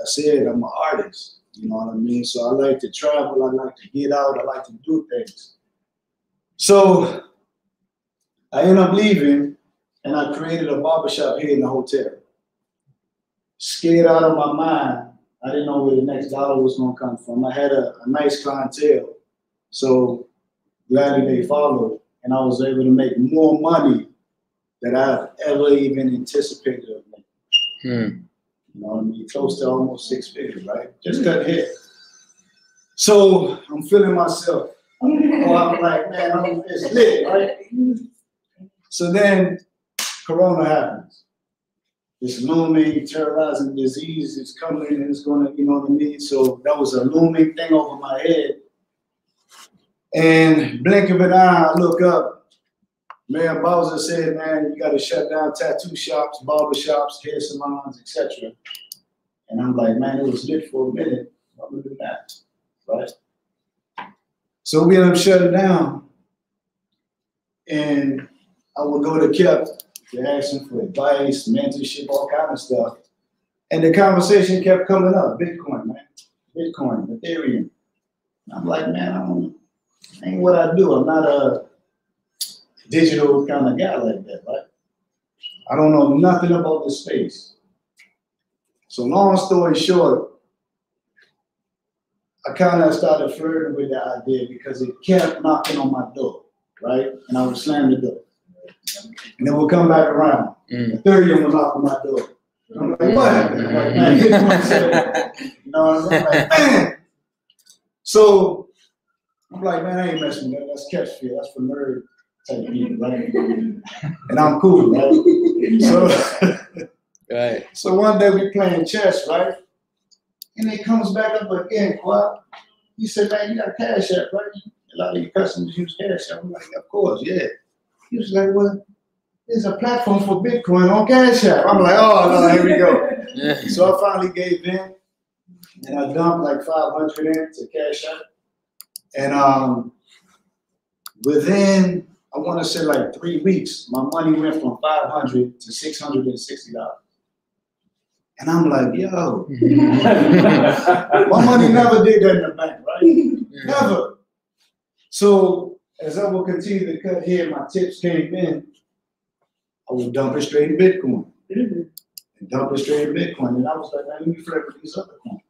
I said, I'm an artist. You know what I mean? So I like to travel. I like to get out. I like to do things. So I ended up leaving, and I created a barbershop here in the hotel. Scared out of my mind. I didn't know where the next dollar was going to come from. I had a nice clientele. So gladly they followed, and I was able to make more money than I've ever even anticipated of making. You know what I mean? Close to almost 6 figures, right? Just cut hair. So I'm feeling myself. I'm like, man, it's lit, right? So then Corona happens. This looming, terrorizing disease is coming and it's going to, you know what I mean? So that was a looming thing over my head. And blink of an eye, I look up. Mayor Bowser said, man, you got to shut down tattoo shops, barber shops, hair salons, etc. And I'm like, man, it was lit for a minute. What would do that, right? So we ended up shutting down. And I would go to Kep to ask him for advice, mentorship, all kind of stuff. And the conversation kept coming up, Bitcoin, man. Bitcoin, Ethereum. And I'm like, man, ain't what I do. I'm not a digital kind of guy like that, right? I don't know nothing about this space. So long story short, I kind of started flirting with the idea because it kept knocking on my door, right? And I would slam the door. And then we'll come back around. Ethereum will knock on my door. I'm like, what happened? I'm like, man, you know what I'm saying? Like, man. So I'm like, man, I ain't messing with that. That's catch fear. That's for nerd type people, right? And I'm cool, right? So, right. So one day we playing chess, right? And it comes back up again, Quad. He said, man, you got Cash App, right? A lot of your customers use Cash App. I'm like, of course, yeah. He was like, well, there's a platform for Bitcoin on Cash App. I'm like, oh, no, here we go. So I finally gave in, and I dumped like 500 into Cash App. And within, I want to say like 3 weeks, my money went from $500 to $660. And I'm like, yo, my money never did that in the bank, right? Never. So as I will continue to cut here, my tips came in, I would dump it straight in Bitcoin. And dump it straight in Bitcoin. And I was like, man, let me flip with these other coins.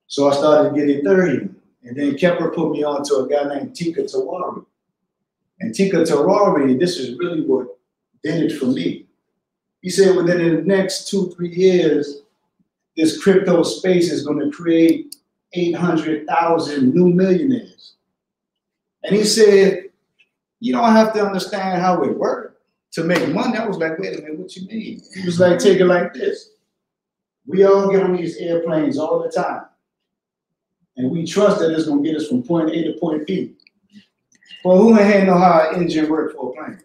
So I started getting Ethereum. And then Kepler put me on to a guy named Tika Tawari. And Tika Tawari, this is really what did it for me. He said within the next 2-3 years, this crypto space is going to create 800,000 new millionaires. And he said, you don't have to understand how it works to make money. I was like, wait a minute, what you mean? He was like, take it like this. We all get on these airplanes all the time. And we trust that it's going to get us from point A to point B. Well, who in here know how an engine works for a plane?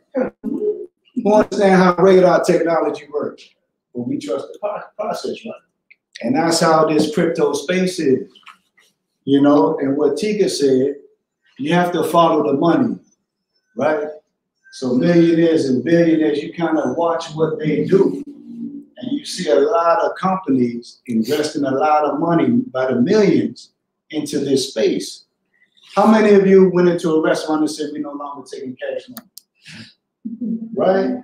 Who understand how radar technology works? Well, we trust the process, right? And that's how this crypto space is, you know? And what Tika said, you have to follow the money, right? So millionaires and billionaires, you kind of watch what they do. And you see a lot of companies investing a lot of money by the millions into this space. How many of you went into a restaurant and said, we're no longer taking cash money? Right?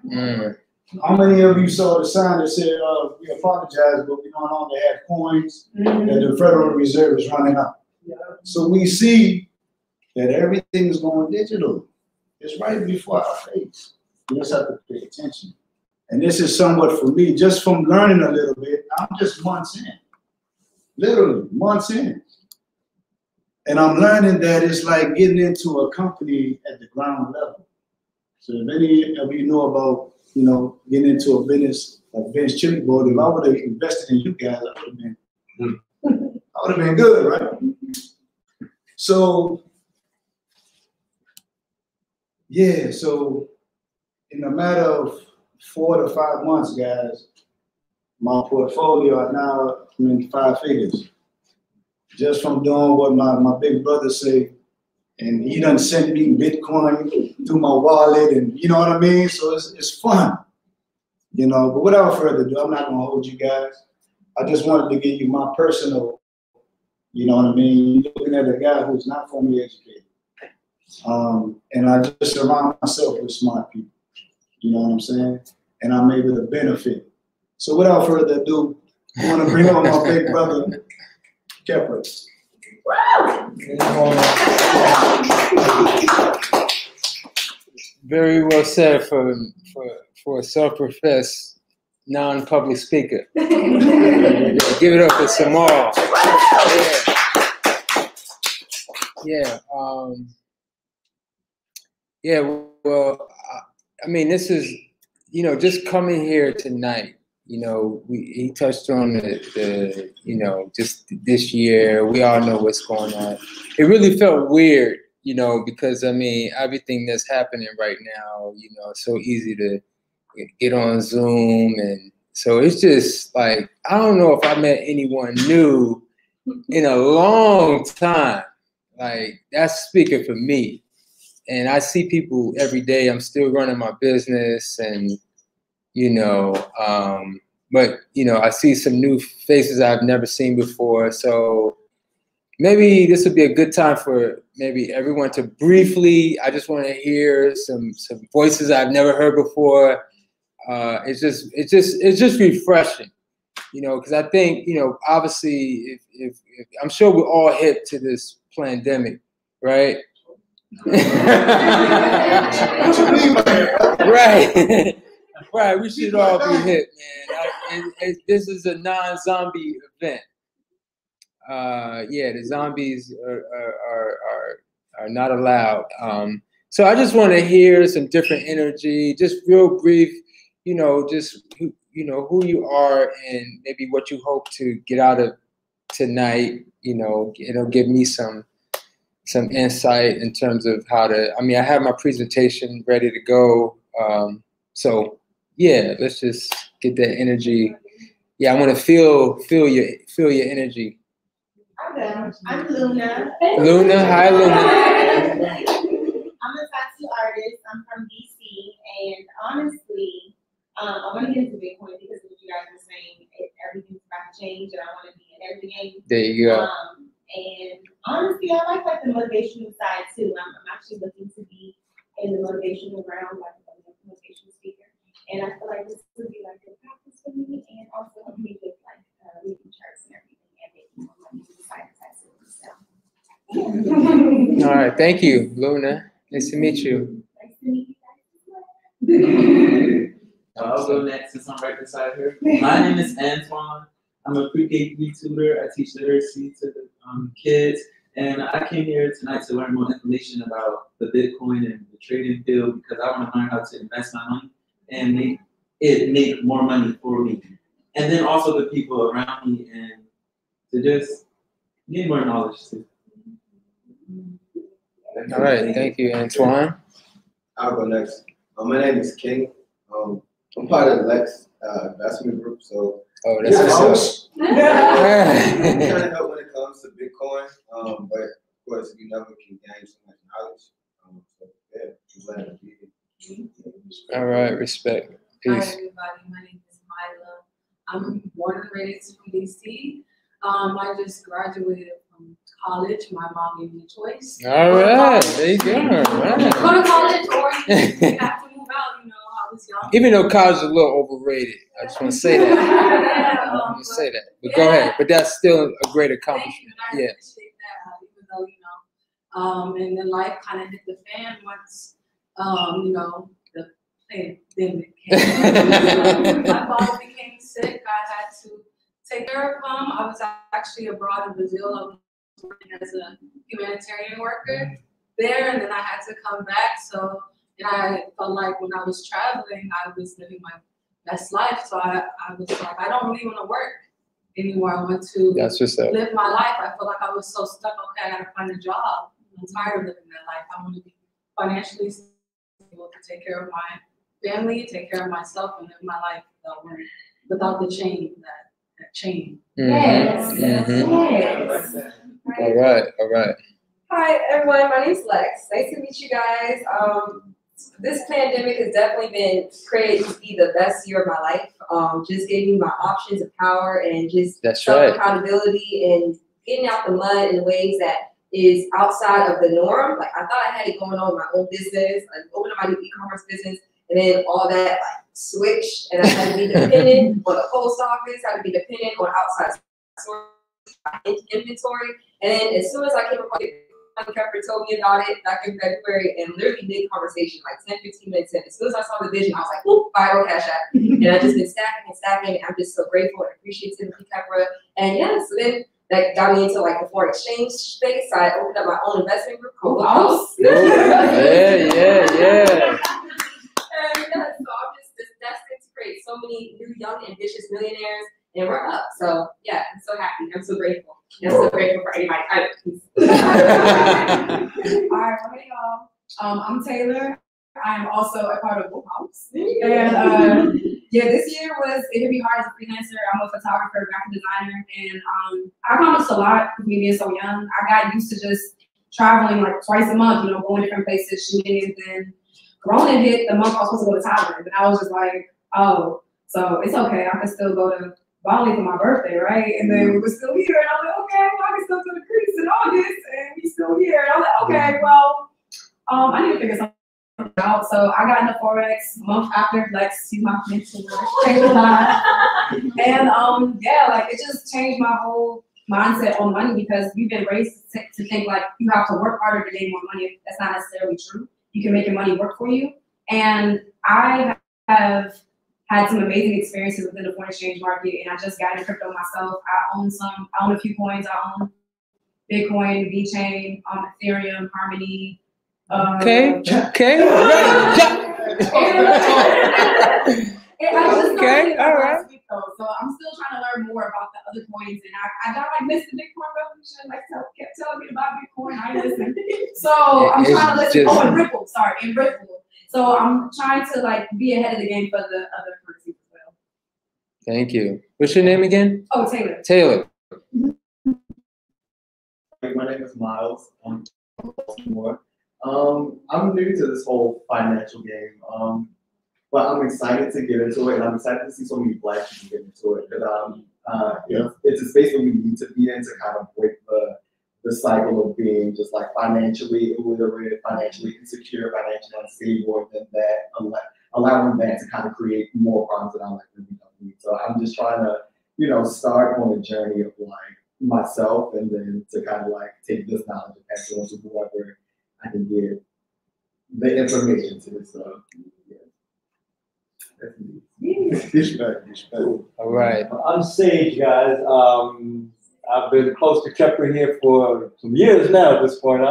How many of you saw the sign that said, we apologize, but we no longer have coins, that the Federal Reserve is running out? So we see that everything is going digital. It's right before our face. We just have to pay attention. And this is somewhat for me, just from learning a little bit, I'm just months in. Literally, months in. And I'm learning that it's like getting into a company at the ground level. So if any of you know about, you know, getting into a business like Ben's Chili Board, if I would have invested in you guys, I would have been good, right? So, yeah, so in a matter of 4 to 5 months, guys, my portfolio are now in 5 figures. Just from doing what my big brother say, and he done sent me Bitcoin through my wallet, and you know what I mean? So it's fun, you know. But without further ado, I'm not gonna hold you guys. I just wanted to give you my personal, you know what I mean? You're looking at a guy who's not formally educated. And I just surround myself with smart people. You know what I'm saying? And I'm able to benefit. So without further ado, I want to bring on my big brother, Kepler. Very well said for a self-professed non-public speaker. Give it up for Samal. Well, I mean, this is, you know, just coming here tonight, you know, he touched on the, you know, just this year, we all know what's going on. It really felt weird, you know, because, I mean, everything that's happening right now, you know, it's so easy to get on Zoom. And so it's just like, I don't know if I met anyone new in a long time. Like, that's speaking for me. And I see people every day. I'm still running my business, and, you know, but, you know, I see some new faces I've never seen before. So maybe this would be a good time for maybe everyone to briefly, I just want to hear some voices I've never heard before. It's just refreshing, you know, because I think, you know, obviously, if I'm sure we're all hip to this pandemic, right? Right. Right, we should all be hip, man. This is a non-zombie event. Yeah, the zombies are not allowed. So I just want to hear some different energy, just real brief, you know, just who you are and maybe what you hope to get out of tonight. You know, it'll give me some insight in terms of how to. I mean, I have my presentation ready to go. So yeah, let's just get that energy. Yeah, I want to feel your energy. I'm Luna. Luna, hi Luna. I'm a tattoo artist. I'm from DC, and honestly, I want to get into Bitcoin because of what you guys were saying. Everything's about to change, and I want to be in every game. There you go. And honestly, I like the motivational side too. I'm actually looking to be in the motivational realm, like a motivational speaker. And I feel like this would be like a practice for me, and also help me with like reading charts and everything, and making more money beside tattoos. So. All right, thank you, Luna. Nice to meet you. Nice to meet you guys. I'll go next since I'm right beside her. My name is Antoine. I'm a pre-K tutor. I teach literacy to the kids, and I came here tonight to learn more information about the Bitcoin and the trading field because I want to learn how to invest my money and make more money for me, and then also the people around me, and to just gain more knowledge too. All right, thank you, Antoine. I'll go next. My name is King. I'm part of the Lex investment group, so that's what's up. I'm trying to help when it comes to Bitcoin, but of course you never can gain so much knowledge. So yeah, I'm glad to be here. All right, respect. Peace. Hi everybody, my name is Mila. I'm born and raised from DC. I just graduated from college. My mom gave me a choice. All right, there you go. Right. Go to college or you have to move out, you know, I was young. Even though college is a little overrated, I just want to say that. I want to say that. But go ahead. But that's still a great accomplishment. I appreciate that, even though, you know, and then life kind of hit the fan once, you know, the pandemic came. My father became sick. I had to take care of him. I was actually abroad in Brazil. I was working as a humanitarian worker there, and then I had to come back. So, and I felt like when I was traveling, I was living my best life. So I was like, I don't really want to work anymore. I want to live my life. I feel like I was so stuck. Okay, I got to find a job. I'm tired of living that life. I want to be financially stable to take care of my family, take care of myself, and live my life without the chain, that chain. Yes. Yes. All right. Hi everyone, my name's Lex. Nice to meet you guys. this pandemic has definitely been created to be the best year of my life. Just gave me my options of power and just self-accountability and getting out the mud in ways that is outside of the norm. Like I thought I had it going on with my own business, like opening my new e-commerce business, and then all that like switched, and I had to be dependent on the post office, had to be dependent on outside sources, inventory, and then as soon as I came across it, Kepler told me about it back in February, and literally mid-conversation, like 10, 15 minutes in. As soon as I saw the vision, I was like, whoop, viral cash app. And I've just been stacking and stacking, and I'm just so grateful and appreciative of Kepler. And yeah, so then that got me into like the foreign exchange space. So I opened up my own investment group called House. Yeah. And yeah, so I'm just destined to create so many new, young, ambitious millionaires, and we're up. So yeah, I'm so happy. I'm so grateful. And I'm so grateful for anybody. All right, well, hey y'all. I'm Taylor. I am also a part of Wolf House. And yeah, this year it can be hard as a freelancer. I'm a photographer, graphic designer, and I accomplished a lot with me being so young. I got used to just traveling like twice a month, going different places, shooting, and then Corona hit the month I was supposed to go to Thailand. And I was just like, oh, so it's okay. I can still go to Bali for my birthday, right? And then we were still here, and I was like, okay, well, I can still go to Greece in August, and he's still here. And I was like, okay, well, I need to figure something out. So I got into Forex a month after Lex, she's my mentor, changed a lot. And yeah, like it just changed my whole mindset on money, because we've been raised to think like you have to work harder to make more money. That's not necessarily true. You can make your money work for you. And I have had some amazing experiences within the foreign exchange market, and I just got into crypto myself. I own a few coins. I own Bitcoin, VeChain, Ethereum, Harmony. Okay. And I just started all right. last week though, so I'm still trying to learn more about the other coins. And I got like missed the Bitcoin revolution, like kept telling me about Bitcoin. I listened. So I'm trying to listen. And Ripple, and Ripple. So I'm trying to like be ahead of the game for the other currencies as well. Thank you. What's your name again? Oh, Taylor. Taylor. My name is Miles. I'm from Baltimore. I'm new to this whole financial game, but I'm excited to get into it, and I'm excited to see so many Black people get into it. Because it's a space that we need to be in to kind of break the cycle of being just like financially illiterate, financially insecure, financially unstable, and then that allowing that to kind of create more problems that I like really don't need. So I'm just trying to, start on a journey of like myself, and then to kind of like take this knowledge and pass it on to whoever I can get the information to. So yeah. All right. I'm Sage, guys. I've been close to Kepler here for some years now at this point.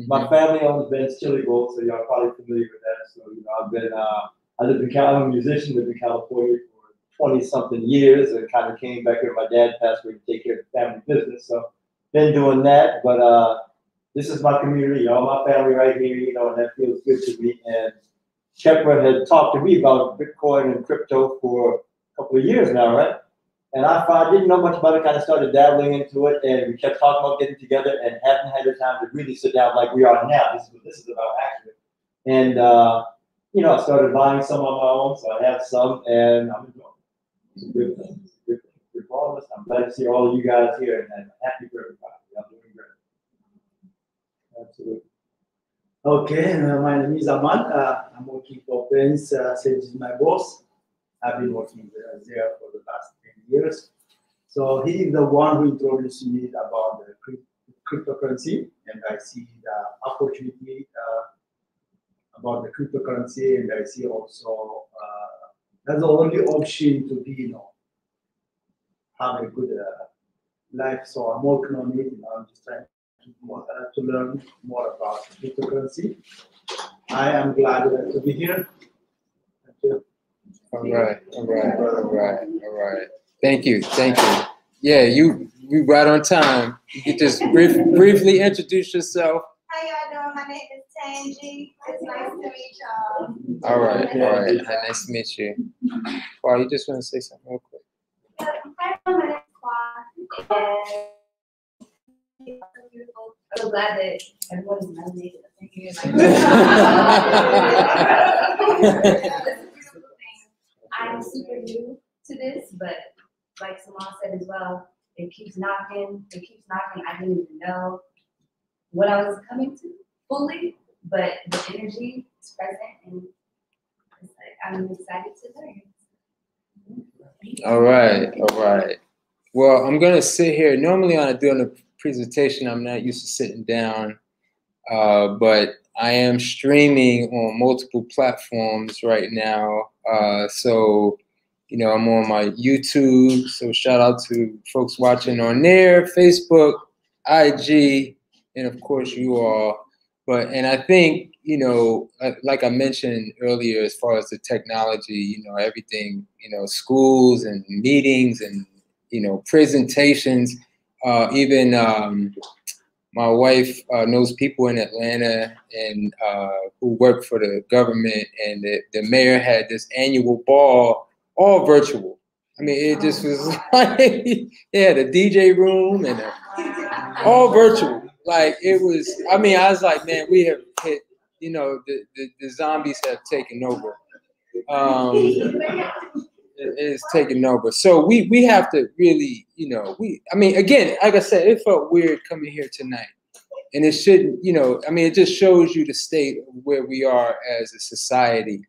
My family owns Ben's Chili Bowl, so y'all probably familiar with that. So, I'm a musician, lived in California for 20-something years, and kind of came back here. My dad passed away to take care of the family business, so been doing that. But this is my community, my family right here, and that feels good to me. And Kepler had talked to me about Bitcoin and crypto for a couple of years now, right? And I didn't know much about it, kind of started dabbling into it, and we kept talking about getting together and haven't had the time to really sit down like we are now. This is what this is about, actually. And, I started buying some on my own, so I have some, and I'm enjoying it. It's a good thing. It's a good thing. Good for all of us. I'm glad to see all of you guys here, and I'm happy for everybody. Y'all doing great. Absolutely. Okay, my name is Ahmad. I'm working for Prince. Sage is my boss. I've been working there for the past 10 years. So he is the one who introduced me about the cryptocurrency, and I see the opportunity about the cryptocurrency, and I see also that's the only option to be, have a good life. So I'm working on it. I'm just trying to learn more about cryptocurrency. I am glad to be here. Thank you. All right. Thank you. Yeah, you right on time. You could just briefly introduce yourself. How y'all doing? My name is Tangi. It's nice to meet y'all. All right. Nice to meet you. Wow, you just want to say something real quick? Hi, my name is Claude. I'm so glad that everyone is nominated. Thank here. I'm super new to this, but like Samal said as well, it keeps knocking, it keeps knocking. I didn't even know what I was coming to fully, but the energy is present, and it's like, I'm excited to learn. All right, all right. Well, I'm gonna sit here. Normally, when I do a presentation, I'm not used to sitting down, but I am streaming on multiple platforms right now. So, you know, I'm on my YouTube. So shout out to folks watching on there, Facebook, IG, and of course you all. And I think, you know, like I mentioned earlier, as far as the technology, you know, everything, you know, schools and meetings and, you know, presentations, even my wife knows people in Atlanta and who work for the government, and the mayor had this annual ball, all virtual. I mean, it just was like, they had a DJ room and all virtual. Like, it was, I mean, I was like, man, we have hit, you know, the zombies have taken over. It is taking over. So we have to really, you know, I mean, again, like I said, it felt weird coming here tonight. And it shouldn't, you know, I mean, it just shows you the state of where we are as a society,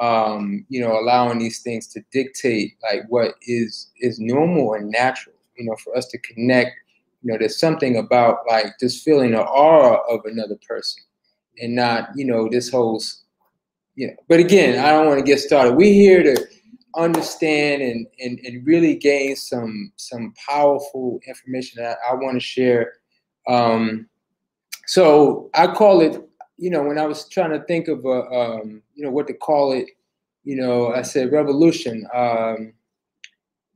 you know, allowing these things to dictate like what is normal and natural, you know, for us to connect. You know, there's something about like just feeling the aura of another person and not, you know, this whole, you know, but again, I don't want to get started. We're here to understand and really gain some powerful information that I want to share. So I call it, you know, when I was trying to think of you know, what to call it, you know, I said revolution.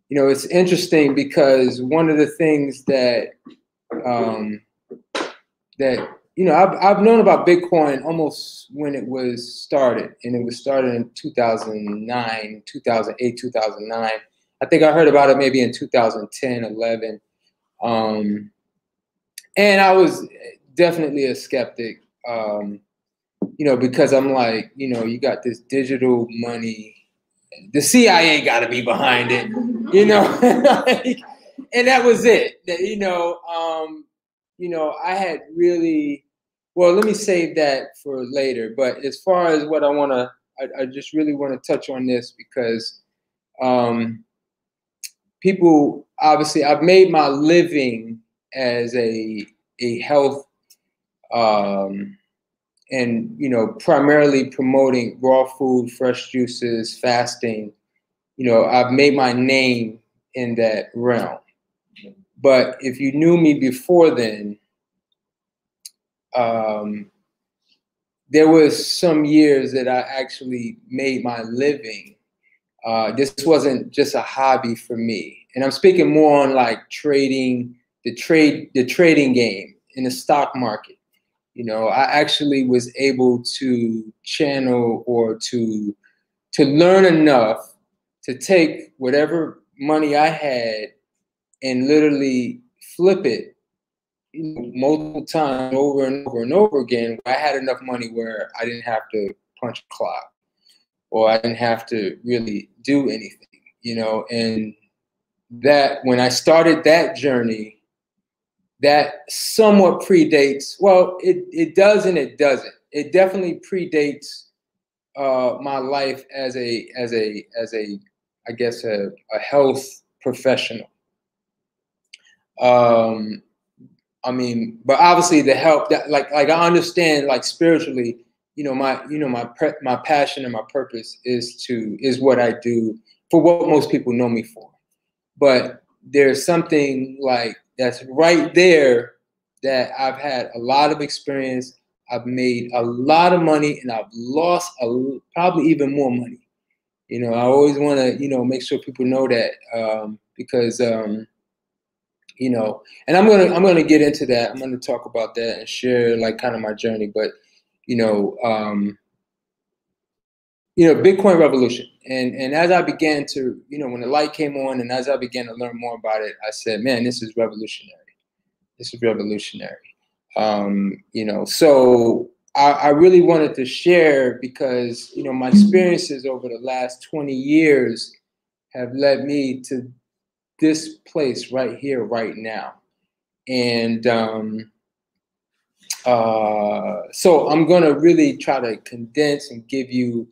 You know, it's interesting because one of the things that you know, I've known about Bitcoin almost when it was started, and it was started in 2009, 2008, 2009. I think I heard about it maybe in 2010, 11. And I was definitely a skeptic, you know, because I'm like, you know, you got this digital money, the CIA got to be behind it, you know, and that was it. You know, I had really, well, let me save that for later. But as far as what I just really want to touch on this because people, obviously, I've made my living as a health and, you know, primarily promoting raw food, fresh juices, fasting. You know, I've made my name in that realm. But if you knew me before then, there was some years that I actually made my living. This wasn't just a hobby for me. And I'm speaking more on like trading, the trading game in the stock market. You know, I actually was able to channel or to learn enough to take whatever money I had and literally flip it, you know, multiple times over and over and over again. I had enough money where I didn't have to punch a clock or I didn't have to really do anything, you know. And that when I started that journey, that somewhat predates, well, it does and it doesn't. It definitely predates my life as a I guess a health professional. I mean, but obviously the help that like I understand like spiritually, you know, my passion and my purpose is what I do for what most people know me for. But there's something like that's right there that I've had a lot of experience. I've made a lot of money and I've lost probably even more money. You know, I always want to, you know, make sure people know that because you know, and I'm gonna get into that. I'm gonna talk about that and share like kind of my journey. But you know, Bitcoin revolution. And as I began to, you know, when the light came on and as I began to learn more about it, I said, man, this is revolutionary. This is revolutionary. You know, so I really wanted to share because, you know, my experiences over the last 20 years have led me to this place right here, right now. And so I'm gonna really try to condense and give you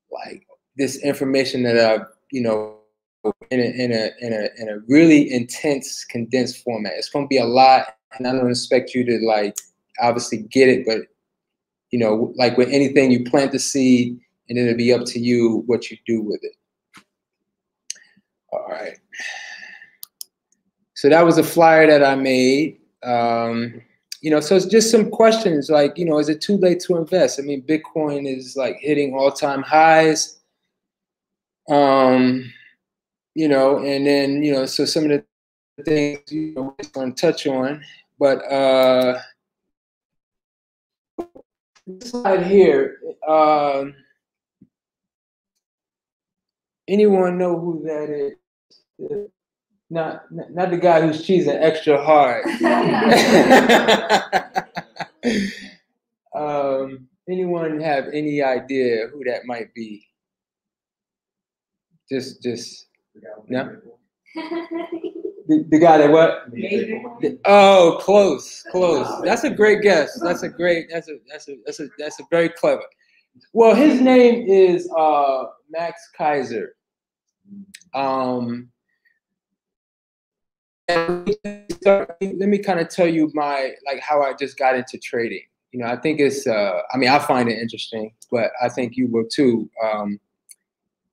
like this information that I've, you know, in a really intense, condensed format. It's gonna be a lot, and I don't expect you to like obviously get it, but you know, like with anything, you plant the seed, and it'll be up to you what you do with it. All right. So that was a flyer that I made. You know, so it's just some questions like, you know, is it too late to invest? I mean, Bitcoin is like hitting all-time highs. You know, and then, you know, so some of the things, you know, we're going to touch on, but this slide here, anyone know who that is? Not the guy who's cheesing extra hard. Anyone have any idea who that might be? Just no. The guy that what? Oh, close. That's a great guess. That's a very clever. Well, his name is Max Kaiser. Let me kind of tell you how I just got into trading. You know, I think it's I mean, I find it interesting, but I think you will too.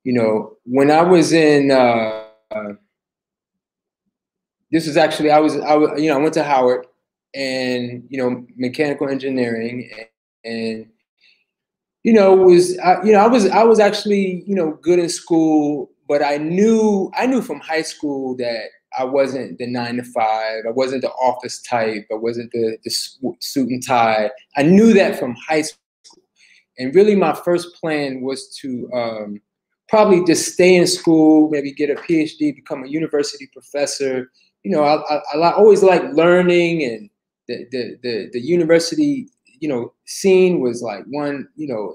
You know, when I was in this was actually I went to Howard, and you know, mechanical engineering, and you know, I was actually, you know, good in school, but I knew from high school that I wasn't the 9-to-5. I wasn't the office type. I wasn't the suit and tie. I knew that from high school, and really my first plan was to probably just stay in school, maybe get a PhD, become a university professor. You know, I always liked learning, and the university, you know, scene was like one, you know,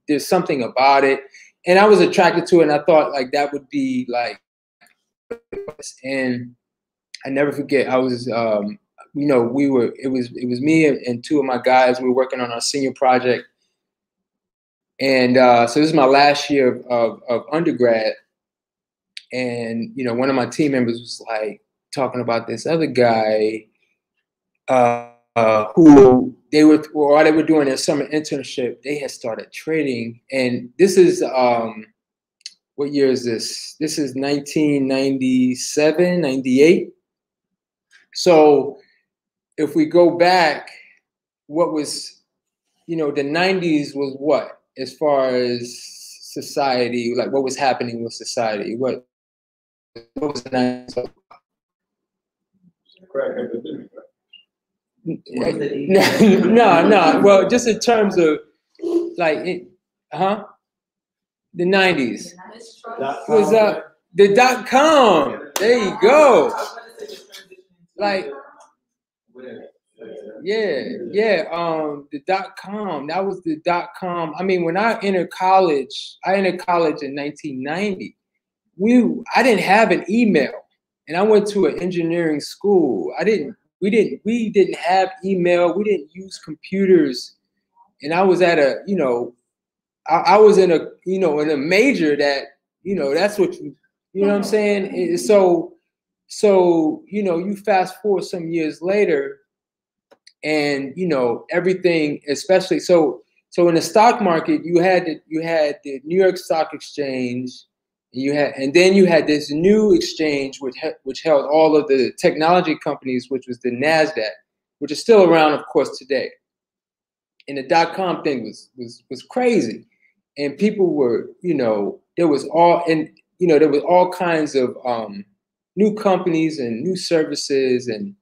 there's something about it, and I was attracted to it, and I thought like that would be like, and I never forget, I was, you know, it was me and two of my guys. We were working on our senior project, and so this is my last year of undergrad, and you know, one of my team members was like talking about this other guy who while they were doing their summer internship, they had started trading. And this is what year is this? This is 1997, 98. So if we go back, what was, you know, the 90s was what, as far as society, like what was happening with society? What was the 90s? No. Well, just in terms of like, the 90s was the .com. There you go. Like, yeah. The .com. That was the .com. I mean, when I entered college in 1990. I didn't have an email, and I went to an engineering school. We didn't have email. We didn't use computers, and I was at a, you know, I was in a, you know, in a major that, you know, that's what you know what I'm saying? So, you know, you fast forward some years later, and, you know, everything, especially, so in the stock market, you had the New York Stock Exchange, and then you had this new exchange which held all of the technology companies, which was the NASDAQ, which is still around, of course, today. And the .com thing was crazy, and people were, you know, there was all kinds of new companies and new services, and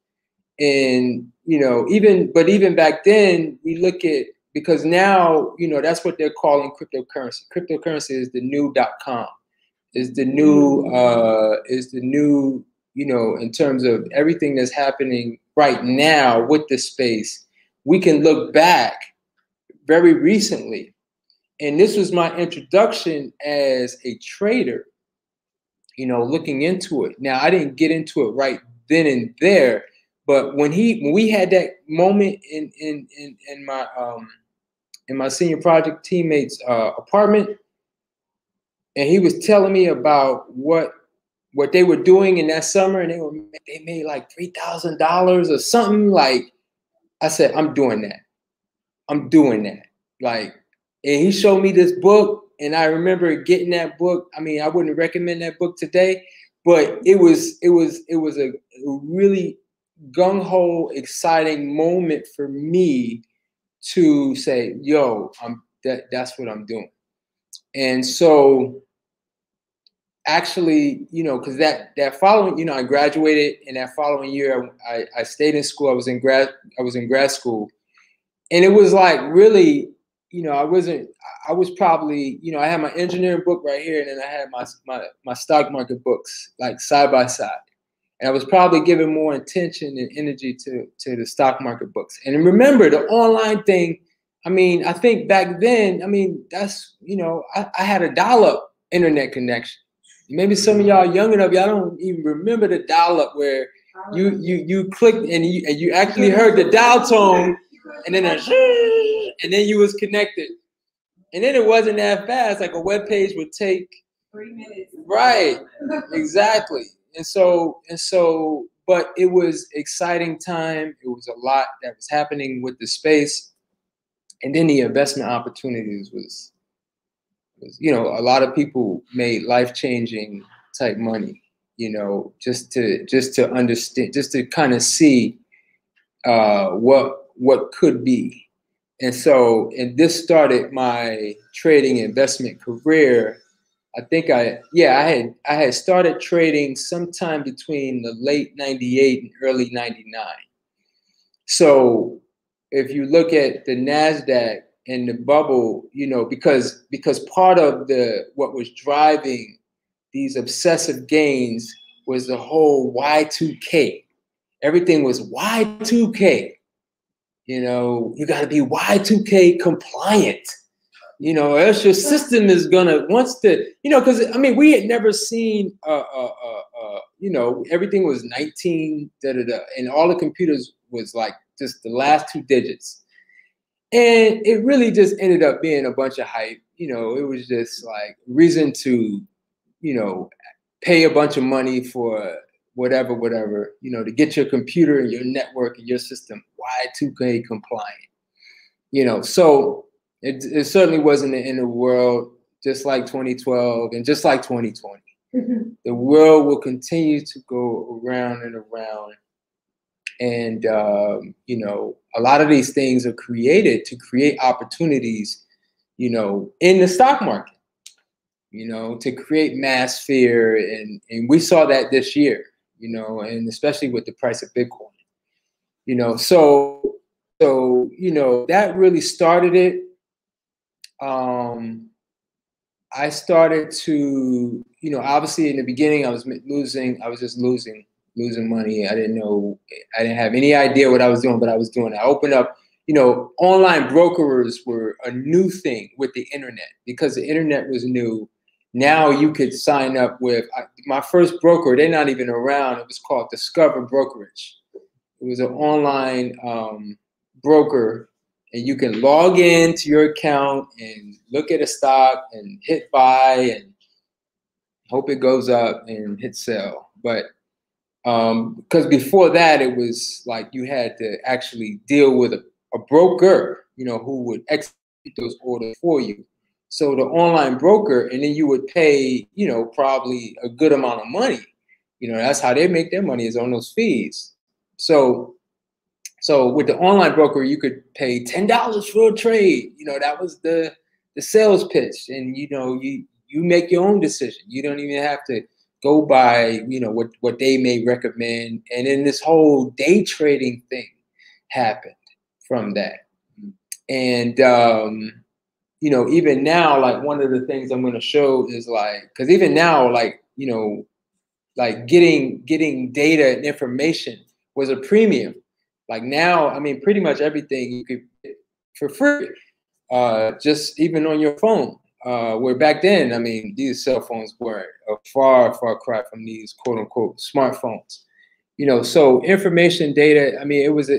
you know, even back then, we look at, because now, you know, that's what they're calling cryptocurrency. Cryptocurrency is the new .com. Is the new, you know, in terms of everything that's happening right now with the space. We can look back very recently. And this was my introduction as a trader, you know, looking into it. Now, I didn't get into it right then and there, but when we had that moment in my senior project teammate's apartment, and he was telling me about what they were doing in that summer, and they made like $3,000 or something. Like, I said, I'm doing that. I'm doing that. Like, and he showed me this book, and I remember getting that book. I mean, I wouldn't recommend that book today, but it was a really gung-ho, exciting moment for me to say, yo, that's what I'm doing. And so actually, you know, because that following, you know, I graduated, and that following year I stayed in school. I was in grad school, and it was like really, you know, I was probably, you know, I had my engineering book right here, and then I had my stock market books like side by side. And I was probably giving more attention and energy to the stock market books. And remember, the online thing, I mean, I think back then, I mean, that's, you know, I had a dial-up internet connection. Maybe some of y'all young enough, y'all don't even remember the dial-up where you clicked and you actually heard the dial tone, and then and then you was connected. And then it wasn't that fast. Like a web page would take 3 minutes. Right. Exactly. And so, but it was exciting time. It was a lot that was happening with the space. And then the investment opportunities was, you know, a lot of people made life-changing type money, you know, just to understand, just to kind of see what could be. And so, and this started my trading investment career. I think I had started trading sometime between the late 98 and early 99. So if you look at the NASDAQ and the bubble, you know, because part of what was driving these obsessive gains was the whole Y2K. Everything was Y2K. You know, you got to be Y2K compliant. You know, else your system is gonna you know, because I mean, we had never seen you know, everything was 19 and all the computers was like just the last 2 digits, and it really just ended up being a bunch of hype. You know, it was just like reason to, you know, pay a bunch of money for whatever, you know, to get your computer and your network and your system Y2K compliant. You know, so it certainly wasn't the end of the world, just like 2012 and just like 2020. The world will continue to go around and around. And, you know, a lot of these things are created to create opportunities, you know, in the stock market, you know, to create mass fear. And we saw that this year, you know, and especially with the price of Bitcoin, you know, so, you know, that really started it. I started to, you know, obviously in the beginning I was just losing money. I didn't have any idea what I was doing, but I was doing it. I opened up, you know, online brokerers were a new thing with the internet because the internet was new. Now you could sign up with my first broker. They're not even around. It was called Discover Brokerage. It was an online broker. And you can log in to your account and look at a stock and hit buy and hope it goes up and hit sell. But because before that, it was like you had to actually deal with a broker, you know, who would execute those orders for you. So the online broker, and then you would pay, you know, probably a good amount of money. You know, that's how they make their money, is on those fees. So with the online broker, you could pay $10 for a trade. You know, that was the sales pitch. And, you know, you make your own decision. You don't even have to go by, you know, what they may recommend. And then this whole day trading thing happened from that. And, you know, even now, like one of the things I'm going to show is like, because even now, like, you know, like getting data and information was a premium. Like now, I mean, pretty much everything you could get for free. just even on your phone. Where back then, I mean, these cell phones were a far, far cry from these quote unquote smartphones. You know, so information data, I mean, it was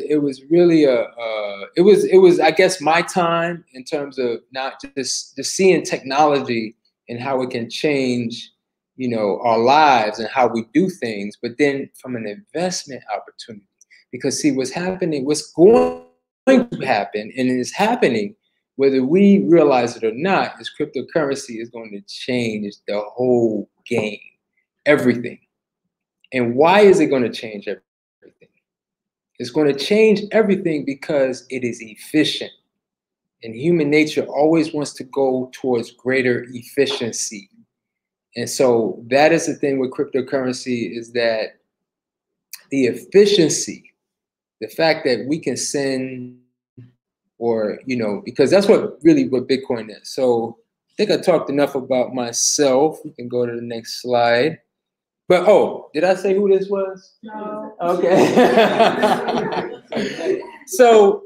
really it was, I guess, my time in terms of not just seeing technology and how it can change, you know, our lives and how we do things, but then from an investment opportunity. Because see, what's happening, what's going to happen, and it is happening, whether we realize it or not, is cryptocurrency is going to change the whole game, everything. And why is it going to change everything? It's going to change everything because it is efficient. And human nature always wants to go towards greater efficiency. And so that is the thing with cryptocurrency, is that the efficiency, the fact that we can send, or, you know, because that's what Bitcoin is. So I think I talked enough about myself. We can go to the next slide. But, oh, did I say who this was? No. Okay. so,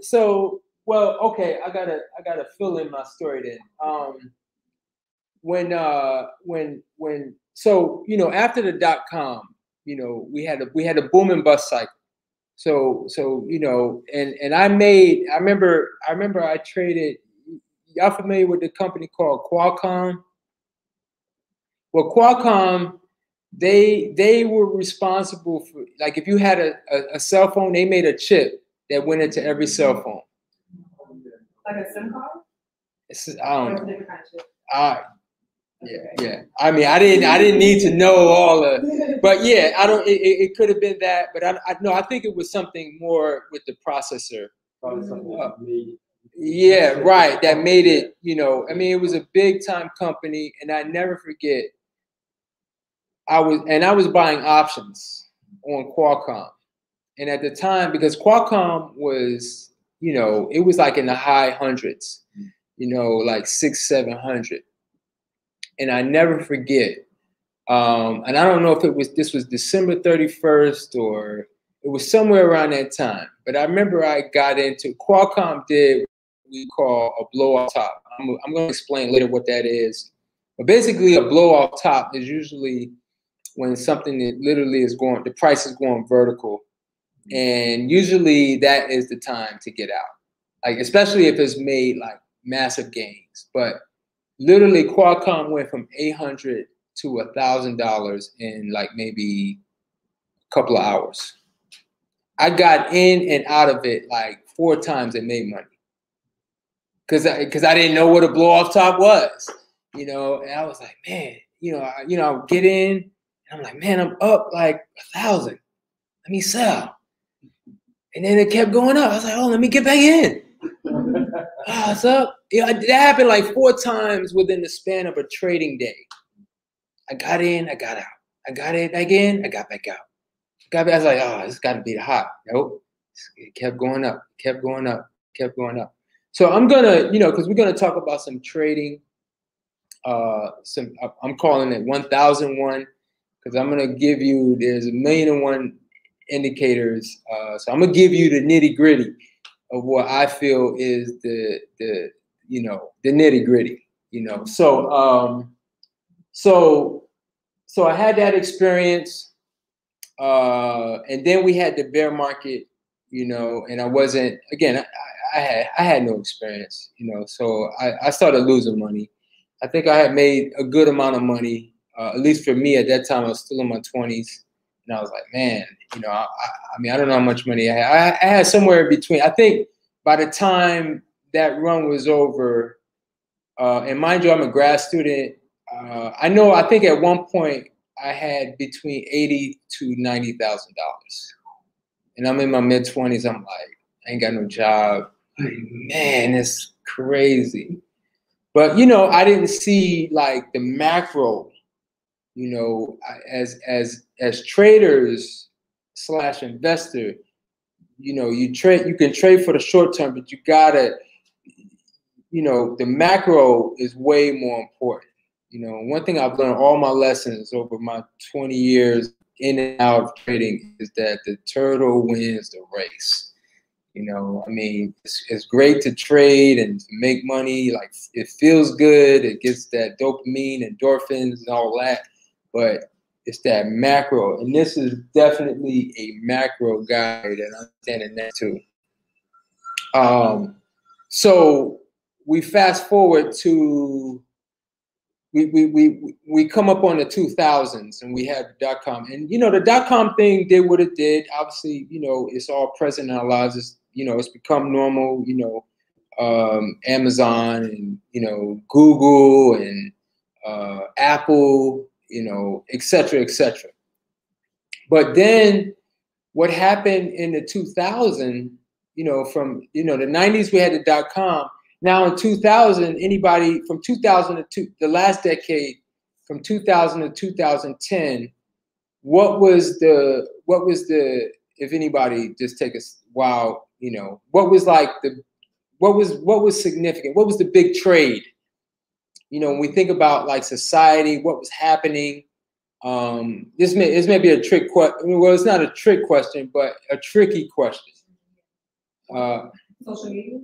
well, okay, I gotta fill in my story then. So, you know, after the .com, you know, we had a boom and bust cycle. So, you know, and I remember I traded, y'all familiar with the company called Qualcomm? Well, Qualcomm, they were responsible for, like, if you had a cell phone, they made a chip that went into every cell phone. Like a SIM card? I don't know. Yeah. I mean, I didn't need to know all the, but yeah, I don't. It could have been that, but I think it was something more with the processor. Yeah, right. That made it. You know, I mean, it was a big time company, and I never forget. I was buying options on Qualcomm, and at the time, because Qualcomm was, you know, it was like in the high hundreds, you know, like 600-700. And I never forget, and I don't know if this was December 31st or it was somewhere around that time. But I remember I got into, Qualcomm did what we call a blow off top. I'm going to explain later what that is. But basically, a blow off top is usually when something that literally is going, the price is going vertical, and usually that is the time to get out. Like, especially if it's made like massive gains, but literally, Qualcomm went from $800 to $1,000 in like maybe a couple of hours. I got in and out of it like 4 times and made money because I didn't know what a blow off top was, you know. And I was like, man, I get in, and I'm like, man, I'm up like 1,000. Let me sell, and then it kept going up. I was like, oh, let me get back in. Oh, what's up? Yeah, that happened like 4 times within the span of a trading day. I got in, I got out. I got in again, I got back out. I was like, oh, this got to be the hot. Nope. It kept going up, kept going up, kept going up. So I'm gonna, because we're gonna talk about some trading. I'm calling it 1001 because I'm gonna give you. There's 1,000,001 indicators. So I'm gonna give you the nitty gritty of what I feel is the nitty gritty, So I had that experience, and then we had the bear market, and I wasn't, again, I had no experience, so I started losing money. I think I had made a good amount of money, at least for me at that time. I was still in my 20s. And I was like, man, I don't know how much money I had. I had somewhere in between. I think by the time that run was over, and mind you, I'm a grad student. I think at one point I had between $80,000 to $90,000, and I'm in my mid-20s. I'm like, I ain't got no job. Like, man, it's crazy. But I didn't see like the macro. As traders / investor, you can trade for the short term, but you gotta, the macro is way more important. One thing I've learned all my lessons over my 20 years in and out of trading is that the turtle wins the race. You know, I mean, it's great to trade and to make money. Like, it feels good. It gets that dopamine, endorphins, and all that. But it's that macro, and this is definitely a macro guide, and I'm understanding that too. So we fast forward to we come up on the 2000s, and we have .com, and you know the .com thing did what it did. Obviously, you know, it's all present in our lives. It's, you know, it's become normal. You know, Amazon and, you know, Google and Apple, you know, et cetera, et cetera. But then what happened in the 2000, you know, from, you know, the 90s, we had the .com. Now in 2000, anybody from 2000 to the last decade, from 2000 to 2010, what was the, if anybody just take a while, you know, what was like the, what was significant? What was the big trade? You know, when we think about like society, what was happening? This may be a trick question. Well, it's not a trick question, but a tricky question. Social media?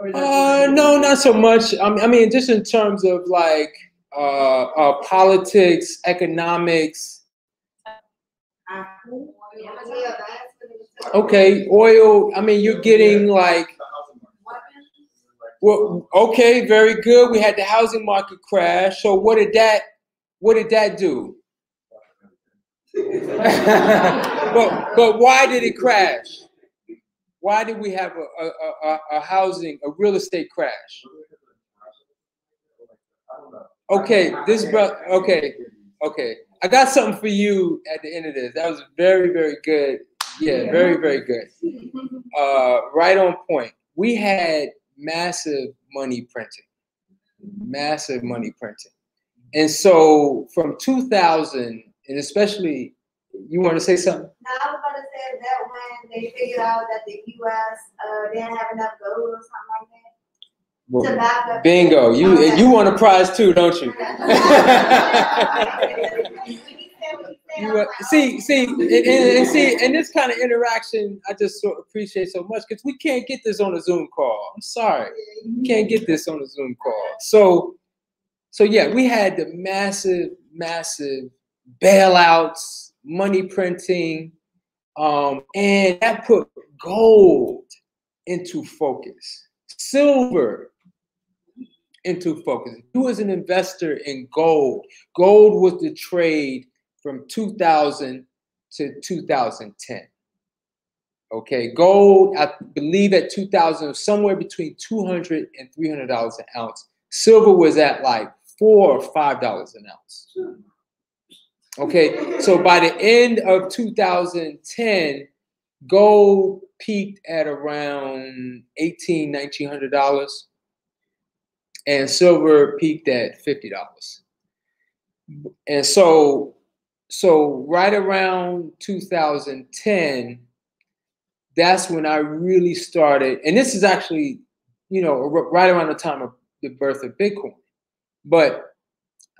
No, not so much. I mean, just in terms of like politics, economics. Okay, oil. I mean, you're getting like. Well, okay, very good. We had the housing market crash. So what did that do? but why did it crash? Why did we have a real estate crash? Okay, okay. I got something for you at the end of this. That was very, very good. Yeah, very, very good. Right on point. We had massive money printing. And so from 2000, and especially, you want to say something? No, I was going to say that when they figured out that the U.S. Didn't have enough gold or something like that. Well, to back up. Bingo. You want a prize too, don't you? See, and this kind of interaction, I just so appreciate so much, because we can't get this on a Zoom call. I'm sorry, we can't get this on a Zoom call. So yeah, we had the massive bailouts, money printing, and that put gold into focus, silver into focus. You was an investor in gold. Gold was the trade from 2000 to 2010. Okay, gold, I believe at 2000, somewhere between $200 and $300 an ounce. Silver was at like $4 or $5 an ounce. Okay, so by the end of 2010, gold peaked at around $1,800–$1,900, and silver peaked at $50. And so right around 2010, that's when I really started, and this is actually, you know, right around the time of the birth of Bitcoin. But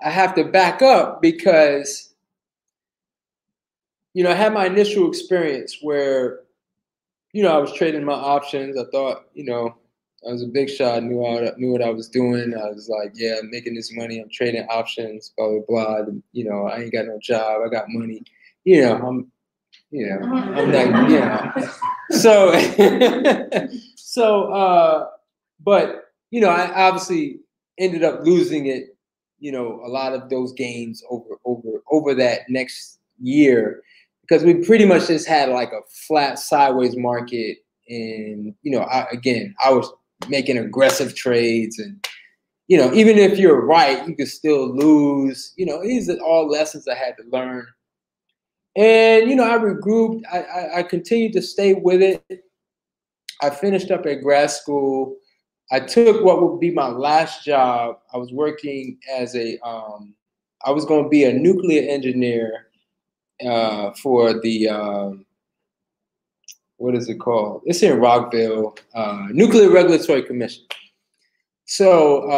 I have to back up because, you know, I had my initial experience where, you know, I was trading my options. I thought, you know, I was a big shot, knew what I was doing. I was like, yeah, I'm making this money. I'm trading options, blah, blah, blah. You know, I ain't got no job. I got money. You know, I'm like, you know. But, you know, I obviously ended up losing it, you know, a lot of those gains over that next year, because we pretty much just had like a flat sideways market. And, you know, I was making aggressive trades, and, you know, even if you're right, you could still lose. You know, these are all lessons I had to learn. And, you know, I regrouped. I continued to stay with it. I finished up at grad school. I took what would be my last job. I was working as I was going to be a nuclear engineer for the, what is it called? It's in Rockville, Nuclear Regulatory Commission. So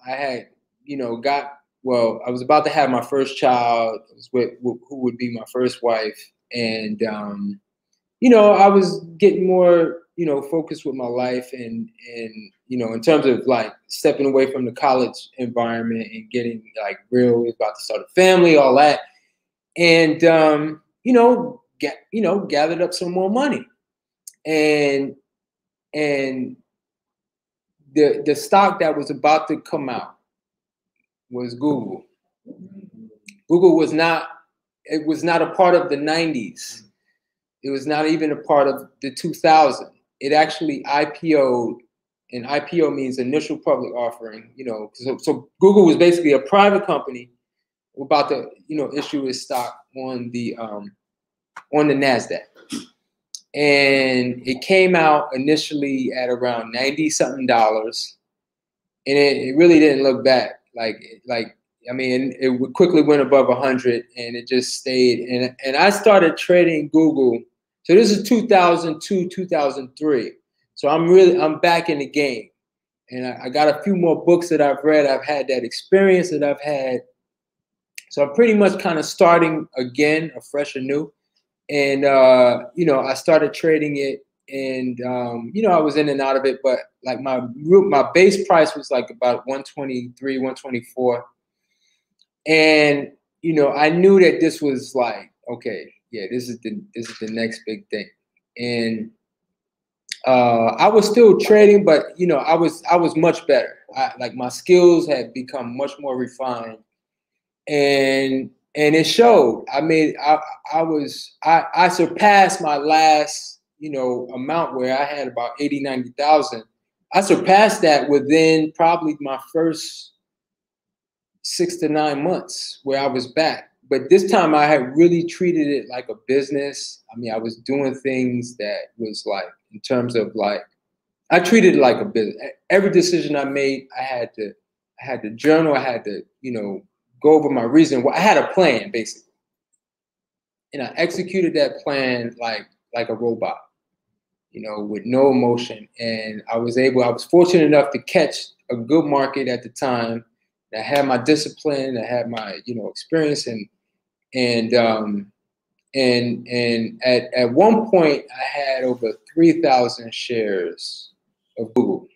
I had, you know, I was about to have my first child. I was with who would be my first wife. And, you know, I was getting more, you know, focused with my life and you know, in terms of like stepping away from the college environment and getting like real, about to start a family, all that. And you know, gathered up some more money. And the stock that was about to come out was Google. Google was not, it was not a part of the 90s. It was not even a part of the 2000s. It actually IPO'd, and IPO means initial public offering, you know. So Google was basically a private company about to, you know, issue its stock on the NASDAQ. And it came out initially at around $90-something, and it really didn't look back. I mean, it quickly went above 100, and it just stayed. And I started trading Google. So this is 2002, 2003. So I'm back in the game, and I got a few more books that I've read. I've had that experience that I've had. So I'm pretty much kind of starting again, afresh and new. And, you know, I started trading it, and, you know, I was in and out of it, but like my base price was like about 123, 124. And, you know, I knew that this was like, okay, yeah, this is the next big thing. And I was still trading, but, you know, I was much better. Like my skills had become much more refined, and it showed. I mean, I surpassed my last, you know, amount where I had about 80, 90,000. I surpassed that within probably my first 6 to 9 months, where I was back. But this time I had really treated it like a business. I mean, I was doing things that was like, in terms of like, I treated it like a business. Every decision I made, I had to journal. I had to, you know, go over my reason. I had a plan, basically. And I executed that plan like a robot, you know, with no emotion. And I was fortunate enough to catch a good market at the time. I had my discipline, I had my, you know, experience, and at one point I had over 3,000 shares of Google.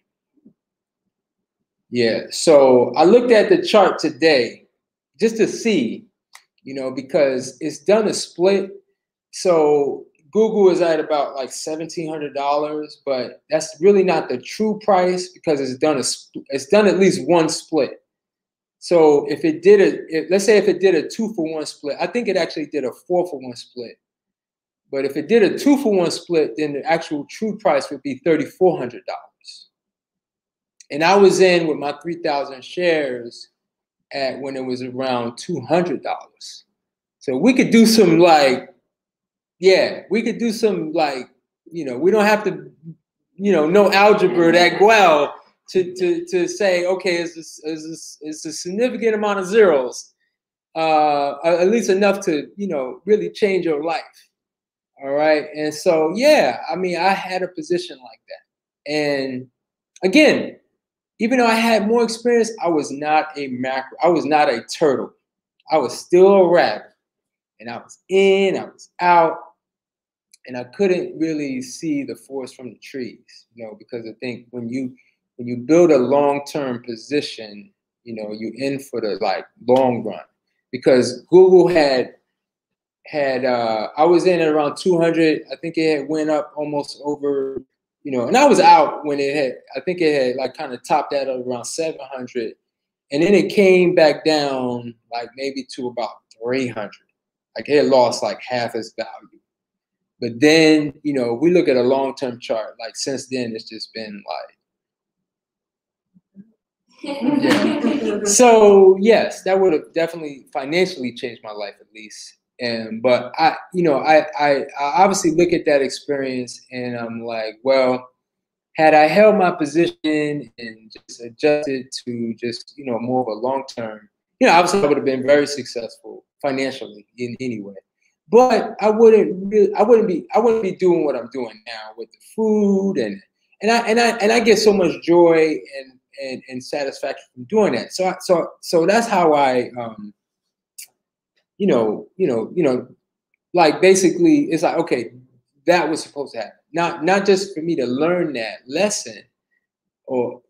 Yeah, so I looked at the chart today just to see, you know, because it's done a split. So Google is at about like $1,700, but that's really not the true price, because it's done at least one split. So if it did let's say if it did a 2-for-1 split, I think it actually did a 4-for-1 split. But if it did a 2-for-1 split, then the actual true price would be $3,400. And I was in with my 3,000 shares at when it was around $200. So we could do some like, yeah, we could do some like, you know, we don't have to, you know algebra that well to say, okay, it's a significant amount of zeros, at least enough to, you know, really change your life. All right. And so, yeah, I mean, I had a position like that. And again, even though I had more experience, I was not a turtle. I was still a rabbit. And I was in, I was out, and I couldn't really see the forest from the trees, you know, because I think when you build a long-term position, you know, you're in for the like long run. Because Google had I was in at around 200. I think it had went up almost over, you know, and I was out when I think it had like kind of topped out at around 700. And then it came back down like maybe to about 300. Like it lost like half its value. But then, you know, we look at a long-term chart, like since then, it's just been like, yeah. So yes, that would have definitely financially changed my life at least. But I obviously look at that experience and I'm like, well, had I held my position and just adjusted to just, you know, more of a long-term, you know, obviously I would have been very successful financially in any way. But I wouldn't be doing what I'm doing now with the food and I get so much joy and satisfaction from doing that. So that's how I you know, like basically it's like, okay, that was supposed to happen. not just for me to learn that lesson or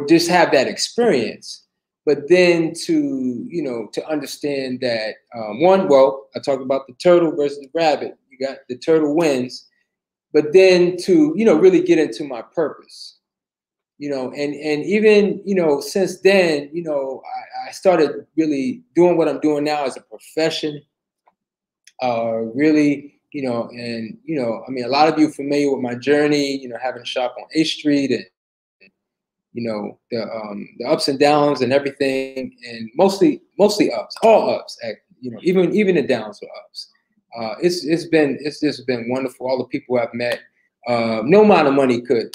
just have that experience, but then to, you know, to understand that I talked about the turtle versus the rabbit. You got the turtle wins, but then to, you know, really get into my purpose. You know, and even, you know, since then, you know, I started really doing what I'm doing now as a profession. Really, you know, and, you know, I mean, a lot of you are familiar with my journey, you know, having a shop on 8th Street and, you know, the ups and downs and everything, and mostly ups, all ups, you know, even the downs were ups. It's just been wonderful. All the people I've met, no amount of money could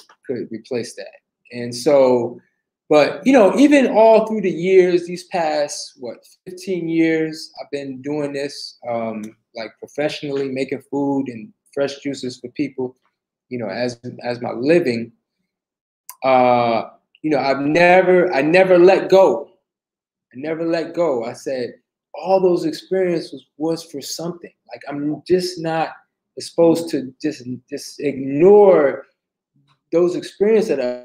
replace that. And so, but, you know, even all through the years, these past, 15 years, I've been doing this, like professionally, making food and fresh juices for people, you know, as my living. You know, I never let go. I never let go. I said, all those experiences was for something. Like, I'm just not supposed to just ignore those experiences that I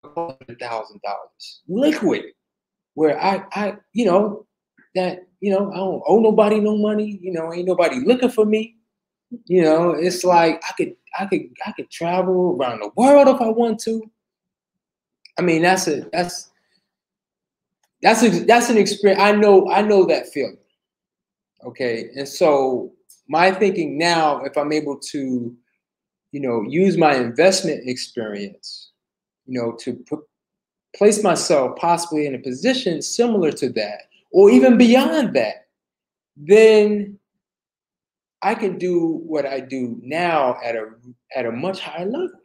$100,000 liquid, where I you know, that, you know, I don't owe nobody no money, you know, ain't nobody looking for me, you know. It's like I could travel around the world if I want to. I mean, that's an experience. I know that feeling. Okay, and so my thinking now, if I'm able to, you know, use my investment experience, you know, to place myself possibly in a position similar to that, or even beyond that, then I can do what I do now at a much higher level.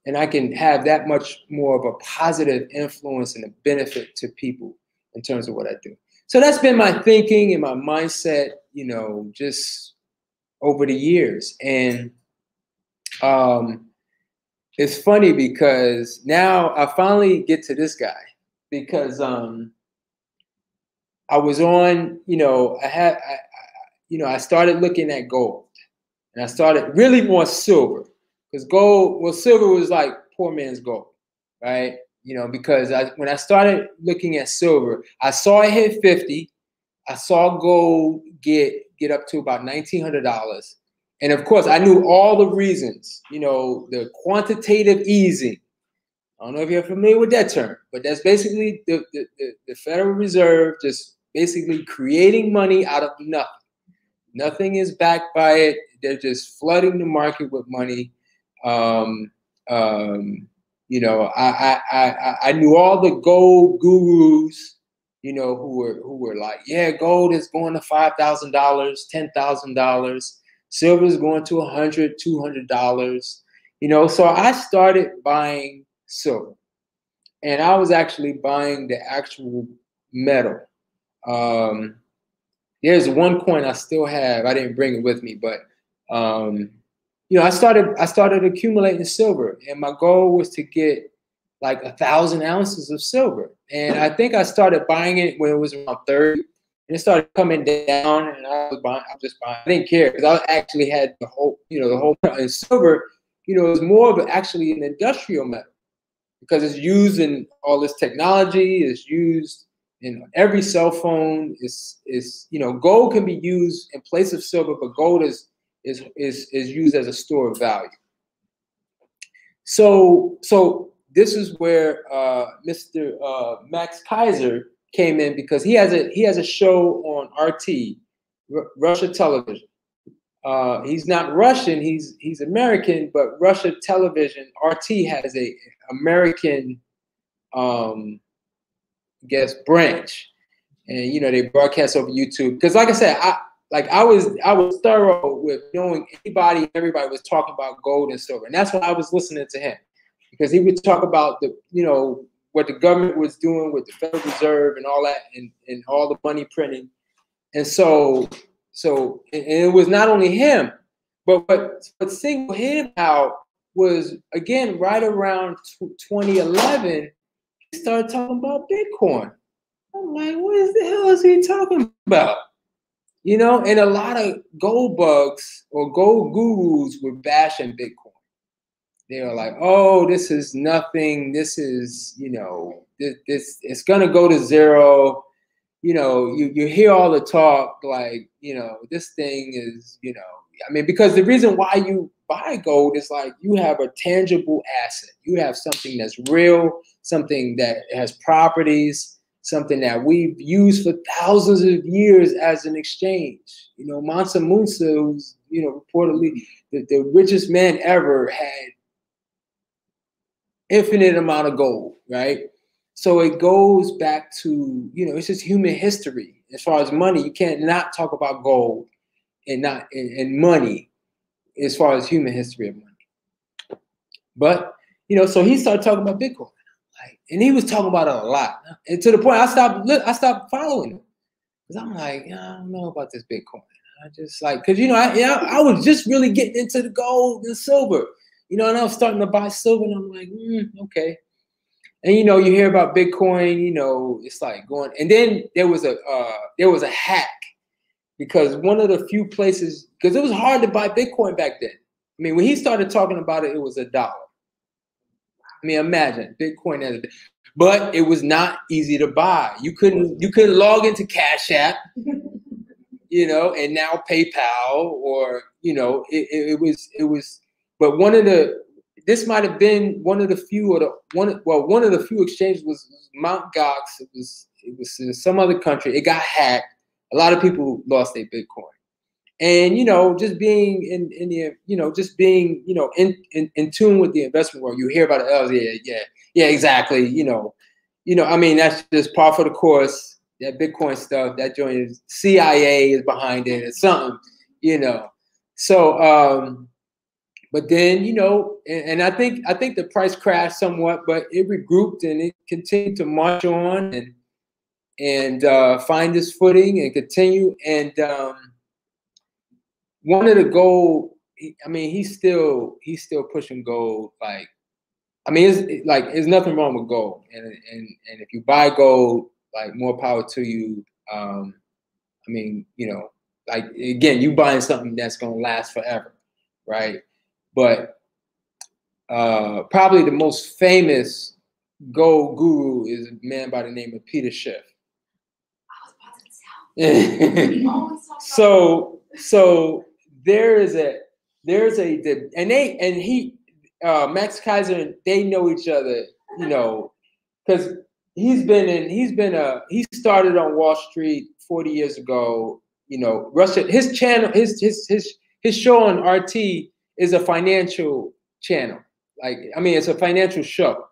And I can have that much more of a positive influence and a benefit to people in terms of what I do. So that's been my thinking and my mindset, you know, just over the years. And it's funny because now I finally get to this guy, because I was on, you know, I started looking at gold, and I started really more silver, because silver was like poor man's gold, right? You know, because when I started looking at silver, I saw it hit 50. I saw gold get up to about $1,900. And of course, I knew all the reasons, you know, the quantitative easing. I don't know if you're familiar with that term, but that's basically the Federal Reserve just basically creating money out of nothing. Nothing is backed by it. They're just flooding the market with money. You know, I knew all the gold gurus, you know, who were like, yeah, gold is going to $5,000, $10,000. Silver is going to $100, $200. You know, so I started buying silver, and I was actually buying the actual metal. There's one coin I still have. I didn't bring it with me, but you know, I started accumulating silver, and my goal was to get like 1,000 ounces of silver. And I think I started buying it when it was around 30, and it started coming down, and I was just buying. I didn't care, because I actually had the whole and silver, you know, is more of actually an industrial metal, because it's used in all this technology. It's used in every cell phone. Is you know, gold can be used in place of silver, but gold is used as a store of value. So this is where Mr. Max Kaiser came in, because he has a show on RT, Russia television. He's not Russian, he's American, but Russia television, RT has a American branch, and you know, they broadcast over YouTube. Because like I said, I was thorough with knowing everybody was talking about gold and silver, and that's why I was listening to him, because he would talk about what the government was doing with the Federal Reserve and all that, and all the money printing. And so it was not only him, but what singled him out was, again, right around 2011, he started talking about Bitcoin. I'm like, what the hell is he talking about? You know, and a lot of gold bugs or gold gurus were bashing Bitcoin. They were like, oh, this is nothing. This is, you know, this it's gonna go to zero. You know, you hear all the talk like, you know, this thing is, you know, I mean, because the reason why you buy gold is like you have a tangible asset. You have something that's real, something that has properties, something that we've used for thousands of years as an exchange. You know, Mansa Musa, who's, you know, reportedly the richest man ever, had infinite amount of gold, right? So it goes back to, you know, it's just human history. As far as money, you can't not talk about gold and not and money as far as human history of money. But, you know, so he started talking about Bitcoin. Like, and he was talking about it a lot. And to the point I stopped following him. Because I'm like, yeah, I don't know about this Bitcoin. I just like, because, you know, I was just really getting into the gold and silver. You know, and I was starting to buy silver, and I'm like, okay. And, you know, you hear about Bitcoin, you know, it's like going, and then there was a hack, because one of the few places, because it was hard to buy Bitcoin back then. I mean, when he started talking about it, it was $1. I mean, imagine Bitcoin but it was not easy to buy. You couldn't log into Cash App, you know, and now PayPal, or, you know, it was, but this might have been one of the few, one of the few exchanges was Mt. Gox. It was in some other country. It got hacked. A lot of people lost their Bitcoin. And, you know, just being in the, you know, just being, you know, in tune with the investment world, you hear about it. Oh, yeah, exactly. You know, I mean, that's just par for the course. That Bitcoin stuff, that joint is CIA is behind it. It's something, you know. So, but then, you know, and I think the price crashed somewhat, but it regrouped and it continued to march on and find its footing and continue. And one of the gold, I mean, he's still pushing gold. Like, I mean, there's nothing wrong with gold, and if you buy gold, like, more power to you. I mean, you know, like, again, you buying something that's gonna last forever, right? But probably the most famous gold guru is a man by the name of Peter Schiff. So Max Kaiser, they know each other, you know, because he started on Wall Street 40 years ago. You know, his channel, his show on RT is a financial channel. Like, I mean, it's a financial show.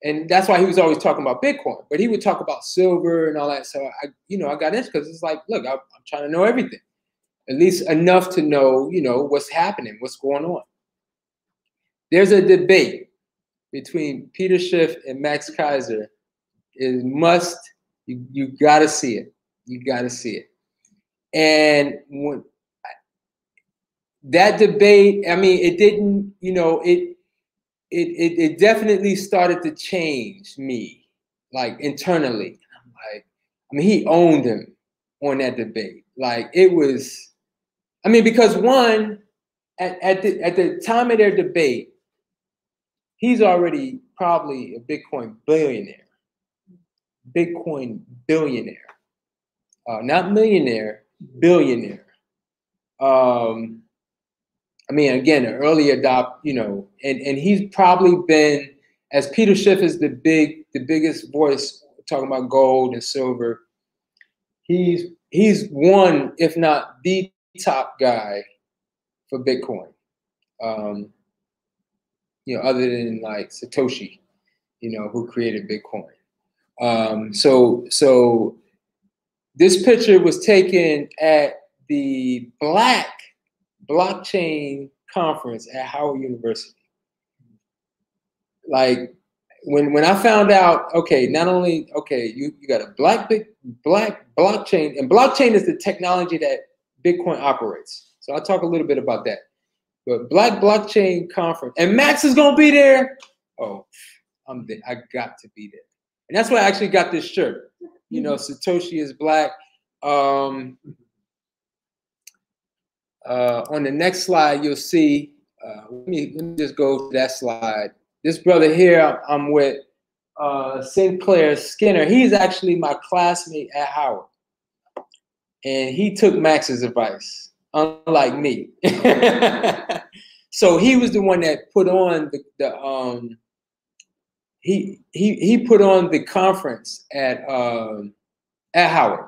And that's why he was always talking about Bitcoin, but he would talk about silver and all that. So I got into, because it's like, look, I'm trying to know everything, at least enough to know, you know, what's happening, what's going on. There's a debate between Peter Schiff and Max Kaiser. You got to see it. You got to see it. And when that debate, I mean, it didn't, you know, it definitely started to change me, like, internally. I'm like, I mean, he owned him on that debate. Like, it was, I mean, because one, at the time of their debate, he's already probably a Bitcoin billionaire. Bitcoin billionaire. Not millionaire, billionaire. I mean, again, an early adopt, you know, and he's probably been, as Peter Schiff is the biggest voice talking about gold and silver, he's one, if not the top guy for Bitcoin. You know, other than like Satoshi, you know, who created Bitcoin. So this picture was taken at the Black Blockchain Conference at Howard University. Like, when I found out, okay, not only, okay, you got a black blockchain, and blockchain is the technology that Bitcoin operates. So I'll talk a little bit about that. But Black Blockchain Conference, and Max is gonna be there. Oh, I'm there. I got to be there. And that's why I actually got this shirt. You know, Satoshi is black. On the next slide, you'll see, let me just go to that slide. This brother here, I'm with Sinclair Skinner. He's actually my classmate at Howard. And he took Max's advice, unlike me. So he was the one that put on he put on the conference at Howard.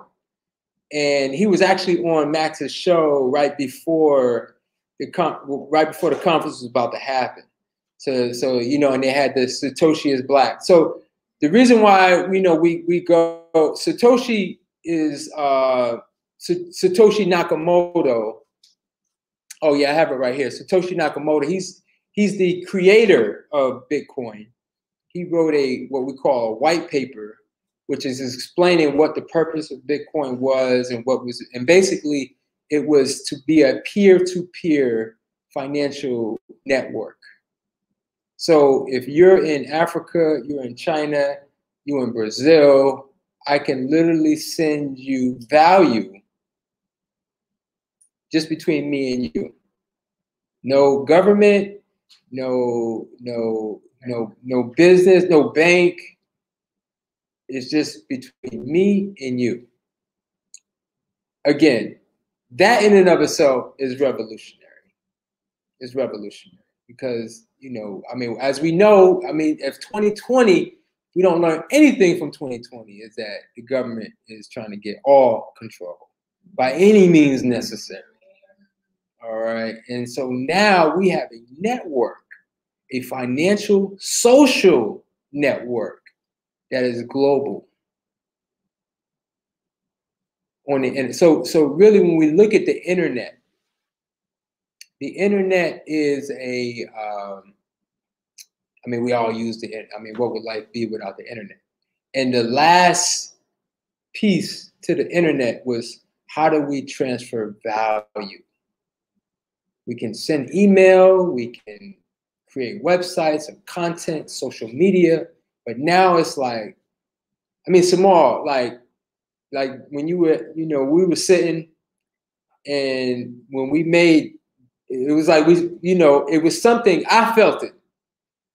And he was actually on Max's show right before the conference was about to happen. So you know, and they had the Satoshi is Black. So the reason why we go, Satoshi is Satoshi Nakamoto. Oh yeah, I have it right here. Satoshi Nakamoto. He's the creator of Bitcoin. He wrote what we call a white paper, which is explaining what the purpose of Bitcoin was and basically it was to be a peer-to-peer financial network. So if you're in Africa, you're in China, you're in Brazil, I can literally send you value just between me and you. No government, no business, no bank. It's just between me and you. Again, that in and of itself is revolutionary. It's revolutionary because, you know, I mean, as we know, I mean, if 2020, we don't learn anything from 2020 is that the government is trying to get all control by any means necessary. All right. And so now we have a network, a financial, social network that is global. So really, when we look at the internet is I mean, we all use the internet. I mean, what would life be without the internet? And the last piece to the internet was, how do we transfer value? We can send email, we can create websites and content, social media, but now it's like, I mean, Samal, like when you were, you know, we were sitting and when we made, it was like you know, it was something, I felt it.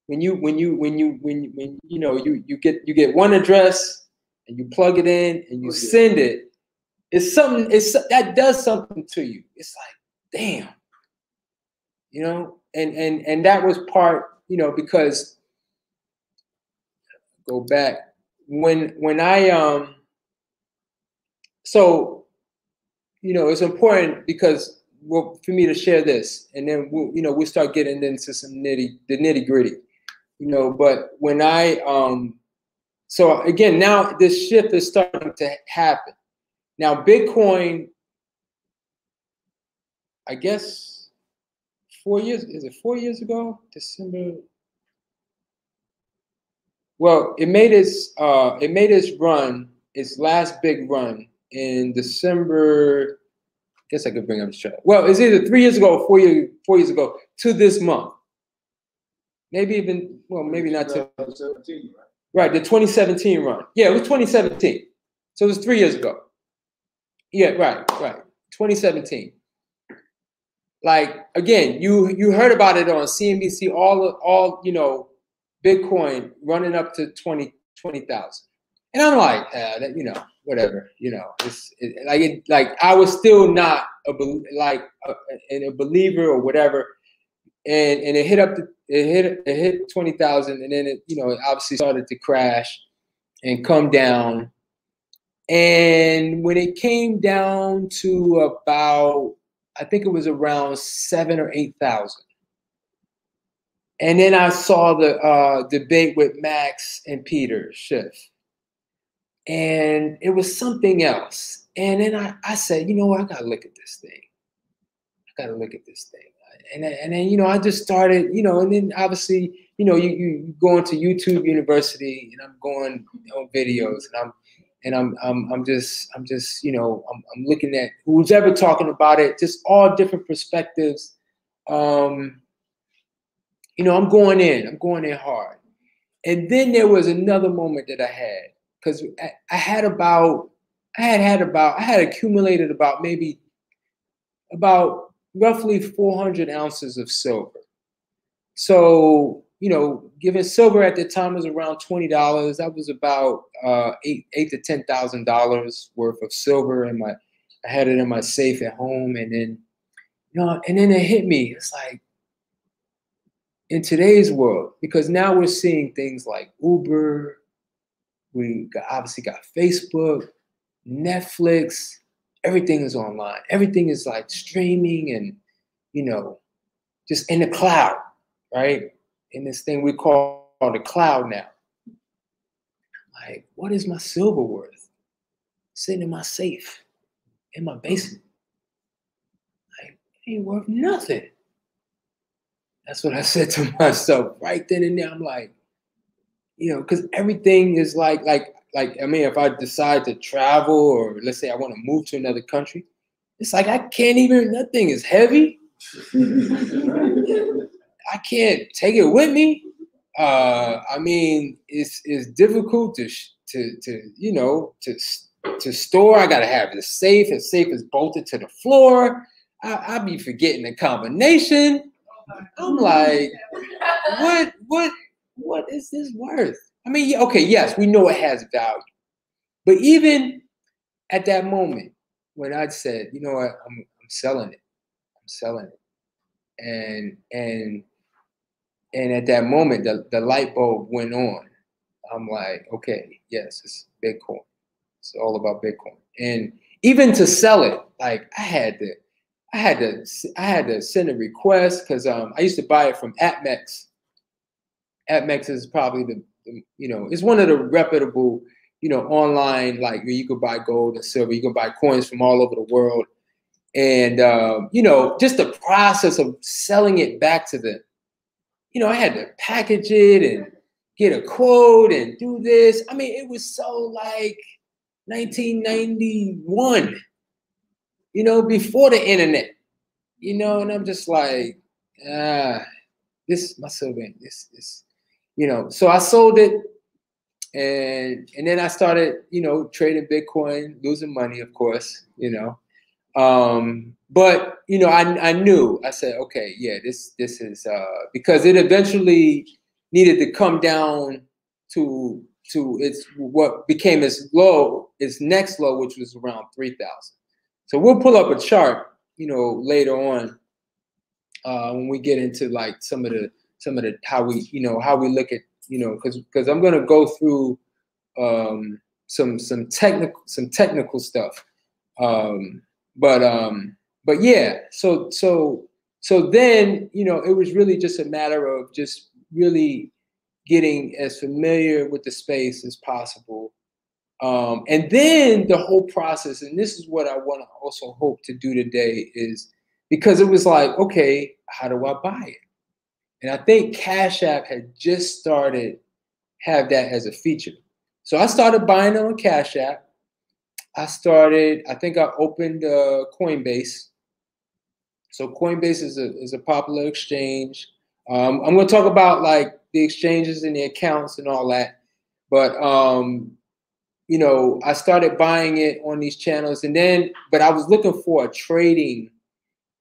When you know, you get one address and you plug it in and you send it, it's something, that does something to you. It's like, damn, you know, and that was part, you know, because go back when I so, you know, it's important because for me to share this, and then we'll start getting into some nitty gritty, you know. But when I so again, now this shift is starting to happen. Now Bitcoin, I guess 4 years, is it 4 years ago? December. Well, it made its run, its last big run in December. I guess I could bring up the chart. Well, it's either 3 years ago or 4 years ago to this month. Maybe even, well, maybe not to 2017, right? Right, the 2017 run. Yeah, it was 2017. So it was 3 years ago. Yeah, right. 2017. Like, again, you heard about it on CNBC, all you know, Bitcoin running up to 20,000. And I'm like, that, you know, whatever, you know, like I was still not a believer or whatever, and it hit 20,000, and then it, you know, it obviously started to crash and come down, and when it came down to about, I think it was around 7,000 or 8,000. And then I saw the debate with Max and Peter Schiff. And it was something else. And then I said, you know what, I gotta look at this thing. And then, you know, I just started, you know, and then obviously, you know, you go into YouTube University, and I'm going on videos, and I'm just, you know, I'm looking at who's ever talking about it, just all different perspectives. You know, I'm going in hard. And then there was another moment that I had, because I had accumulated about maybe about roughly 400 ounces of silver. So, you know, given silver at the time was around $20, that was about $8,000 to $10,000 worth of silver in my. I had it in my safe at home, and then, you know, and then it hit me. It's like, in today's world, because now we're seeing things like Uber, obviously got Facebook, Netflix, everything is online. Everything is like streaming and, you know, just in the cloud, right? In this thing we call the cloud now. Like, what is my silver worth? Sitting in my safe, in my basement. Like, it ain't worth nothing. That's what I said to myself right then and there. I'm like, you know, because everything is like, I mean, if I decide to travel, or let's say I want to move to another country, it's like I can't even, that thing is heavy. I can't take it with me. I mean, it's difficult to you know, to store. I gotta have the safe. The safe is bolted to the floor. I be forgetting the combination. I'm like, what is this worth? I mean, okay, yes, we know it has value, but even at that moment when I said, you know what, I'm selling it, and at that moment the light bulb went on. I'm like, okay, yes, it's Bitcoin. It's all about Bitcoin, and even to sell it, like I had to send a request, because I used to buy it from APMEX. APMEX is probably the you know, it's one of the reputable, you know, online, like where you could buy gold and silver, you can buy coins from all over the world. And, you know, just the process of selling it back to them, you know, I had to package it and get a quote and do this. I mean, it was so like 1991, you know, before the internet, you know, and I'm just like, this, my silver, this, you know, so I sold it. And then I started, you know, trading Bitcoin, losing money, of course, you know. But, you know, I knew, I said, okay, yeah, this is, because it eventually needed to come down to its, what became its low, its next low, which was around 3,000. So we'll pull up a chart, you know, later on, when we get into like some of the, how we, you know, how we look at, you know, because I'm going to go through some technical stuff. But yeah, so then, you know, it was really just a matter of just really getting as familiar with the space as possible. And then the whole process, and this is what I want to also hope to do today, is because it was like, okay, how do I buy it? And I think Cash App had just started have that as a feature. So I started buying on Cash App. I think I opened Coinbase. So Coinbase is a popular exchange. I'm going to talk about like the exchanges and the accounts and all that. But, you know, I started buying it on these channels, and then, but I was looking for a trading,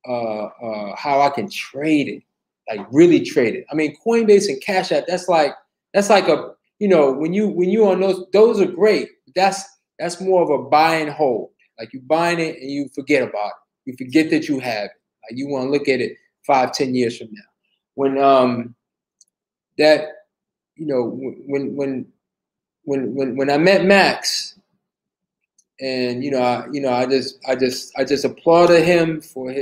how I can trade it, like really trade it. I mean, Coinbase and Cash App, that's like a, you know, when you on those are great. That's more of a buy and hold. Like you buying it and you forget about it. You forget that you have it. Like you want to look at it 5-10 years from now. When that, you know, when I met Max, and you know, I just applauded him for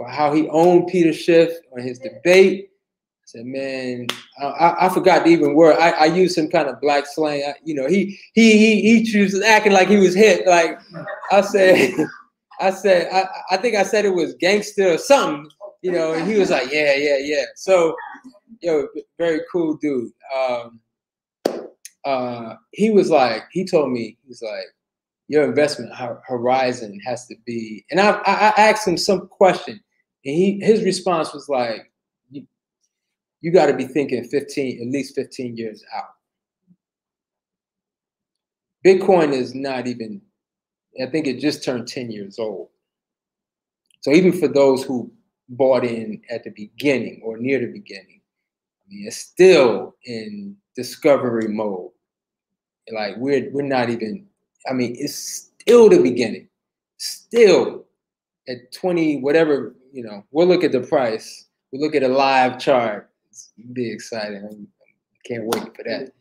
how he owned Peter Schiff on his debate. I said, man, I forgot the even word. I used some kind of black slang. You know, he was acting like he was hit. Like I think I said it was gangster or something. You know, and he was like, yeah. So, yo, very cool dude. He told me, he was like, your investment horizon has to be. And I asked him some question, and his response was like, you got to be thinking at least 15 years out. Bitcoin is not even, I think it just turned 10 years old. So even for those who bought in at the beginning or near the beginning, I mean, it's still in discovery mode. Like we're not even, I mean, it's still the beginning. Still at 20, whatever, you know, we'll look at the price. We'll look at a live chart. It's be exciting. I can't wait for that.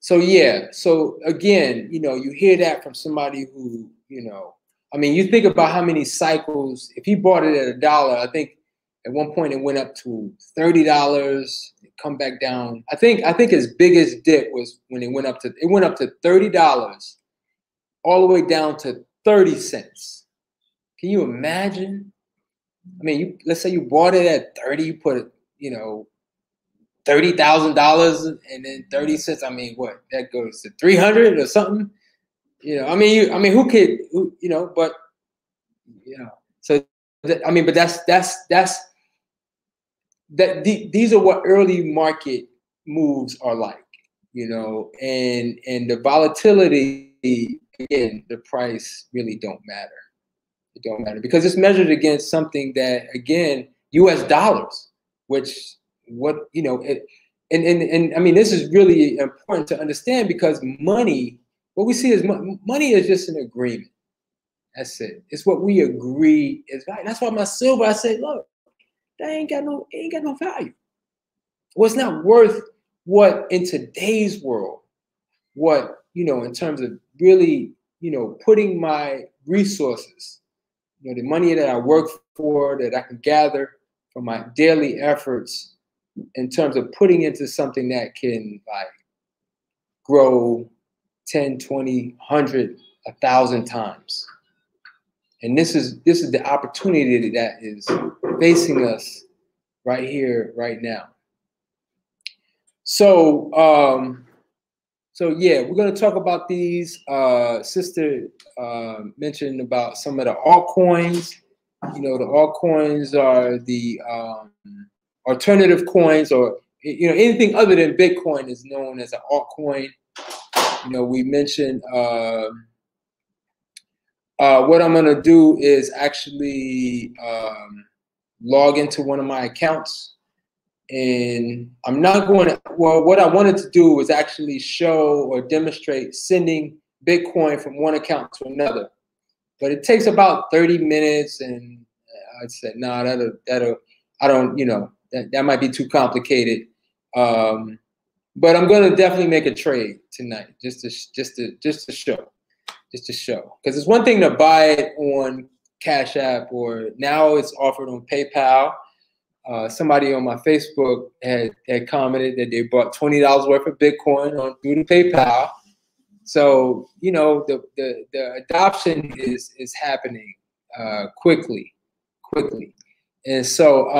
So yeah, so again, you know, you hear that from somebody who, you know, I mean, you think about how many cycles, if he bought it at $1, I think at one point it went up to $30, come back down. I think his biggest dip was when it went up to $30 all the way down to 30 cents. Can you imagine? I mean, let's say you bought it at 30, you put it, you know, $30,000 and then 30 cents. I mean, what that goes to 300 or something. You know, I mean, who could, you know? But you know, so I mean, but these are what early market moves are like, you know, and the volatility, again, the price really don't matter. It don't matter because it's measured against something that, again, U.S. dollars, which what, you know, and I mean, this is really important to understand because money, what we see is money is just an agreement. That's it. It's what we agree is right. That's why my silver, I say, look, that ain't got no value. Well, it's not worth what in today's world, what, you know, in terms of really, you know, putting my resources, you know, the money that I work for, that I can gather from my daily efforts in terms of putting into something that can like grow 10, 20, 100, 1,000 times. And this is the opportunity that is facing us right here, right now. So, so yeah, we're going to talk about these. Sister mentioned about some of the altcoins. You know, the altcoins are the alternative coins, or you know, anything other than Bitcoin is known as an altcoin. You know, we mentioned what I'm going to do is actually log into one of my accounts. And I'm not going to, well, what I wanted to do was actually show or demonstrate sending Bitcoin from one account to another. But it takes about 30 minutes. And I said, no, I don't, you know, that might be too complicated. But I'm going to definitely make a trade tonight, just to show. Because it's one thing to buy it on Cash App, or now it's offered on PayPal. Somebody on my Facebook had commented that they bought $20 worth of Bitcoin through the PayPal. So, you know, the adoption is happening quickly. And so,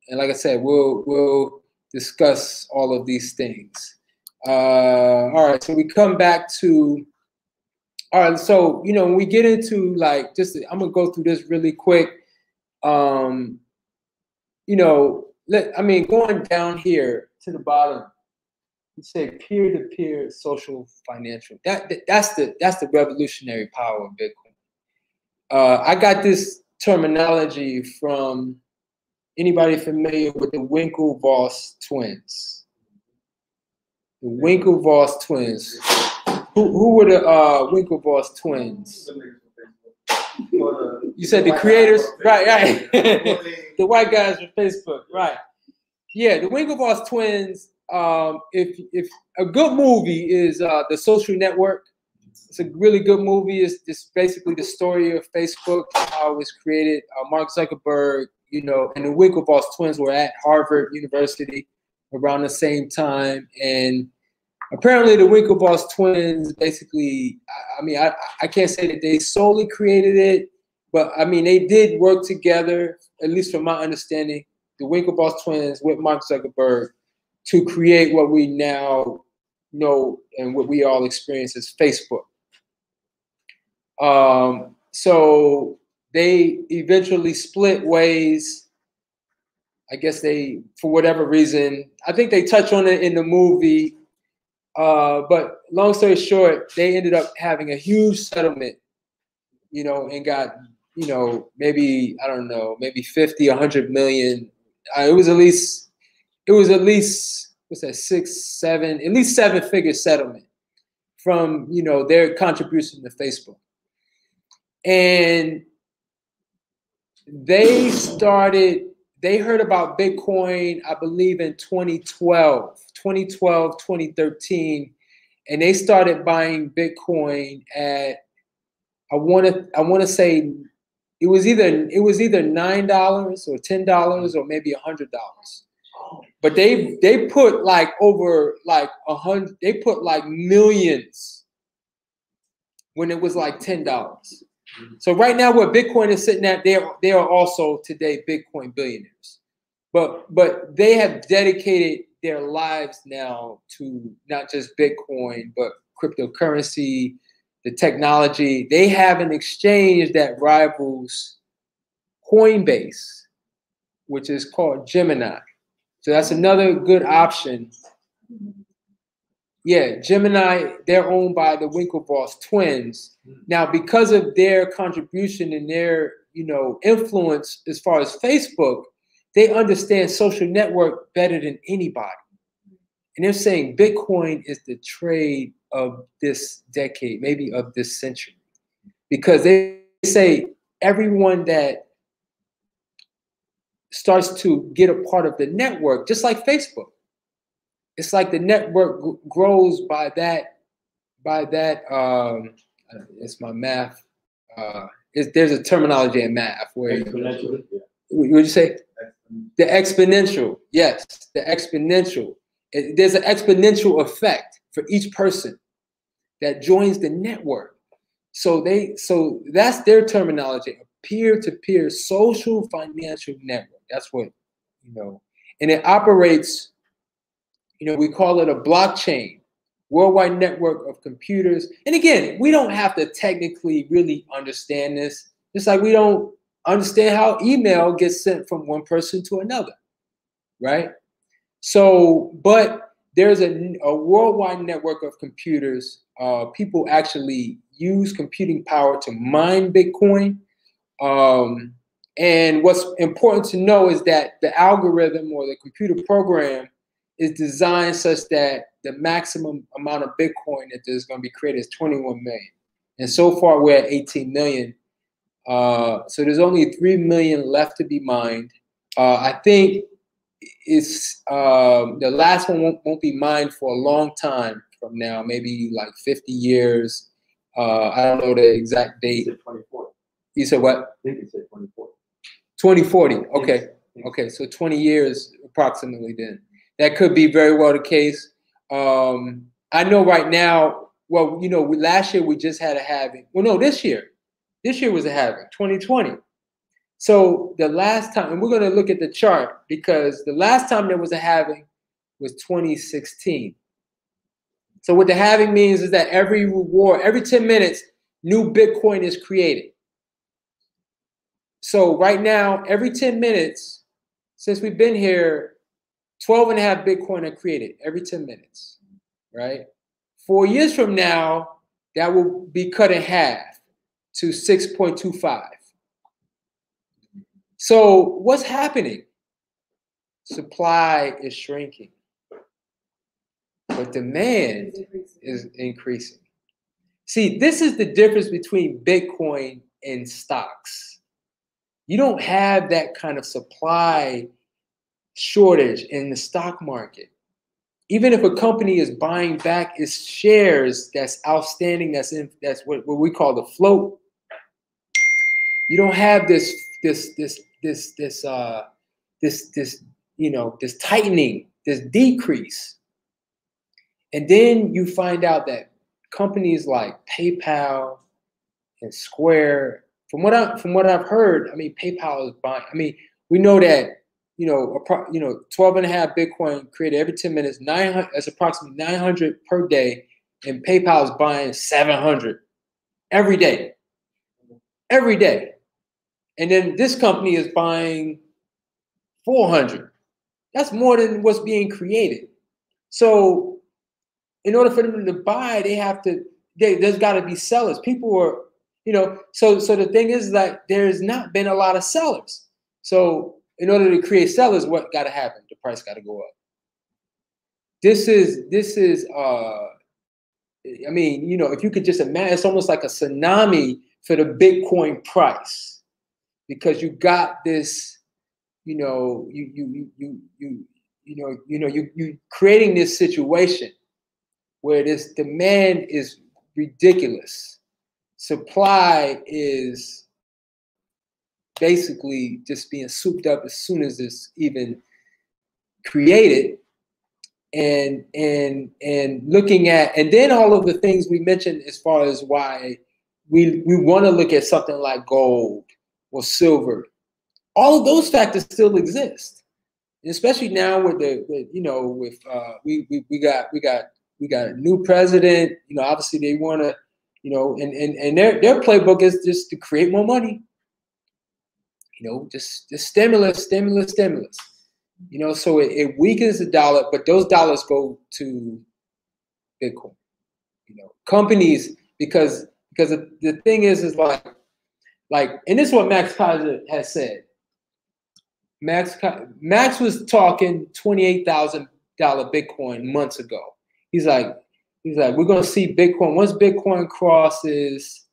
and like I said, we'll discuss all of these things. All right, so we come back to, all right, so, you know, when we get into like, I'm gonna go through this really quick. You know, going down here to the bottom, you say peer-to-peer social financial. That's the revolutionary power of Bitcoin. I got this terminology from anybody familiar with the Winklevoss twins. The Winklevoss twins. Who were the Winklevoss twins? You said the creators, right? The white guys from Facebook, right? Yeah, the Winklevoss twins. If a good movie is The Social Network, it's a really good movie. It's basically the story of Facebook, how it was created. Mark Zuckerberg, you know, and the Winklevoss twins were at Harvard University around the same time, and apparently the Winklevoss twins basically, I mean, I can't say that they solely created it, but I mean, they did work together, at least from my understanding, the Winklevoss twins with Mark Zuckerberg to create what we now know and what we all experience as Facebook. So they eventually split ways. I guess they, for whatever reason, I think they touch on it in the movie. But long story short, they ended up having a huge settlement you know, and got, you know, maybe, I don't know, maybe 50, 100 million. It was at least, what's that, 6, 7, at least 7-figure settlement from, you know, their contribution to Facebook. And they heard about Bitcoin, I believe in 2012, 2013, and they started buying Bitcoin at, I want to say it was either $9 or $10 or maybe $100. But they put like over like 100, they put like millions when it was like $10. So right now where Bitcoin is sitting at, they are also today Bitcoin billionaires. But they have dedicated their lives now to not just Bitcoin, but cryptocurrency, the technology. They have an exchange that rivals Coinbase, which is called Gemini. So that's another good option. Yeah, Gemini, they're owned by the Winklevoss twins. Now, because of their contribution and their, you know, influence as far as Facebook, they understand social network better than anybody. And they're saying Bitcoin is the trade of this decade, maybe of this century. Because they say everyone that starts to get a part of the network, just like Facebook, it's like the network grows by that, it's my math. There's a terminology in math where Exponential. what would you say? The exponential, yes, the exponential. There's an exponential effect for each person that joins the network. So that's their terminology, a peer-to-peer social financial network. That's what, you know, and it operates, you know, we call it a blockchain, worldwide network of computers. And again, we don't have to technically really understand this, just like we don't understand how email gets sent from one person to another, right? So, but there's a worldwide network of computers. People actually use computing power to mine Bitcoin. And what's important to know is that the algorithm or the computer program is designed such that the maximum amount of Bitcoin that there's going to be created is 21 million. And so far we're at 18 million. So there's only 3 million left to be mined. I think it's the last one won't be mined for a long time from now, maybe like 50 years. I don't know the exact date. You said 2040. You said what? I think you said 2040. 2040. Okay. Yes. Okay. So 20 years approximately then. That could be very well the case. I know right now, well, you know, last year we just had a halving. Well, no, this year was a halving, 2020. So the last time, and we're going to look at the chart because the last time there was a halving was 2016. So what the halving means is that every 10 minutes, new Bitcoin is created. So right now, every 10 minutes, since we've been here, 12.5 Bitcoin are created every 10 minutes, right? 4 years from now, that will be cut in half to 6.25. So what's happening? Supply is shrinking, but demand is increasing. See, this is the difference between Bitcoin and stocks. You don't have that kind of supply shortage in the stock market. Even if a company is buying back its shares that's outstanding, that's what we call the float, you don't have this you know, this tightening, this decrease. And then you find out that companies like PayPal and Square, from what I've heard, I mean, PayPal is buying. I mean, we know that, you know, 12.5 Bitcoin created every 10 minutes, 900. That's approximately 900 per day, and PayPal is buying 700 every day, and then this company is buying 400. That's more than what's being created. So, in order for them to buy, there's got to be sellers. People are, You know, so the thing is that there's not been a lot of sellers. So in order to create sellers, what got to happen? The price got to go up. This is I mean, you know, if you could just imagine, it's almost like a tsunami for the Bitcoin price, because you got this, you know, you creating this situation where this demand is ridiculous, supply is basically just being souped up as soon as it's even created. And looking at, and then all of the things we mentioned as far as why we want to look at something like gold or silver, all of those factors still exist, and especially now with we got a new president. You know, obviously they want to, you know, and their playbook is just to create more money. You know, just stimulus. You know, so it weakens the dollar, but those dollars go to Bitcoin. You know, companies, because the thing is like, and this is what Max Kaiser has said. Max was talking $28,000 Bitcoin months ago. He's like, we're gonna see Bitcoin once Bitcoin crosses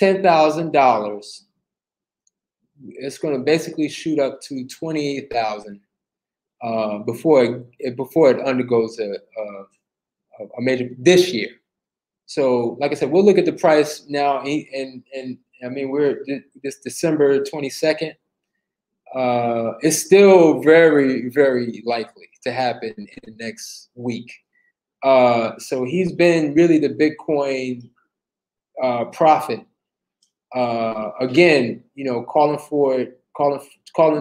$10,000. It's gonna basically shoot up to 28,000. Before it undergoes a major this year. So, like I said, we'll look at the price now, and I mean, we're this December 22nd. It's still very, very likely to happen in the next week. So he's been really the Bitcoin prophet. Again, you know, calling to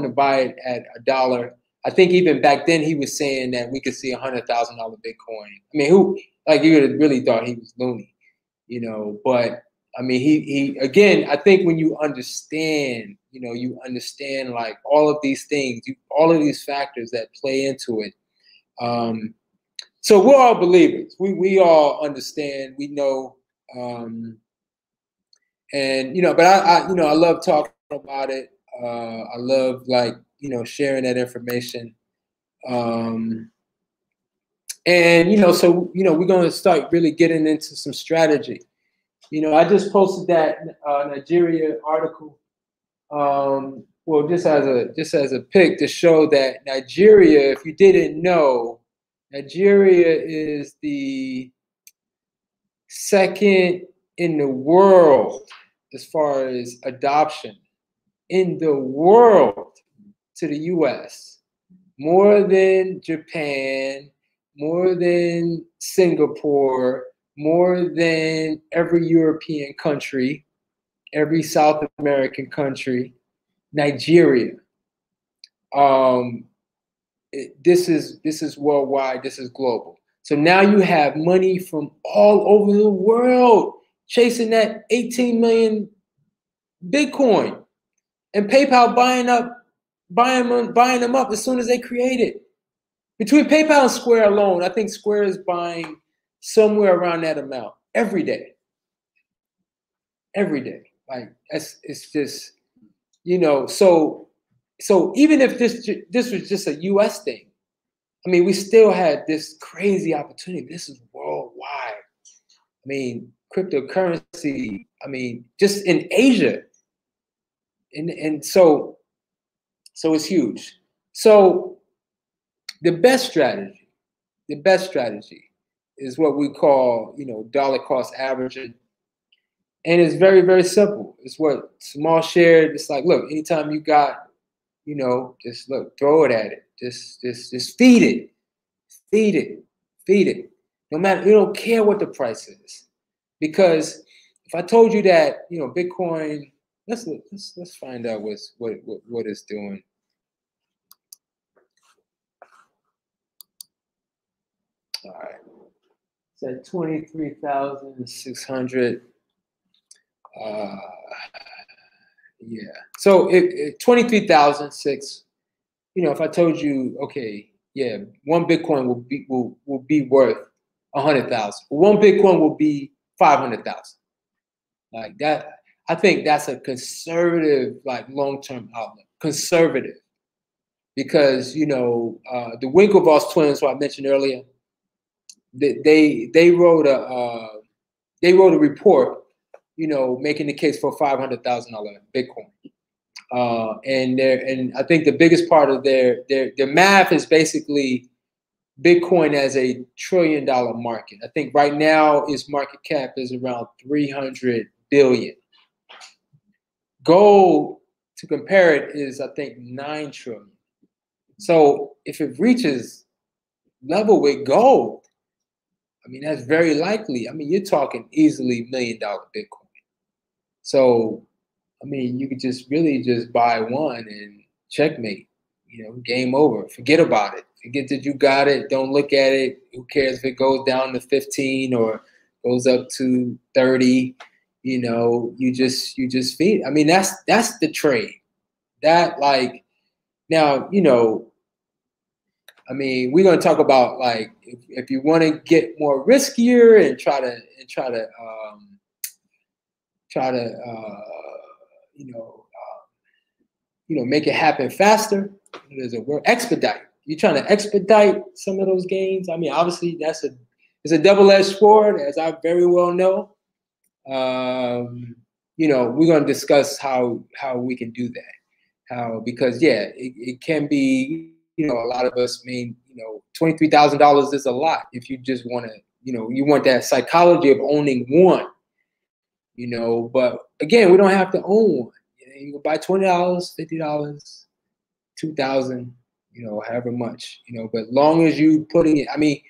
buy it at $1. I think even back then he was saying that we could see $100,000 Bitcoin. I mean, who, like, you would have really thought he was loony, you know? But I mean, he again, I think when you understand, you know, you understand like all of these things, all of these factors that play into it. So we're all believers. We all understand. We know, and you know. But I you know, I love talking about it. I love, like, you know, sharing that information. And, you know, so, you know, we're going to start really getting into some strategy. You know, I just posted that Nigeria article, well, just as a pic to show that Nigeria, if you didn't know, Nigeria is the second in the world as far as adoption in the world to the US, more than Japan, more than Singapore, more than every European country, every South American country, Nigeria. This is worldwide, this is global. So now you have money from all over the world chasing that 18 million Bitcoin, and PayPal buying them up as soon as they create it. Between PayPal and Square alone, I think Square is buying somewhere around that amount every day. Every day, like it's just, you know. So even if this was just a U.S. thing, I mean, we still had this crazy opportunity. This is worldwide. I mean, cryptocurrency. I mean, just in Asia. And so it's huge. So the best strategy is what we call, you know, dollar cost averaging. And it's very, very simple. It's what Small shared. It's like, look, anytime you got, you know, just look, throw it at it. Just feed it. Feed it. No matter, you don't care what the price is. Because if I told you that, you know, Bitcoin, let's find out what it's doing. All right. It's at 23,600. Yeah. So it 23,006. You know, if I told you, okay, yeah, one Bitcoin will be worth 100,000. One Bitcoin will be 500,000. Like that. I think that's a conservative, like long-term outlook. Conservative, because you know the Winklevoss twins, who I mentioned earlier, they wrote a report, you know, making the case for $500,000 Bitcoin. And I think the biggest part of their math is basically Bitcoin as a $1 trillion market. I think right now its market cap is around 300 billion. Gold, to compare it, is I think 9 trillion. So if it reaches level with gold, I mean that's very likely. I mean you're talking easily $1 million Bitcoin. So I mean, you could just really just buy one and checkmate, you know, game over. Forget about it. Forget that you got it. Don't look at it. Who cares if it goes down to 15 or goes up to 30? You know, you just feed. I mean, that's the trade. That like now, you know, I mean, we're gonna talk about like if you want to get more riskier and try to make it happen faster. There's a word, expedite. You're trying to expedite some of those gains. I mean, obviously it's a double-edged sword, as I very well know. You know, we're going to discuss how we can do that. Because yeah, it can be, you know, a lot of us mean, you know, $23,000 is a lot if you just want to, you know, you want that psychology of owning one. You know, but again, we don't have to own one. You can buy $20, $50, $2,000, you know, however much, you know, but long as you putting it, I mean,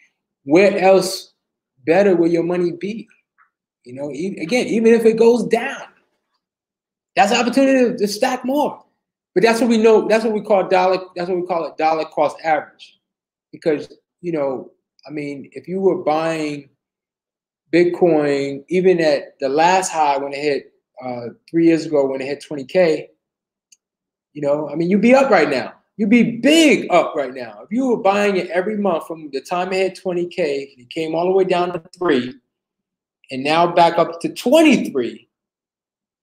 where else better will your money be? You know, again, even if it goes down, that's an opportunity to stack more. But that's what we know, that's what we call it dollar cost average. Because, you know, I mean, if you were buying Bitcoin, even at the last high when it hit 3 years ago, when it hit 20K, you know, I mean, you'd be up right now. You'd be big up right now. If you were buying it every month from the time it hit 20K, it came all the way down to 3, and now back up to 23,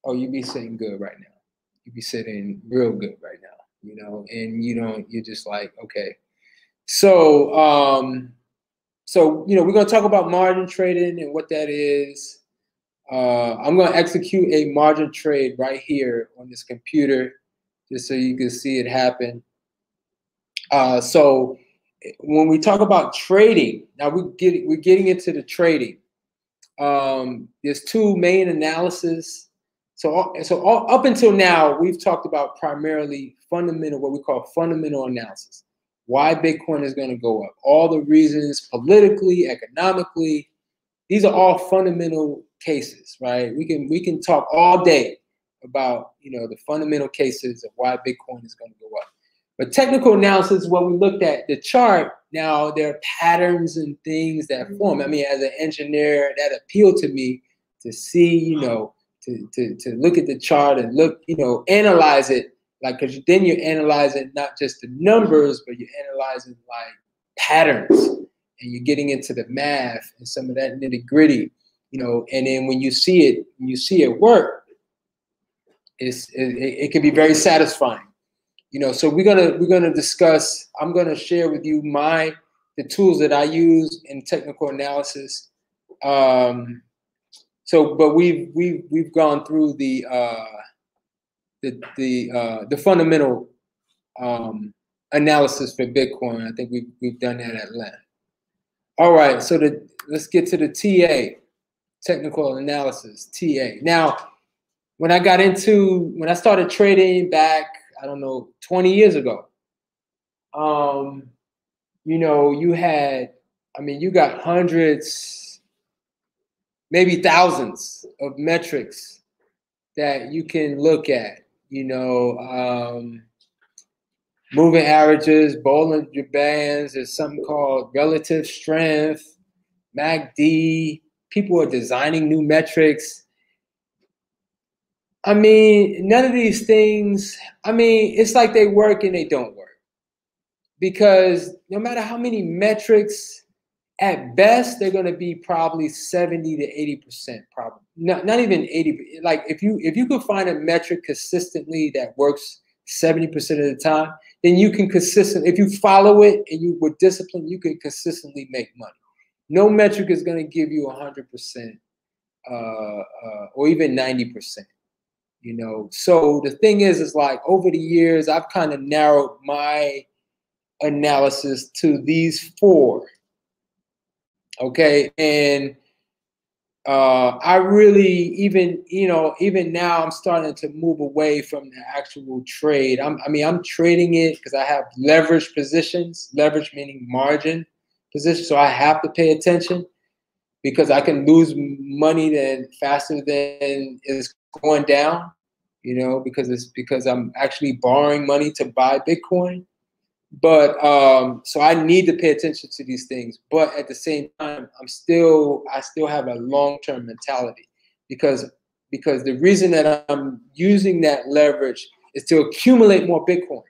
oh, you'd be sitting good right now. You'd be sitting real good right now, you know, and you're just like, okay. So, you know, we're going to talk about margin trading and what that is. I'm going to execute a margin trade right here on this computer just so you can see it happen. So when we talk about trading, now we're getting into the trading. There's two main analyses. So up until now, we've talked about primarily fundamental, what we call fundamental analysis. Why Bitcoin is going to go up, all the reasons politically, economically. These are all fundamental cases, right? We can talk all day about, you know, the fundamental cases of why Bitcoin is going to go up. But technical analysis, what we looked at the chart, now there are patterns and things that form. I mean, as an engineer, that appealed to me to see, you know, to look at the chart and look, you know, analyze it. Like, because then you're analyzing not just the numbers, but you're analyzing like patterns, and you're getting into the math and some of that nitty gritty, you know. And then when you see it work, it can be very satisfying, you know. So we're gonna discuss. I'm gonna share with you the tools that I use in technical analysis. But we've gone through the fundamental analysis for Bitcoin. I think we've done that at length. All right, so let's get to the TA, technical analysis, TA. Now, when I started trading back, I don't know, 20 years ago, you know, you got hundreds, maybe thousands of metrics that you can look at. You know, moving averages, Bollinger Bands. There's something called relative strength, MACD. People are designing new metrics. I mean, none of these things, I mean, it's like they work and they don't work. Because no matter how many metrics, at best, they're going to be probably 70 to 80% probable. not even 80. Like if you could find a metric consistently that works 70% of the time, then you can consistently, if you follow it and you were disciplined, you can consistently make money. No metric is going to give you 100% or even 90%. You know, so the thing is like over the years, I've kind of narrowed my analysis to these 4. Okay, and I really even now I'm starting to move away from the actual trade. I'm trading it because I have leverage positions. Leverage meaning margin position, so I have to pay attention because I can lose money faster than it's going down. You know, because I'm actually borrowing money to buy Bitcoin. But so I need to pay attention to these things. But at the same time, I still have a long-term mentality because the reason that I'm using that leverage is to accumulate more Bitcoin.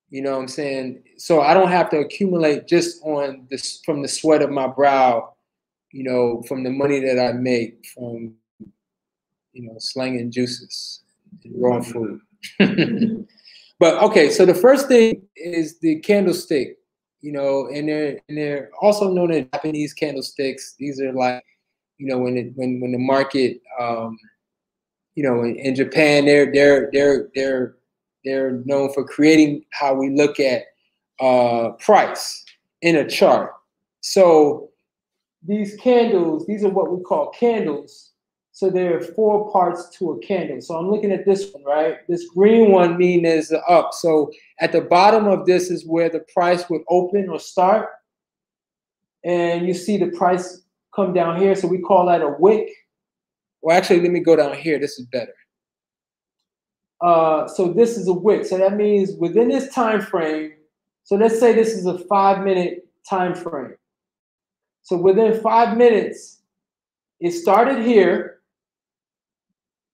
You know what I'm saying? So I don't have to accumulate just on this from the sweat of my brow, you know, from the money that I make from, you know, slanging juices and raw food. But okay, so the first thing is the candlestick, you know, and they're also known as Japanese candlesticks. These are like, you know, when the market, you know, in Japan, they're known for creating how we look at price in a chart. So these candles, these are what we call candles. So there are 4 parts to a candle. So I'm looking at this one, right? This green one means there's the up. So at the bottom of this is where the price would open or start. And you see the price come down here. So we call that a wick. Well, actually, let me go down here. This is better. So this is a wick. So that means within this time frame, so let's say this is a 5-minute time frame. So within 5 minutes, it started here.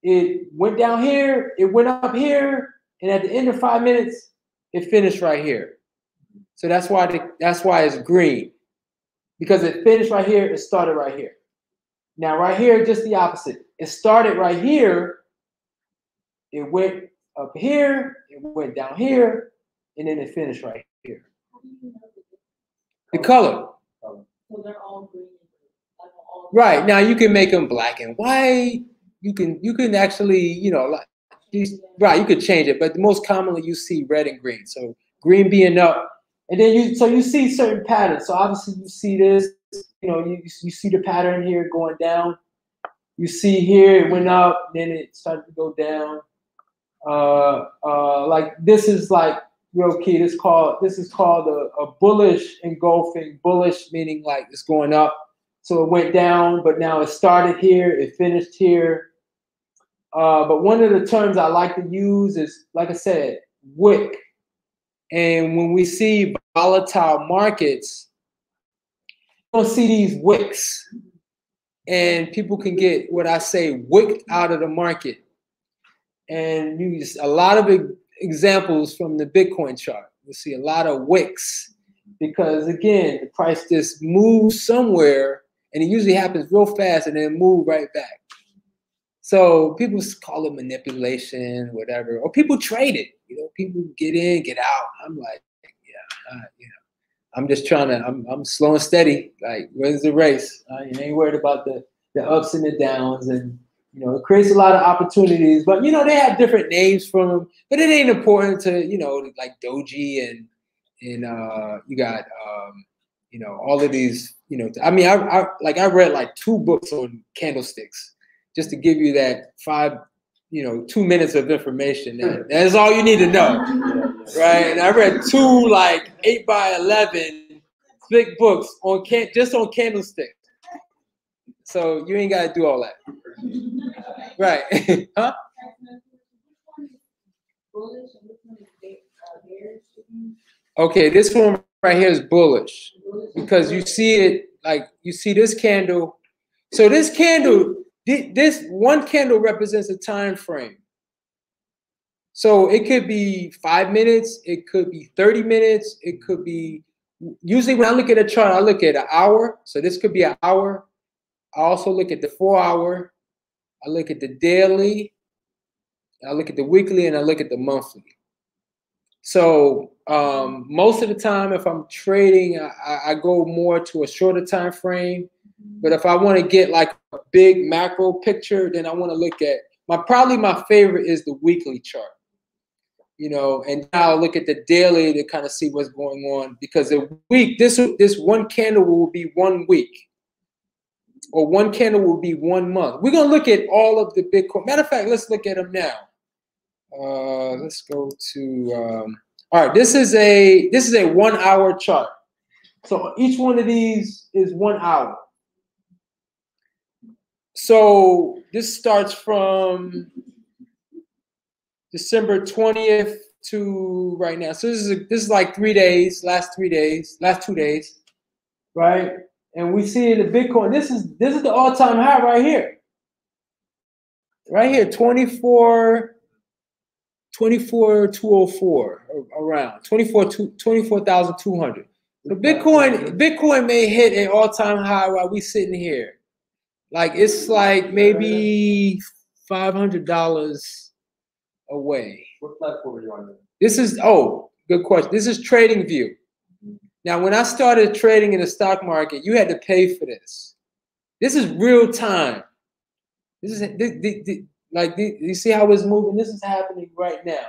It went down here, it went up here, and at the end of 5 minutes, it finished right here. So that's why it's green, because it finished right here, it started right here. Now right here, just the opposite. It started right here, it went up here, it went down here, and then it finished right here. The color. So they're all green. Right, now you can make them black and white. You can actually, you know, like, right, you could change it, but most commonly you see red and green. So green being up, and then you see certain patterns. So obviously you see this, you know, you see the pattern here going down. You see here it went up, then it started to go down. Like this is like real key. This is called a bullish engulfing. Bullish meaning like it's going up. So it went down, but now it started here, it finished here. But one of the terms I like to use is, like I said, wick. And when we see volatile markets, you don't see these wicks. And people can get what I say wicked out of the market. And you use a lot of examples from the Bitcoin chart. You'll see a lot of wicks because, again, the price just moves somewhere. And it usually happens real fast and then move right back. So people call it manipulation, whatever, or people trade it. You know, people get in, get out. I'm like, yeah, you know, I'm just trying to. I'm slow and steady. Like, where's the race? You ain't worried about the ups and the downs, and you know, it creates a lot of opportunities. But you know, they have different names for them. But it ain't important to, you know, like Doji and you got you know, all of these. You know, I mean, I read like 2 books on candlesticks just to give you that 2 minutes of information. That's all you need to know, right? And I read 2 like 8x11 thick books on just on candlesticks. So you ain't got to do all that, right? Huh? Okay, this one right here is bullish because you see it, like you see this candle. So this candle, this one candle represents a time frame. So it could be 5 minutes, it could be 30 minutes, it could be, usually when I look at a chart, I look at an hour. So this could be an hour, I also look at the 4-hour, I look at the daily, I look at the weekly, and I look at the monthly. So most of the time, if I'm trading, I go more to a shorter time frame. But if I want to get like a big macro picture, then I want to look at probably my favorite is the weekly chart. You know, and now I'll look at the daily to kind of see what's going on, because a week, this one candle will be 1 week, or one candle will be 1 month. We're gonna look at all of the Bitcoin. Matter of fact, let's look at them now. Let's go to all right. This is a 1 hour chart. So each one of these is 1 hour. So this starts from December 20th to right now. So this is like 3 days, last 2 days, right? And we see the Bitcoin. This is the all-time high right here. Right here, 24,204 around 24,200. So Bitcoin may hit an all-time high while we sitting here. Like it's like maybe $500 away. What platform are you on? This is good question. This is TradingView. Now, when I started trading in the stock market, you had to pay for this. This is real time. This is you see how it's moving? This is happening right now.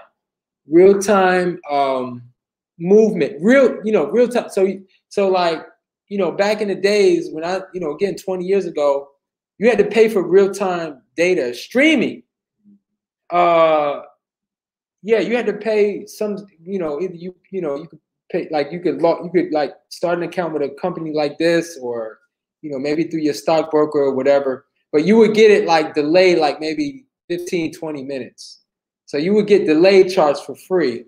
Real time movement. Real time. So like, back in the days when again 20 years ago, you had to pay for real time data streaming. Yeah, you had to pay some, either you could pay, like you could like start an account with a company like this, or maybe through your stockbroker or whatever, but you would get it like delayed, like maybe 15-20 minutes. So you would get delayed charts for free.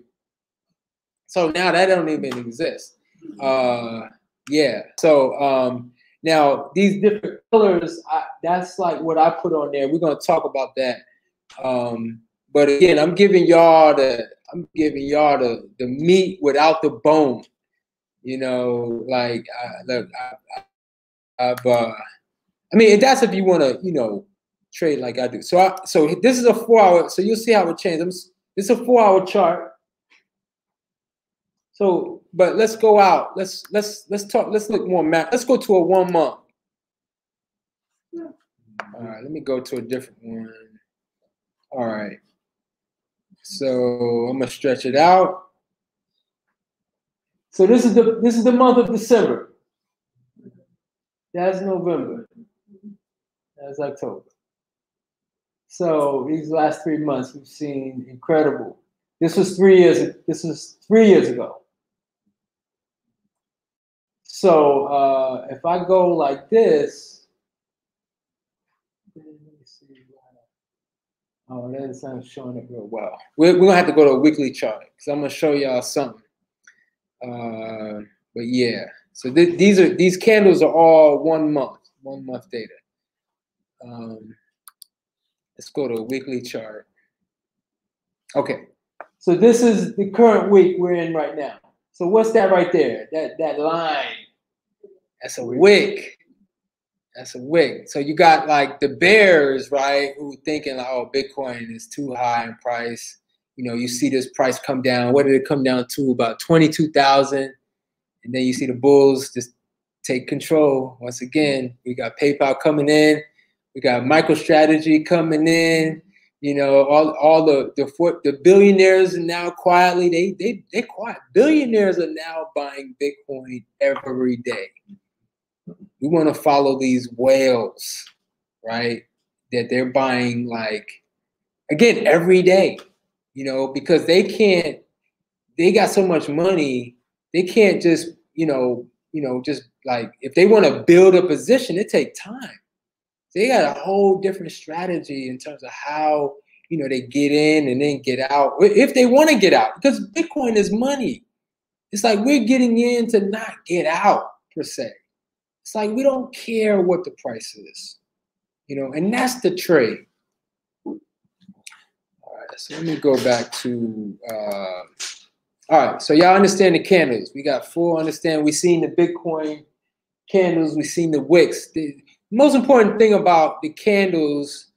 So now that don't even exist. Yeah. So now these different colors, that's like what I put on there. We're gonna talk about that. But again, I'm giving y'all the meat without the bone. Like I mean, that's if you want to, trade like I do. So this is a 4 hour. So you'll see how it changes. This is a 4 hour chart. So, but let's go out. Let's talk. Let's look more map. Let's go to a 1 month. All right. Let me go to a different one. All right. So I'm gonna stretch it out. So this is the month of December. That's November. That's October. So these last 3 months we've seen incredible. This was 3 years. This was 3 years ago. So if I go like this, let me see. Oh, that's not showing it real well. We're gonna have to go to a weekly chart because I'm gonna show y'all something. But yeah, so these candles are all 1 month data. Let's go to a weekly chart. Okay, so this is the current week we're in right now. So what's that right there? That line. That's a wick. That's a wick. So you got like the bears, right, who thinking like, oh, Bitcoin is too high in price. You see this price come down. What did it come down to? About 22,000. And then you see the bulls just take control. Once again, we got PayPal coming in. We got MicroStrategy coming in. All the billionaires are now quietly, they quiet. Billionaires are now buying Bitcoin every day. We want to follow these whales, right? That they're buying like, again, every day, because they got so much money, they can't just, just like, if they want to build a position, it takes time. They got a whole different strategy in terms of how, they get in and then get out, if they want to get out, because Bitcoin is money. It's like we're getting in to not get out, per se. It's like we don't care what the price is, and that's the trade. All right, so let me go back to, all right, so y'all understand the candles. We got full understand. We seen the Bitcoin candles. We seen the wicks. most important thing about the candles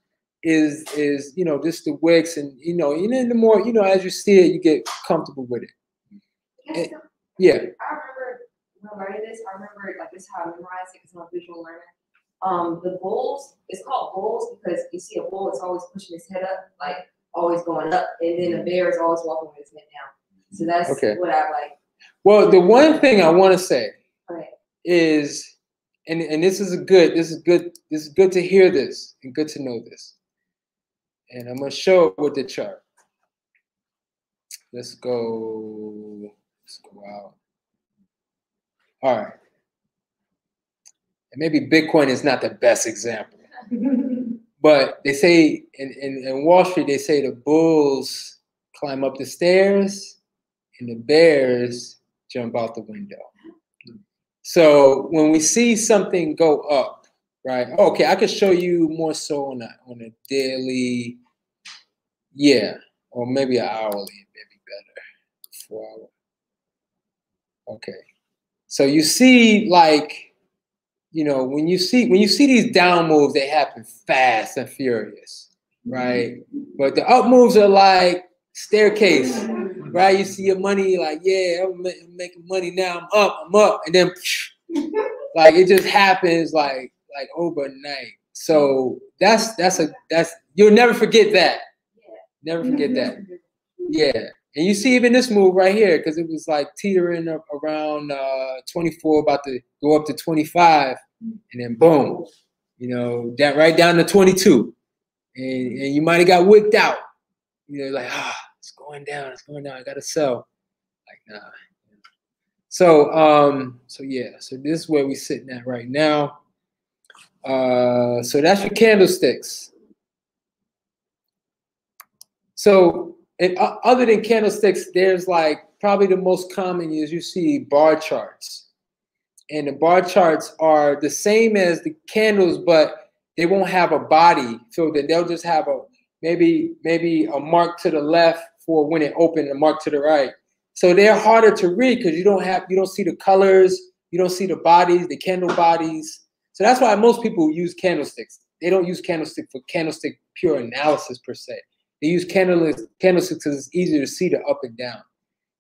is just the wicks, and the more as you see it, you get comfortable with it. Yeah. I remember when writing this. I remember like this is how I memorized it because I'm a visual learner. The bulls, it's called bulls because you see a bull, it's always pushing his head up, like always going up, and then a bear is always walking with his head down. So that's what I like. Well, the one thing I want to say is, and this is good to hear this and good to know this. And I'm gonna show it with the chart. Let's go out. All right. And maybe Bitcoin is not the best example. But they say in Wall Street, they say the bulls climb up the stairs and the bears jump out the window. So when we see something go up, right? Okay, I could show you more so on a daily, or maybe an hourly, maybe better. 4 hour. Okay. So you see, like, when you see these down moves, they happen fast and furious, right? But the up moves are like staircase, right? You see your money, like, I'm making money now. I'm up, and then like it just happens like overnight. So that's you'll never forget that. Never forget that. Yeah. And you see even this move right here, because it was like teetering up around 24, about to go up to 25, and then boom, that right down to 22. And you might have got wicked out. Like, it's going down, I gotta sell. Like, nah. So so this is where we're sitting at right now. So that's your candlesticks. So other than candlesticks, there's like probably the most common is you see bar charts. And the bar charts are the same as the candles, but they won't have a body. So that they'll just have maybe a mark to the left for when it opened, a mark to the right. So they're harder to read because you don't see the colors, you don't see the bodies, the candle bodies. So that's why most people use candlesticks. They don't use candlestick for candlestick pure analysis per se. They use candlesticks because it's easier to see the up and down.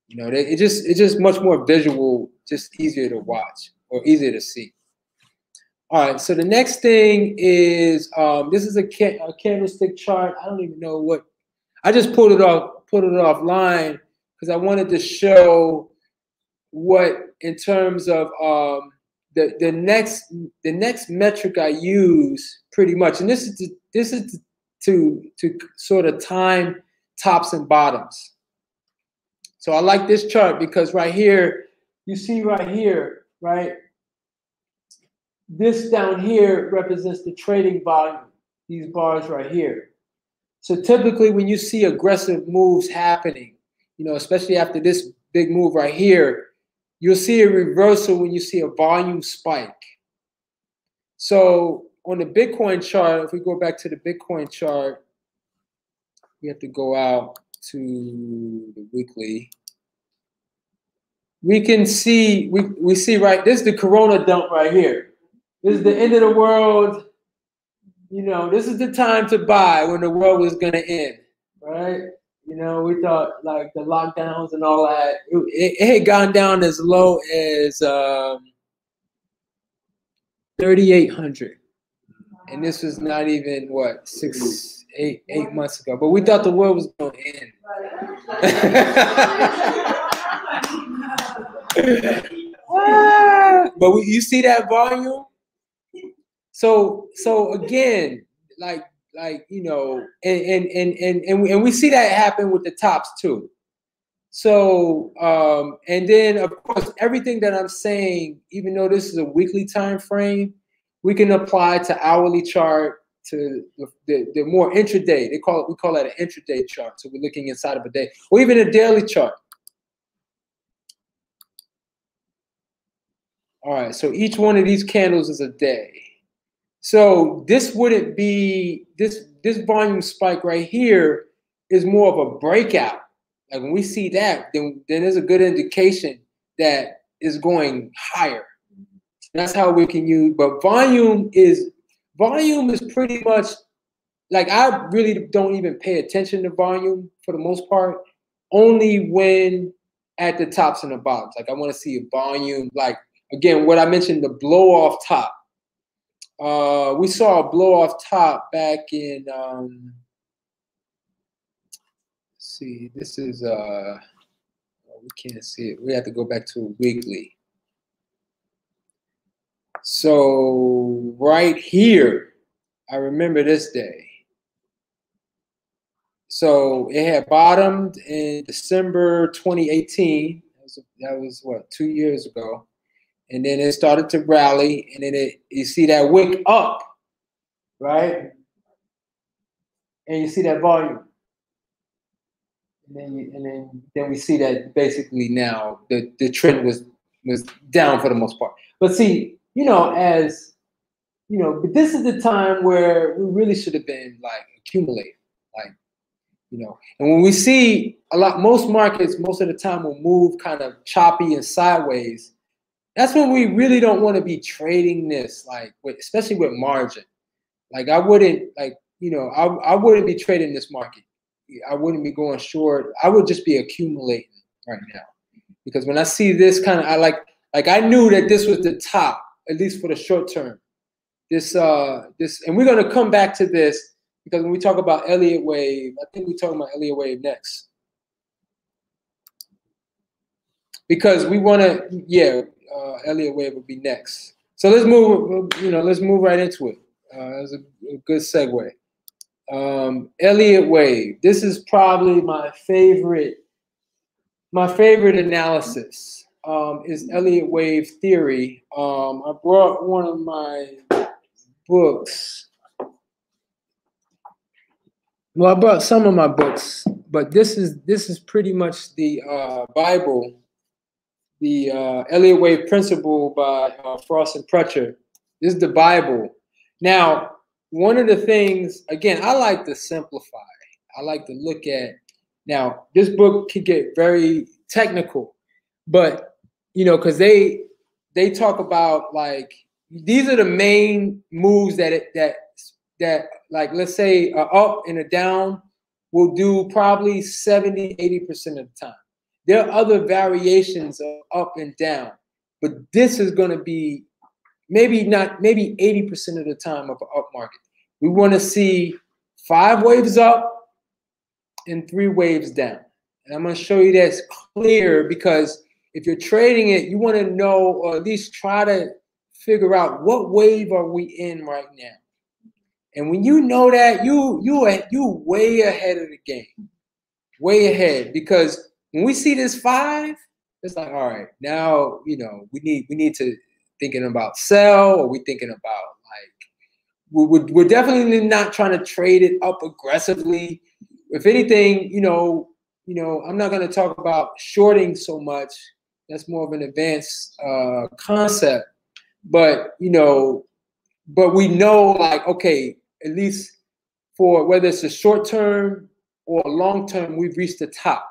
It's just much more visual, just easier to watch or easier to see. All right, so the next thing is this is a candlestick chart. I don't even know what. I just put it offline because I wanted to show what, in terms of the next metric I use pretty much, and this is to sort of time tops and bottoms. So I like this chart because right here, you see right here, right? This down here represents the trading volume, these bars right here. So typically when you see aggressive moves happening, especially after this big move right here, you'll see a reversal when you see a volume spike. So on the Bitcoin chart, if we go back to the Bitcoin chart, we have to go out to the weekly. We can see, we see right, this is the Corona dump right here. This is the end of the world. This is the time to buy when the world was going to end, right? We thought like the lockdowns and all that, it had gone down as low as 3,800. And this was not even, what, 8 months ago. But we thought the world was going to end. But you see that volume? So again, like and we see that happen with the tops too. So and then of course everything that I'm saying, even though this is a weekly time frame, we can apply to hourly chart, to the more intraday. We call that an intraday chart. So we're looking inside of a day, or even a daily chart. All right, so each one of these candles is a day. So this wouldn't be, this volume spike right here is more of a breakout. Like when we see that, then there's a good indication that is going higher. That's how we can use, but volume is volume is pretty much like, I really don't even pay attention to volume for the most part, only when at the tops and the bottoms. Like I want to see a volume, like again, what I mentioned, the blow off top. We saw a blow off top back in, let's see, this is, we can't see it. We have to go back to a weekly. So right here, I remember this day. So it had bottomed in December 2018. That was what, 2 years ago. And then it started to rally, and then you see that wick up, right? And you see that volume. And then we see that basically now the trend was down for the most part. But see, you know, as you know, but this is the time where we really should have been like accumulating, like, you know. And when we see most markets, most of the time will move kind of choppy and sideways. That's when we really don't want to be trading this, like, especially with margin. Like I wouldn't, like, you know, I wouldn't be trading this market. I wouldn't be going short. I would just be accumulating right now, because when I see this kind of, I knew that this was the top, at least for the short term. This, and we're gonna come back to this because when we talk about Elliott Wave, I think we're talking about Elliott Wave next, because we want to, Elliott Wave will be next. So let's move, let's move right into it. That was a good segue. Elliott Wave. This is probably my favorite analysis. Is Elliott Wave theory. I brought one of my books. Well, I brought some of my books, but this is pretty much the Bible, the Elliott Wave Principle by Frost and Prutcher. This is the Bible. Now, one of the things, again, I like to simplify. I like to look at, now, this book could get very technical, but, you know, because they talk about, like, these are the main moves that like, let's say a up and a down will do probably 70, 80% of the time. There are other variations of up and down, but this is going to be maybe 80% of the time of an up market. We want to see 5 waves up and 3 waves down. And I'm going to show you that's clear, because if you're trading it, you want to know, or at least try to figure out what wave are we in right now. And when you know that, you way ahead of the game, way ahead. Because when we see this 5, it's like, all right, now, you know, we need to thinking about sell, or we thinking about, like, we're definitely not trying to trade it up aggressively. If anything, you know, I'm not going to talk about shorting so much. That's more of an advanced concept. But, you know, but we know, like, okay, at least for whether it's a short term or a long term, we've reached the top.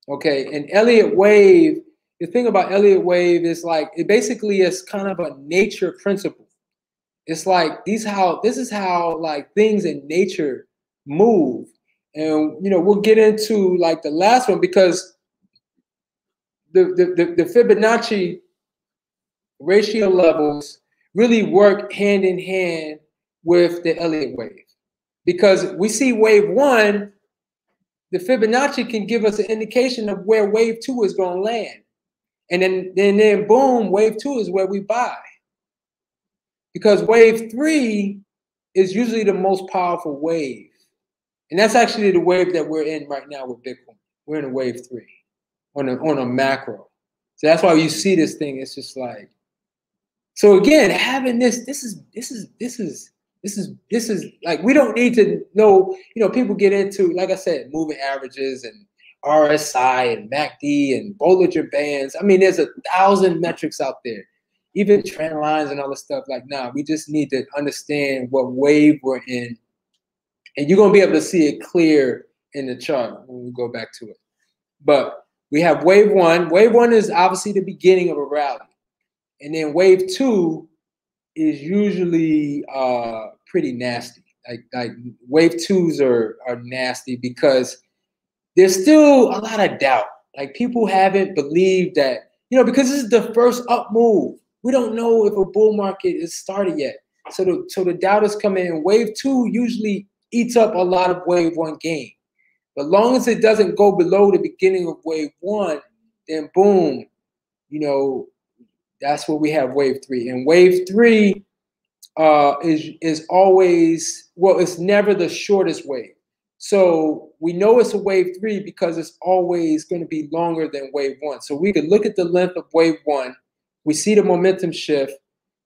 Okay, and Elliott Wave, the thing about Elliott Wave is, like, it basically is kind of a nature principle. It's like this is how like things in nature move. And, you know, we'll get into, like, the last one, because the Fibonacci ratio levels really work hand in hand with the Elliott Wave, because we see wave 1, the Fibonacci can give us an indication of where wave 2 is going to land. And then boom, wave 2 is where we buy. Because wave 3 is usually the most powerful wave. And that's actually the wave that we're in right now with Bitcoin. We're in a wave 3 on a macro. So that's why you see this thing, it's just like, so again, having this is like, we don't need to know, you know, people get into, like I said, moving averages and RSI and MACD and Bollinger Bands. I mean, there's 1,000 metrics out there, even trend lines and all this stuff. Like, nah, we just need to understand what wave we're in. And you're going to be able to see it clear in the chart when we go back to it. But we have wave 1. Wave 1 is obviously the beginning of a rally. And then wave 2 is usually pretty nasty. Like wave 2s are nasty because there's still a lot of doubt. Like people haven't believed that, because this is the first up move. We don't know if a bull market is started yet. So the doubters come in. Wave 2 usually eats up a lot of wave 1 gain. But long as it doesn't go below the beginning of wave 1, then boom, that's where we have wave 3. And wave 3 is always, it's never the shortest wave. So we know it's a wave 3 because it's always going to be longer than wave 1. So we could look at the length of wave 1, we see the momentum shift,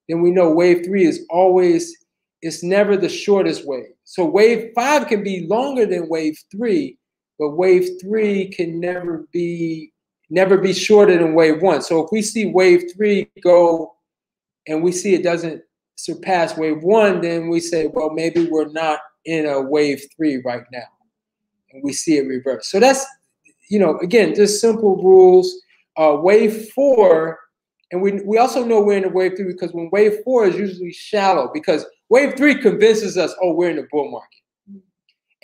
then we know wave 3 is always, it's never the shortest wave. So wave 5 can be longer than wave 3, but wave 3 can never be shorter than wave 1. So if we see wave 3 go and we see it doesn't surpass wave 1, then we say, well, maybe we're not in a wave 3 right now, and we see it reverse. So that's, again, just simple rules. Wave 4, and we also know we're in a wave 3 because when wave 4 is usually shallow, because wave 3 convinces us, oh, we're in a bull market,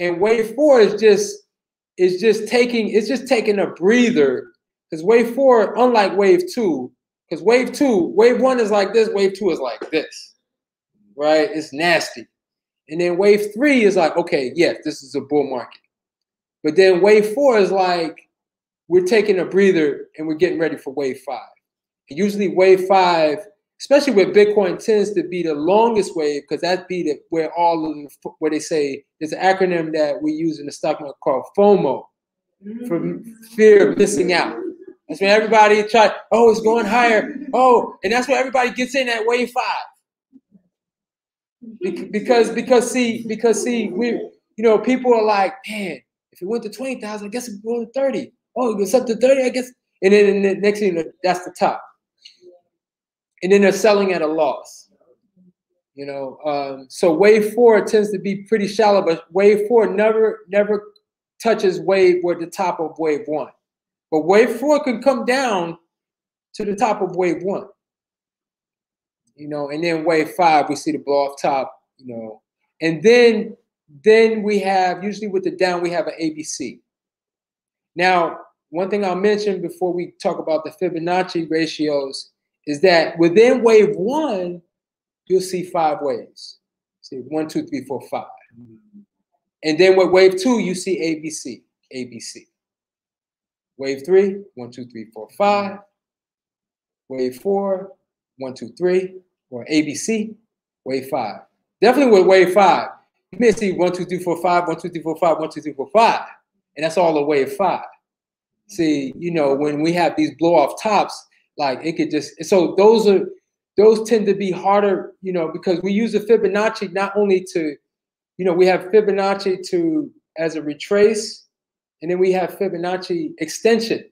and wave 4 is just taking a breather, because wave 4, unlike wave 2, because wave 1 is like this, wave 2 is like this, right? It's nasty. And then wave 3 is like, okay, yes, this is a bull market. But then wave 4 is like, we're taking a breather and we're getting ready for wave 5. And usually wave 5, especially with Bitcoin, tends to be the longest wave, because that be where where they say, there's an acronym that we use in the stock market called FOMO, for fear of missing out. That's when everybody it's going higher. Oh, and that's where everybody gets in at wave 5. Because see, we, people are like, man, if it went to 20,000, I guess it would go to 30. Oh, it goes up to 30, I guess. And then the next thing, that's the top. And then they're selling at a loss. So wave 4 tends to be pretty shallow, but wave 4 never touches the top of wave 1. But wave 4 can come down to the top of wave 1. And then wave 5, we see the blow off top, and then we have, usually with the down, we have an ABC. Now, one thing I'll mention before we talk about the Fibonacci ratios is that within wave 1, you'll see 5 waves. See 1, 2, 3, 4, 5. And then with wave 2, you see ABC, ABC. Wave 3, 1, 2, 3, 4, 5. Wave 4, 1, 2, 3. Or ABC, wave 5. Definitely with wave 5, you may see 1, 2, 3, 4, 5, 1, 2, 3, 4, 5, 1, 2, 3, 4, 5. And that's all the wave 5. See, when we have these blow off tops, like it could just, so those tend to be harder, because we use the Fibonacci not only to, we have Fibonacci as a retrace, and then we have Fibonacci extension.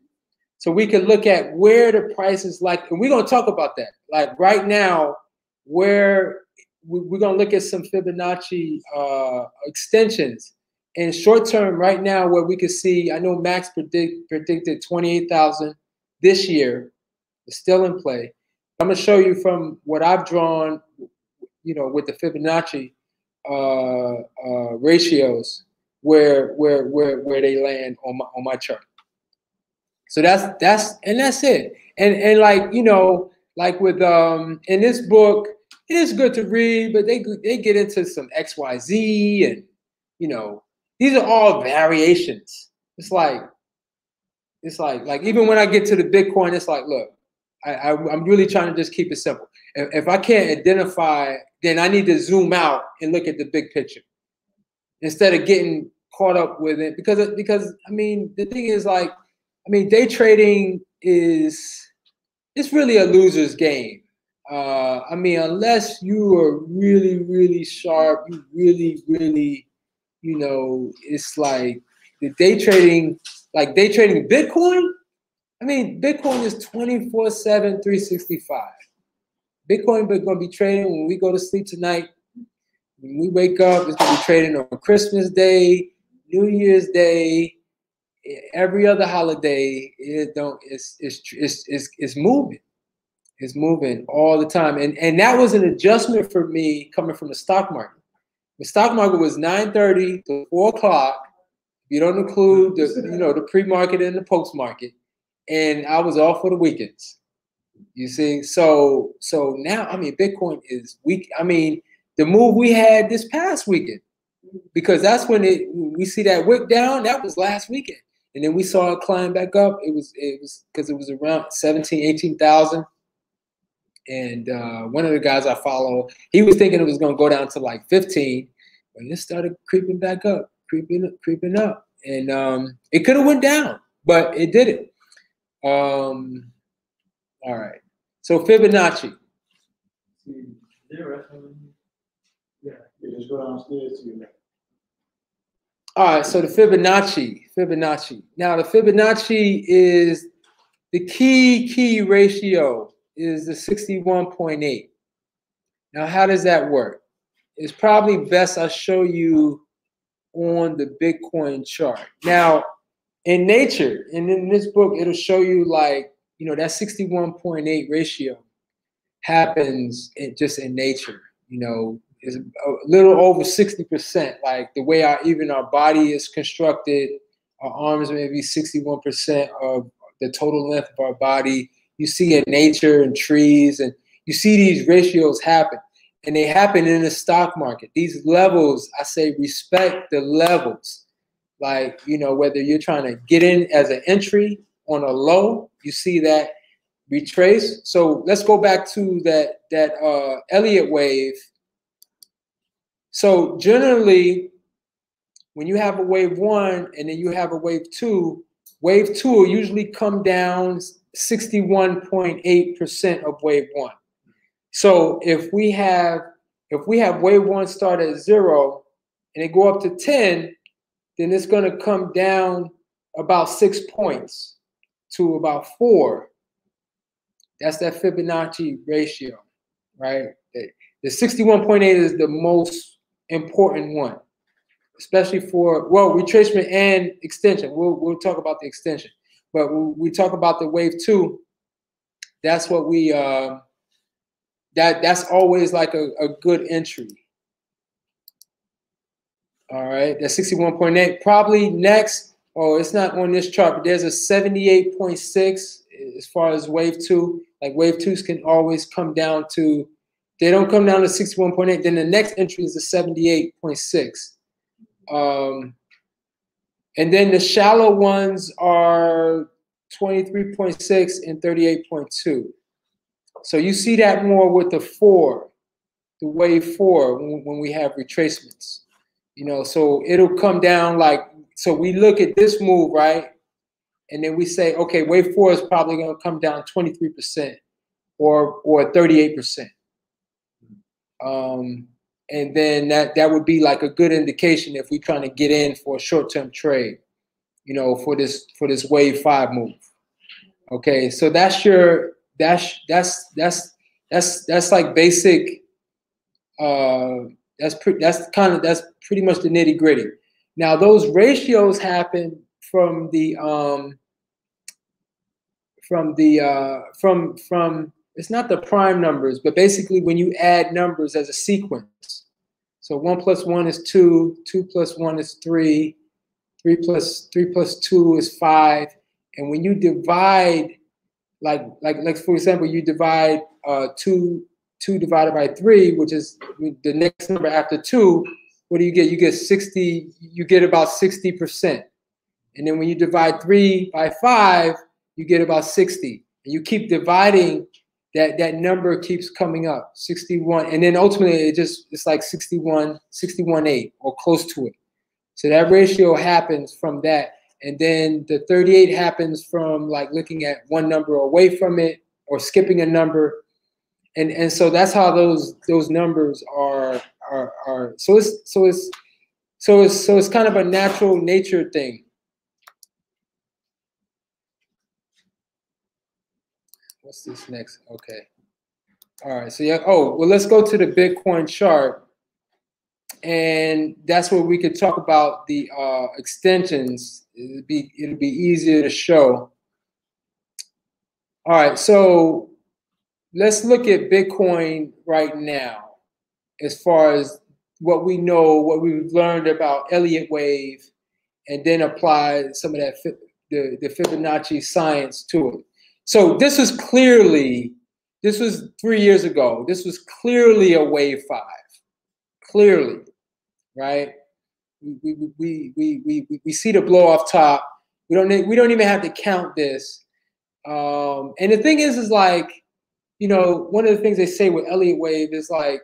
So we can look at where the price is like, and we're going to talk about that. Like right now, where we're going to look at some Fibonacci extensions. And short term, right now, where we can see, I know Max predicted 28,000 this year. It's still in play. I'm going to show you from what I've drawn, with the Fibonacci ratios, where they land on my chart. So that's it. And like, like with in this book, it is good to read, but they get into some XYZ, and these are all variations. It's like even when I get to the Bitcoin, it's like, look, I'm really trying to just keep it simple. If I can't identify, then I need to zoom out and look at the big picture instead of getting caught up with it. Because I mean, the thing is, like, day trading it's really a loser's game. Unless you are really, really sharp, you really, really, it's like the day trading Bitcoin. Bitcoin is 24/7, 365. Bitcoin is going to be trading when we go to sleep tonight. When we wake up, it's going to be trading on Christmas Day, New Year's Day, every other holiday. It's moving. It's moving all the time. And that was an adjustment for me coming from the stock market. The stock market was 9:30 to 4 o'clock. You don't include the pre-market and the post-market. And I was off for the weekends. You see? So now, I mean, Bitcoin is weak. I mean, the move we had this past weekend, because that's when we see that wick down, that was last weekend. And then we saw it climb back up. It was because it was around 17, 18,000. And one of the guys I follow, he was thinking it was going to go down to like 15, but it started creeping back up, creeping up. And it could have went down, but it didn't. All right. So Fibonacci. Yeah, just go downstairs to you. All right, so the Fibonacci. Now the Fibonacci is the key ratio is the 61.8. Now, how does that work? It's probably best I show you on the Bitcoin chart. Now, in nature, and in this book, it'll show you like, that 61.8 ratio happens just in nature, is a little over 60%, like the way our body is constructed. Our arms may be 61% of the total length of our body. You see in nature and trees, and you see these ratios happen, and they happen in the stock market. These levels, I say, respect the levels. Like, whether you're trying to get in as an entry on a low, you see that retrace. So let's go back to that Elliott wave. So generally, when you have a wave 1 and then you have a wave 2 will usually come down 61.8% of wave 1. So if we have wave 1 start at 0 and it go up to 10, then it's going to come down about 6 points to about 4. That's that Fibonacci ratio, right? The 61.8 is the most important one, especially for, retracement and extension. We'll talk about the extension. But when we talk about the wave 2, that's what we that's always like a good entry. All right, that's 61.8. Probably next, it's not on this chart, but there's a 78.6 as far as wave 2. Like wave 2s can always come down to, they don't come down to 61.8. Then the next entry is the 78.6. And then the shallow ones are 23.6 and 38.2. So you see that more with the 4, the wave 4, when we have retracements. So it'll come down so we look at this move, right? And then we say, okay, wave 4 is probably going to come down 23% or 38%. And then that would be like a good indication if we're trying to get in for a short-term trade, for this wave 5 move. Okay, so that's like basic. That's pretty much the nitty-gritty. Now those ratios happen from it's not the prime numbers, but basically when you add numbers as a sequence. So 1 + 1 is 2, 2 + 1 is 3, 3 + 2 is 5. And when you divide, like for example, you divide 2 divided by 3, which is the next number after 2, what do you get? You get 60, you get about 60%. And then when you divide 3 by 5, you get about 60. And you keep dividing, that number keeps coming up, 61. And then ultimately it's like 61.8 or close to it. So that ratio happens from that. And then the 38 happens from like looking at one number away from it or skipping a number. And so that's how those numbers are. So it's kind of a natural nature thing. What's this next? Okay. All right. So yeah. Oh, well, let's go to the Bitcoin chart, and that's where we could talk about the extensions. It'll be easier to show. All right. So let's look at Bitcoin right now, as far as what we know, what we've learned about Elliott Wave, and then apply some of that the Fibonacci science to it. So this was 3 years ago. This was clearly a wave 5, clearly, right? We see the blow off top. We don't even have to count this. And the thing is like, you know, one of the things they say with Elliott Wave is like,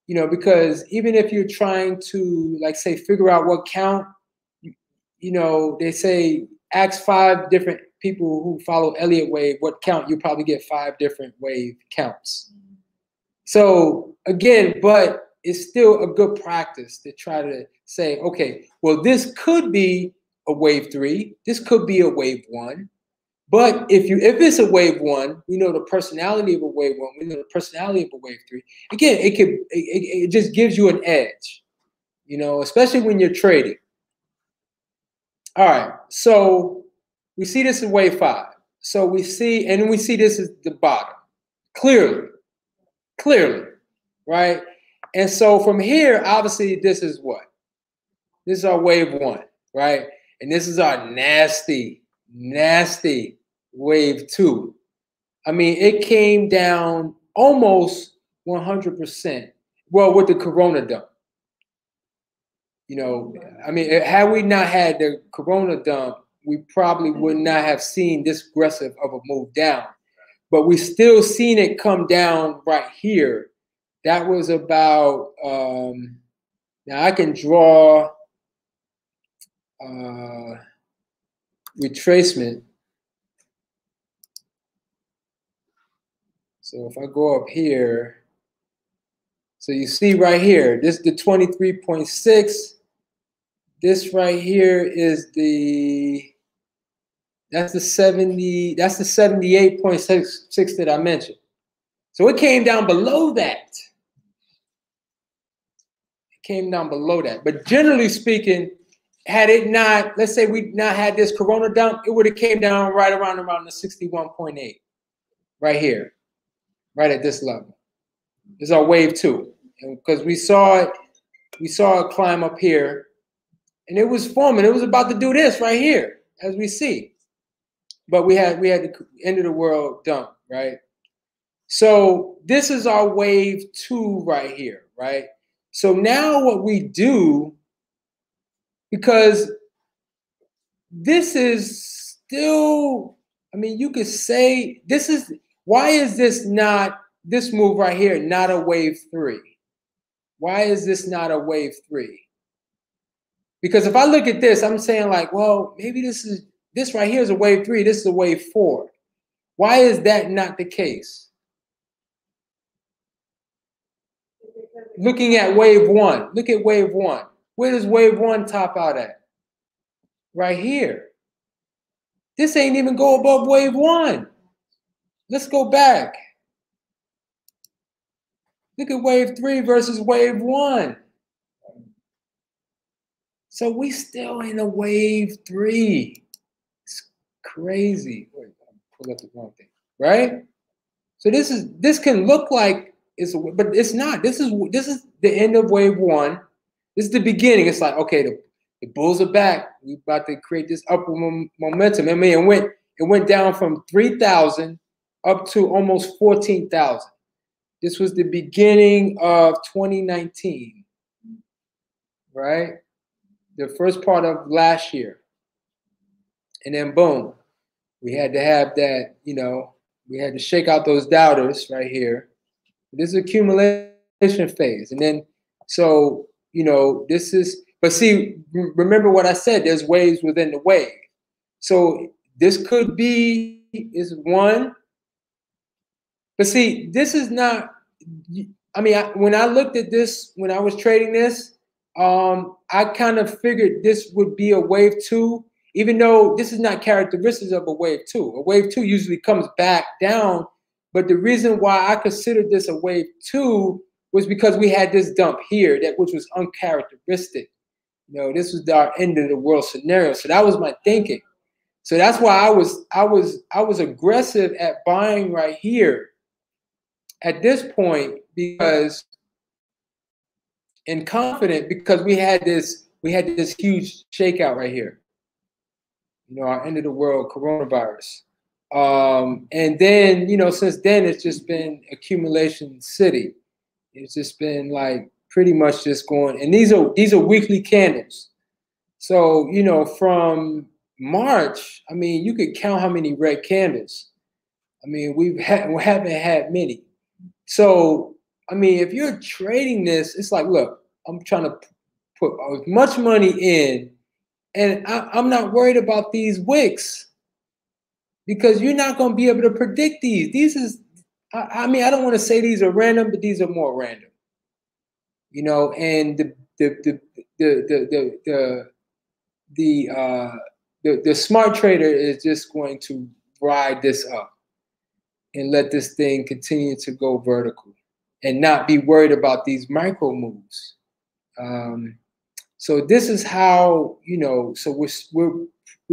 you know, because even if you're trying to, like, say, figure out what count, you know, they say ask 5 different people who follow Elliott Wave what count, you probably get 5 different wave counts. So again, but it's still a good practice to try to say, okay, well, this could be a wave 3, this could be a wave 1. But if it's a wave 1, we know the personality of a wave 1, we know the personality of a wave 3. Again, it just gives you an edge, you know, especially when you're trading. All right, so we see this in wave 5. So we see this as the bottom, clearly, right? And so from here, obviously, this is what? This is our wave 1, right? And this is our nasty wave 2. I mean, it came down almost 100%. Well, with the Corona dump. You know, I mean, had we not had the Corona dump, we probably would not have seen this aggressive of a move down. But we still seen it come down right here. That was about, now I can draw retracement. So if I go up here, so you see right here, this is the 23.6. This right here is that's the 78.66 that I mentioned. So it came down below that. It came down below that. But generally speaking, had it not, let's say we not had this Corona dump, it would have came down right around the 61.8, right here, right at this level. This is our wave 2, because we saw it climb up here, and it was forming. It was about to do this right here, as we see. But we had the end of the world dump, right? So this is our wave 2 right here, right? So now what we do, because this is still, I mean, you could say this is, why is this not, this move right here, not a wave 3? Why is this not a wave 3? Because if I look at this, I'm saying like, well, maybe this right here is a wave 3, this is a wave 4. Why is that not the case? Looking at wave 1, look at wave 1. Where does wave 1 top out at? Right here. This ain't even go above wave 1. Let's go back. Look at wave 3 versus wave 1. So we still in a wave 3. It's crazy. Wait, pull up the wrong thing, right? So this can look like it's, but it's not. This is the end of wave 1. This is the beginning. It's like, okay, the bulls are back. We're about to create this upward momentum. I mean, it went down from 3,000 up to almost 14,000. This was the beginning of 2019, right? The first part of last year. And then boom, we had to have that, you know, we had to shake out those doubters right here. This is accumulation phase. And then, so, you know, this is, but see, remember what I said, there's waves within the wave. So this could be, is one, but see, this is not, I mean, when I looked at this, when I was trading this, I kind of figured this would be a wave 2, even though this is not characteristics of a wave 2. A wave 2 usually comes back down, but the reason why I considered this a wave 2 was because we had this dump here, which was uncharacteristic. You know, this was our end of the world scenario. So that was my thinking. So that's why I was aggressive at buying right here. at this point, because and confident, because we had this huge shakeout right here. You know, our end of the world coronavirus. And then, you know, since then it's just been accumulation city. It's just been like pretty much just going, and these are weekly candles. So, you know, from March, I mean, you could count how many red candles. I mean, we haven't had many. So, I mean, if you're trading this, it's like, look, I'm trying to put as much money in, and I'm not worried about these wicks because you're not going to be able to predict these. These is, I mean, I don't want to say these are random, but these are more random. You know, and the smart trader is just going to ride this up and let this thing continue to go vertical and not be worried about these micro moves. So this is how, you know, so we're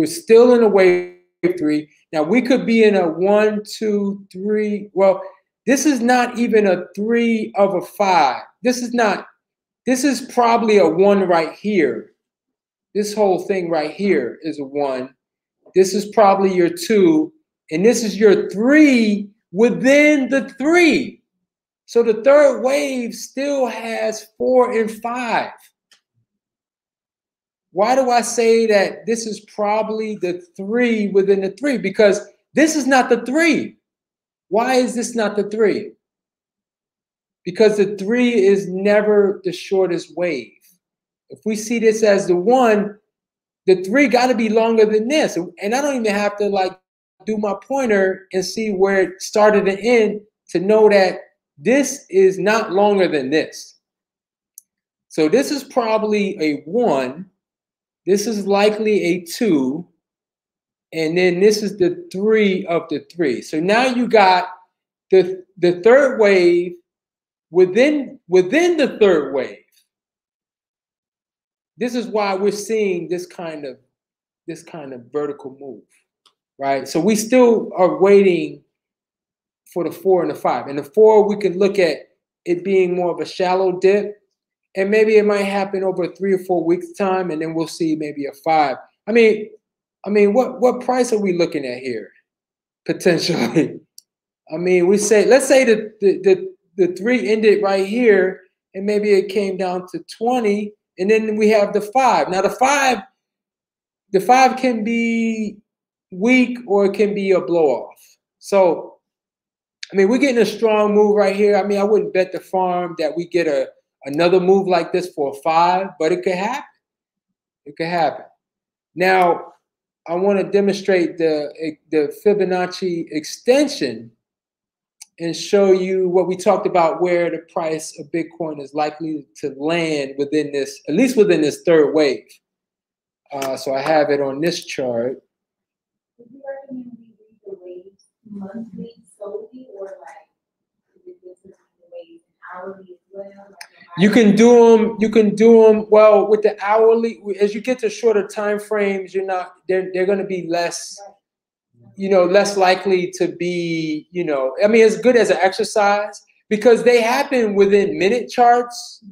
still in a wave 3. Now we could be in a 1, 2, 3. Well, this is not even a 3 of a 5. This is probably a 1 right here. This whole thing right here is a 1. This is probably your 2, and this is your 3 within the 3. So the third wave still has 4 and 5. Why do I say that this is probably the 3 within the 3? Because this is not the 3. Why is this not the 3? Because the 3 is never the shortest wave. If we see this as the 1, the 3 got to be longer than this. And I don't even have to like do my pointer and see where it started and end to know that this is not longer than this. So this is probably a 1. This is likely a 2. And then this is the 3 of the 3. So now you got the third wave within the third wave. This is why we're seeing this kind of vertical move, right? So we still are waiting for the 4 and the 5. And the 4, we can look at it being more of a shallow dip, and maybe it might happen over 3 or 4 weeks time, and then we'll see maybe a 5. I mean, what price are we looking at here potentially? I mean, let's say the 3 ended right here, and maybe it came down to 20. And then we have the 5. Now the 5 can be weak or it can be a blow off. So, I mean, we're getting a strong move right here. I mean, I wouldn't bet the farm that we get another move like this for a 5, but it could happen. It could happen. Now, I want to demonstrate the Fibonacci extension and show you what we talked about, where the price of Bitcoin is likely to land within this, at least within this third wave. So I have it on this chart. Would you recommend we read the waves monthly solely, or like is it just the waves hourly as well? You can do them well with the hourly. As you get to shorter time frames, they're going to be less, less likely to be, I mean, as good as an exercise because they happen within minute charts,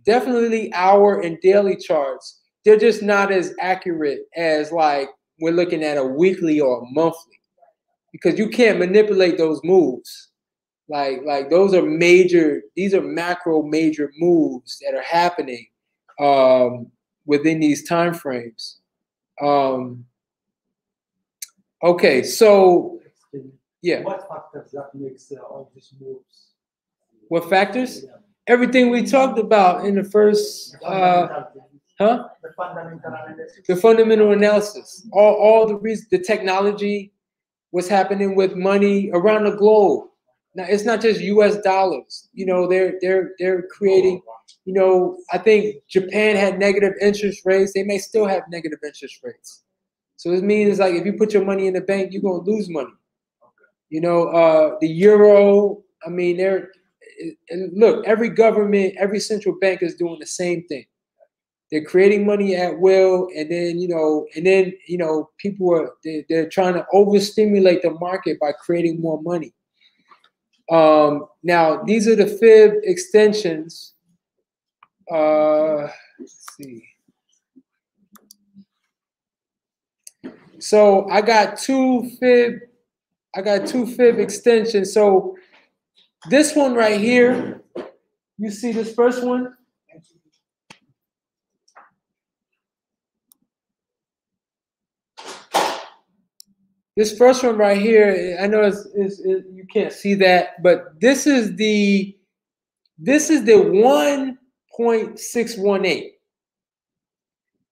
definitely hour and daily charts. They're just not as accurate as like we're looking at a weekly or a monthly because you can't manipulate those moves. Like those are major, these are macro major moves that are happening within these time frames. Okay, so yeah. What factors that makes all these moves? What factors? Yeah. Everything we talked about in the first The fundamental analysis. The fundamental analysis. All the reasons, the technology, what's happening with money around the globe. Now it's not just US dollars. They're creating, I think Japan had negative interest rates. They may still have negative interest rates. So it means like if you put your money in the bank, you're gonna lose money. The euro, I mean, look, every government, every central bank is doing the same thing. They're creating money at will, and then people they're trying to overstimulate the market by creating more money. Now these are the Fib extensions. Let's see. So I got two Fib extensions. So this one right here, you see this first one? This first one right here, I know you can't see that, but this is the 1.618.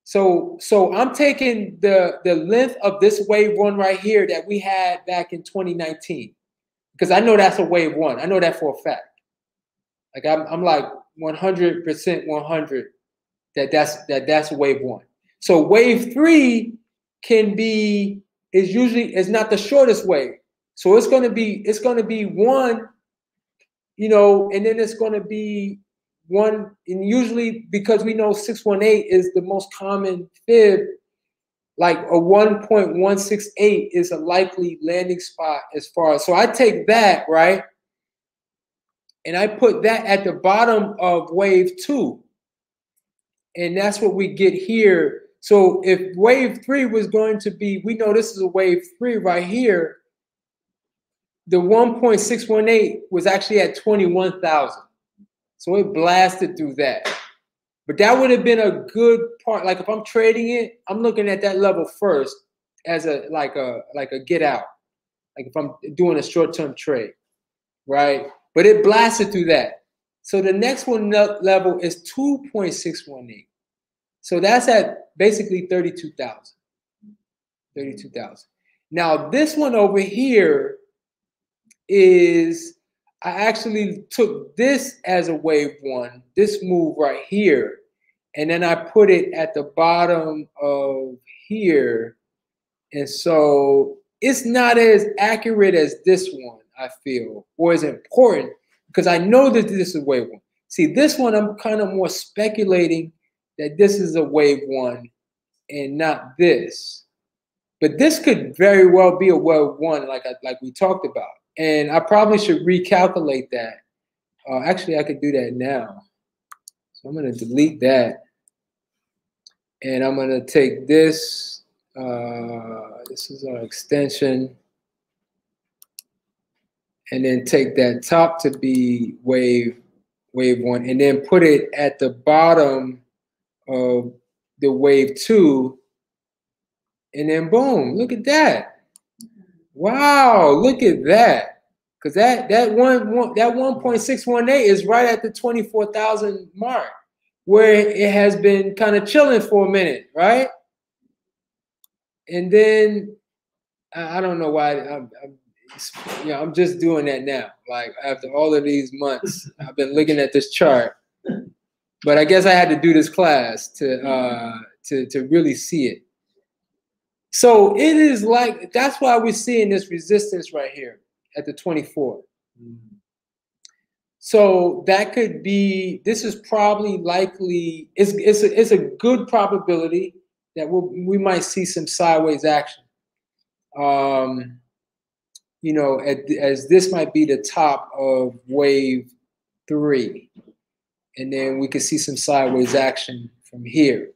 So I'm taking the length of this wave one right here that we had back in 2019, because I know that's a wave one. I know that for a fact. Like I'm like 100% 100 that's wave one. So wave three is not the shortest wave. So it's gonna be one, you know, and then it's gonna be one, and usually because we know 618 is the most common fib, like a 1.168 is a likely landing spot as far as, so I take that, right? And I put that at the bottom of wave two. And that's what we get here. So if wave three was going to be, we know this is a wave three right here, the 1.618 was actually at 21,000. So it blasted through that. But that would have been a good part. Like if I'm trading it, I'm looking at that level first as a get out. Like if I'm doing a short-term trade, right? But it blasted through that. So the next one level is 2.618. So that's at basically 32,000. 32,000. Now this one over here is, I actually took this as a wave one, this move right here, and then I put it at the bottom of here. And so it's not as accurate as this one, I feel, or as important, because I know that this is wave one. See, this one, I'm kind of more speculating that this is a wave one and not this. But this could very well be a wave one, like we talked about. And I probably should recalculate that. Actually, I could do that now. So I'm going to delete that. And I'm going to take this. This is our extension. And then take that top to be wave one. And then put it at the bottom of the wave two. And then boom, look at that. Wow, look at that. Because that 1.618 is right at the 24,000 mark, where it has been kind of chilling for a minute, right? And then I don't know why I'm just doing that now. Like after all of these months, I've been looking at this chart, but I guess I had to do this class to really see it. So it is like, that's why we're seeing this resistance right here at the 24. So that could be, this is probably likely, it's a good probability that we might see some sideways action. You know, as this might be the top of wave three. And then we could see some sideways action from here.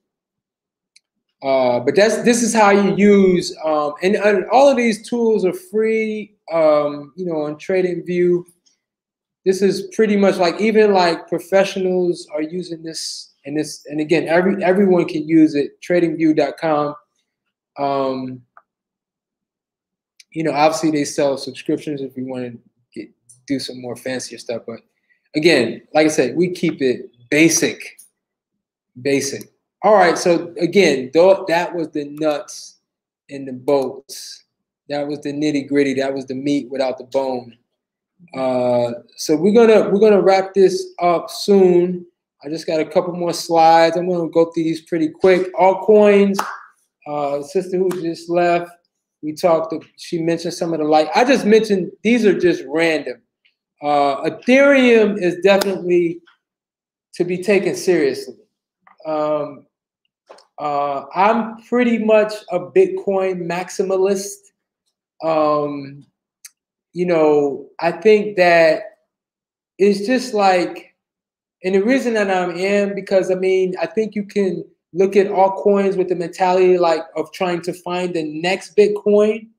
But this is how you use, and all of these tools are free, you know, on TradingView. This is pretty much like, even like professionals are using this, and again, everyone can use it, tradingview.com. You know, obviously they sell subscriptions if you want to do some more fancier stuff. But again, like I said, we keep it basic. All right, so again, that was the nuts and the bolts. That was the nitty gritty. That was the meat without the bone. So we're gonna wrap this up soon. I just got a couple more slides. I'm gonna go through these pretty quick. Altcoins, sister who just left, she mentioned some of the light. I just mentioned, these are just random. Ethereum is definitely to be taken seriously. I'm pretty much a Bitcoin maximalist. I think that it's just like, and the reason that because I think you can look at altcoins with the mentality like of trying to find the next Bitcoin.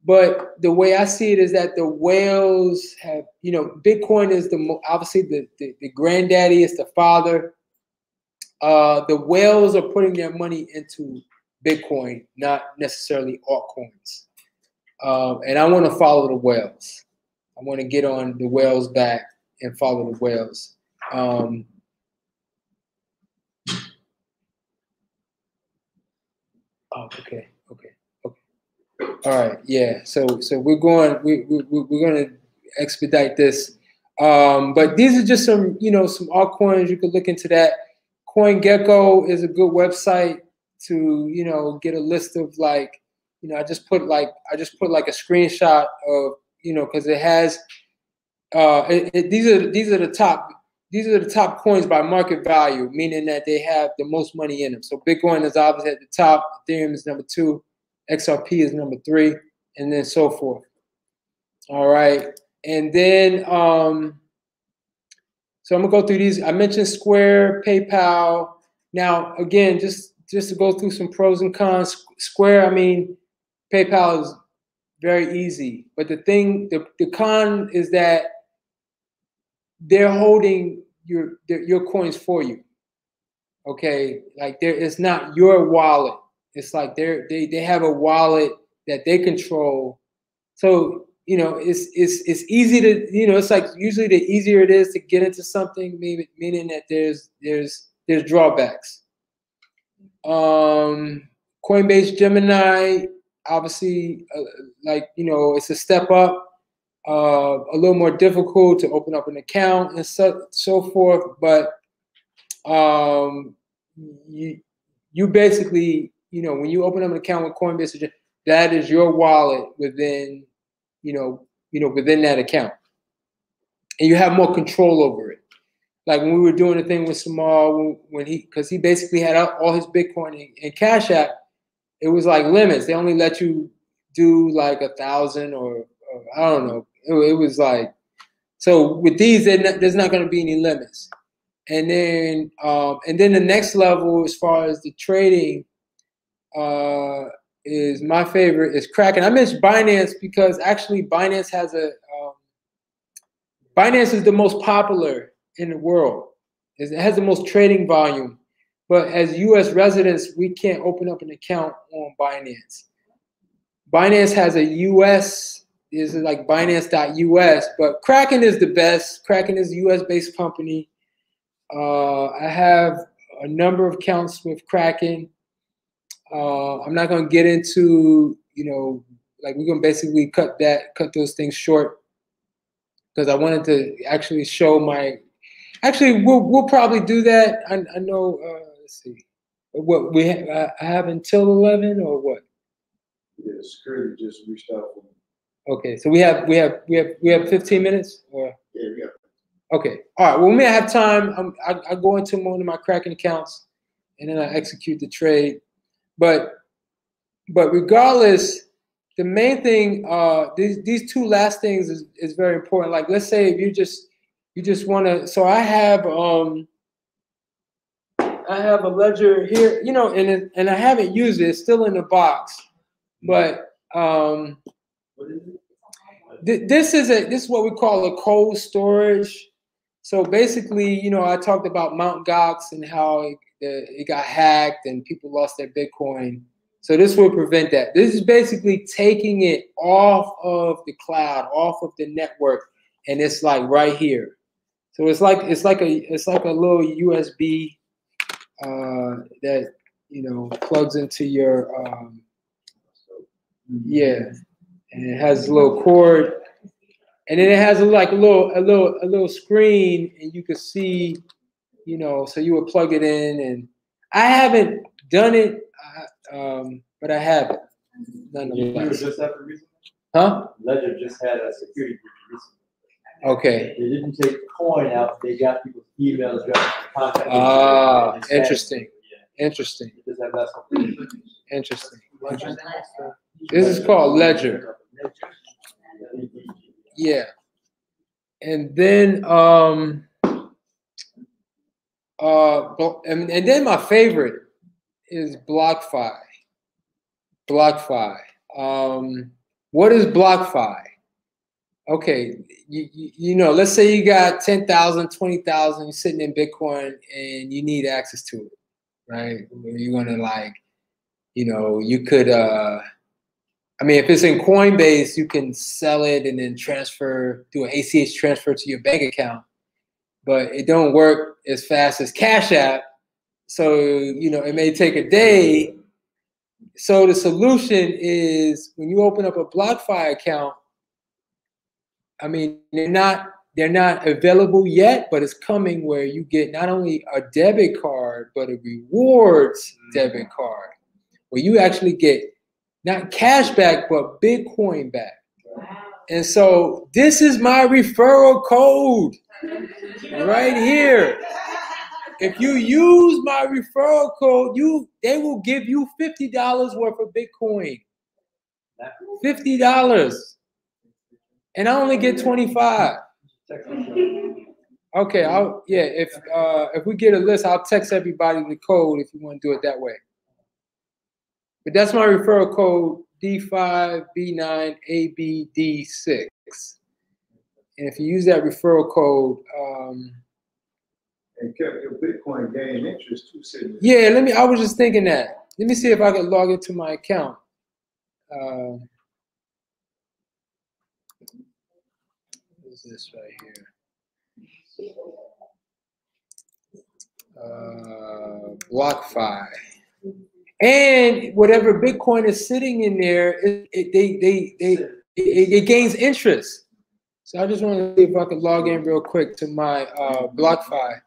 But the way I see it is that the whales have, Bitcoin is obviously the granddaddy, is the father. The whales are putting their money into Bitcoin, not necessarily altcoins. And I want to follow the whales. I want to get on the whales' back and follow the whales. Okay. All right, yeah. So we're going to expedite this. But these are just some some altcoins. You could look into that. CoinGecko is a good website to get a list of like I just put like a screenshot of because it has these are the top coins by market value, meaning that they have the most money in them. So Bitcoin is obviously at the top, Ethereum is number 2, XRP is number 3, and then so forth. All right, and then so I'm gonna go through these. I mentioned Square, PayPal. Now again, just to go through some pros and cons. Square, PayPal is very easy, but the con is that they're holding your coins for you. Okay, like it's not your wallet. It's like they have a wallet that they control. So it's easy to it's like usually the easier it is to get into something, meaning that there's drawbacks. Coinbase Gemini, obviously, it's a step up. A little more difficult to open up an account and so forth, but you basically when you open up an account with Coinbase, that is your wallet within within that account, and you have more control over it. Like when we were doing the thing with Samal, because he basically had all his Bitcoin in Cash App, it was like limits. They only let you do like 1,000 or I don't know. It was like, so with these, there's not going to be any limits. And then the next level, as far as the trading, is my favorite is Kraken. I mentioned Binance because actually Binance Binance is the most popular in the world. It has the most trading volume. But as U.S. residents, we can't open up an account on Binance. Binance has a U.S. is like Binance.us, but Kraken is the best. Kraken is a U.S.-based company. I have a number of accounts with Kraken. I'm not going to get into, like we're going to basically cut those things short because I wanted to actually show we'll probably do that. I know, let's see, what we have, I have until 11 or what? Yeah, security just reached out for me. Okay, so we have 15 minutes? Or? Yeah, we got. Okay, all right. Well, we may have time. I go into one of my Kraken accounts, and then I execute the trade. But regardless, the main thing, these two last things is very important. Like, let's say if you just want to. So I have a ledger here, and I haven't used it. It's still in the box, but this is what we call a cold storage. So basically, I talked about Mt. Gox and how it got hacked and people lost their Bitcoin. So this will prevent that. This is basically taking it off of the cloud, off of the network, and it's like right here. So it's like a little USB that plugs into your and it has a little cord. And then it has a little screen, and you can see, so you would plug it in. And I haven't done it, but I have it. Nonetheless. Just after recently? Huh? Ledger just had a security breach recently. Okay. They didn't take coin out; they got people's emails, contact. Ah, interesting. Yeah. Interesting. Interesting. Interesting. This is called Ledger. Yeah. And then and then my favorite is BlockFi. BlockFi. What is BlockFi? Okay, you know, let's say you got 10,000, 20,000, you're sitting in Bitcoin and you need access to it, right? You're gonna like, you know, you could, I mean, if it's in Coinbase, you can sell it and then transfer, do an ACH transfer to your bank account, but it don't work as fast as Cash App. So, you know, it may take a day. So the solution is when you open up a BlockFi account, I mean, they're not available yet, but it's coming where you get not only a debit card, but a rewards debit card, where you actually get not cash back, but Bitcoin back. And so this is my referral code right here. If you use my referral code, they will give you $50 worth of Bitcoin. $50. And I only get 25. Okay, if we get a list, I'll text everybody the code if you want to do it that way. But that's my referral code, D5B9ABD6. And if you use that referral code, and kept your Bitcoin gain interest too, sitting. Yeah, I was just thinking that. Let me see if I can log into my account. What is this right here? BlockFi. And whatever Bitcoin is sitting in there, it gains interest. So I just want to see if I can log in real quick to my BlockFi.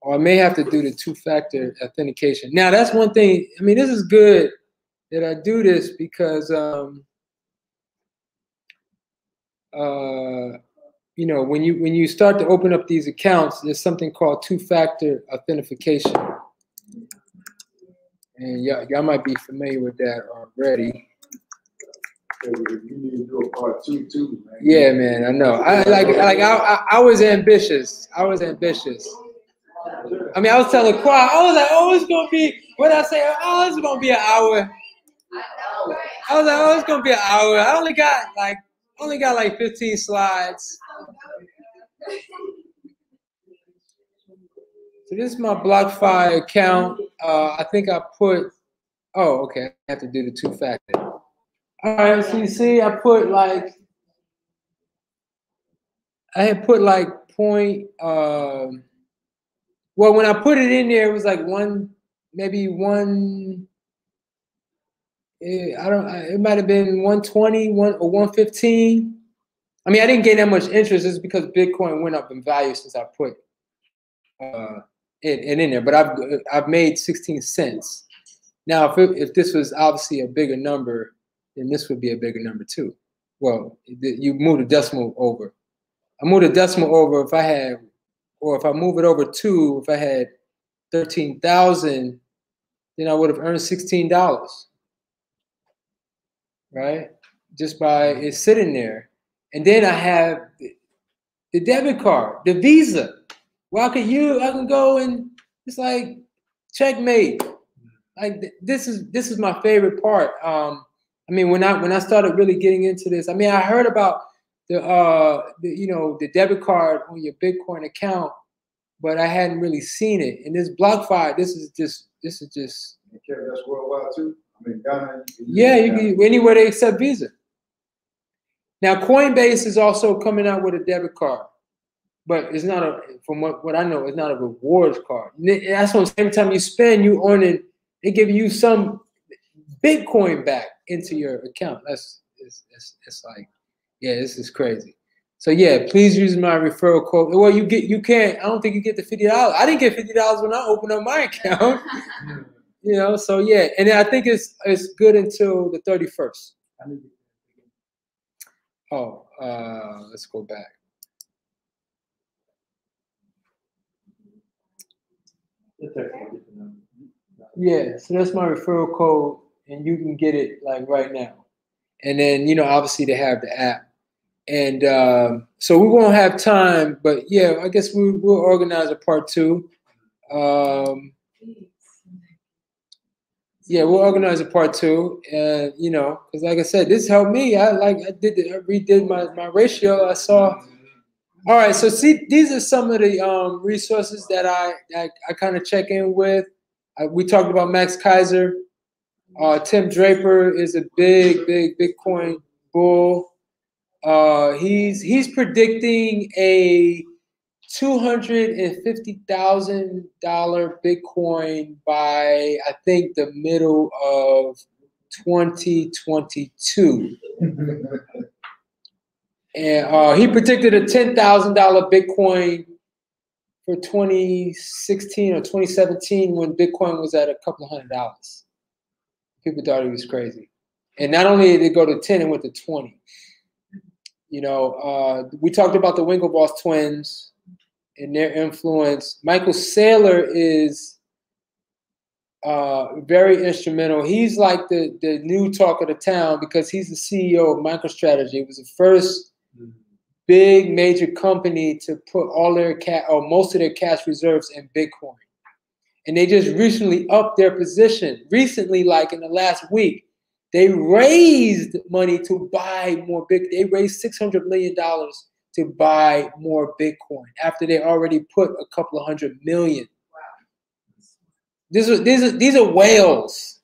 Or I may have to do the two-factor authentication. Now, that's one thing. I mean, this is good that I do this because, you know, when you start to open up these accounts, there's something called two-factor authentication. And y'all might be familiar with that already. You need to do a part two too, man. Yeah, man, I know. I was ambitious. I was ambitious. I mean, I was telling Qua, I was like, oh, it's gonna be. What did I say? Oh, it's gonna be an hour. I was like, oh, it's gonna be an hour. I only got like 15 slides. So this is my BlockFi account. I think I put. Oh, okay. I have to do the two-factor. All right. So you see, I had put like point. Well, when I put it in there, it was like maybe one. It might have been 120, or 115. I mean, I didn't gain that much interest. It's because Bitcoin went up in value since I put it in there. But I've made 16 cents. Now, if this was obviously a bigger number, then this would be a bigger number too. Well, you move the decimal over. I move the decimal over if I move it over 2, if I had 13,000, then I would have earned $16, right? Just by it sitting there. And then I have the debit card, the Visa. Well, I can go and it's like checkmate. Like this is my favorite part. I mean, when I started really getting into this, I mean, I heard about the debit card on your Bitcoin account, but I hadn't really seen it. And this BlockFi, this is just. Okay, that's worldwide too. I mean, Ghana. Yeah, you can anywhere they accept Visa. Now, Coinbase is also coming out with a debit card, but it's not from what I know, it's not a rewards card. That's what every time you spend, you earn it. They give you some Bitcoin back into your account. It's like, yeah, this is crazy. So yeah, please use my referral code. Well, you can't. I don't think you get the $50. I didn't get $50 when I opened up my account. You know, so yeah, and I think it's good until the 31st. Oh, let's go back. Yeah, so that's my referral code, and you can get it like right now. And then, you know, obviously they have the app. And so we won't have time, but yeah, I guess we'll organize a part 2. Yeah, we'll organize a part 2, and you know, because like I said, this helped me. I redid my ratio. I saw. All right, so see, these are some of the resources that I kind of check in with. We talked about Max Kaiser. Tim Draper is a big Bitcoin bull. He's predicting a $250,000 Bitcoin by I think the middle of 2022. And he predicted a $10,000 Bitcoin for 2016 or 2017 when Bitcoin was at a couple of $100. People thought he was crazy. And not only did it go to 10, it went to 20. You know, we talked about the Winklevoss twins and their influence. Michael Saylor is very instrumental. He's like the new talk of the town because he's the CEO of MicroStrategy. It was the first big major company to put all their most of their cash reserves in Bitcoin. And they just recently upped their position. Recently, like in the last week, they raised money to buy more Bitcoin. They raised $600 million to buy more Bitcoin after they already put a couple of $100 million. These are whales.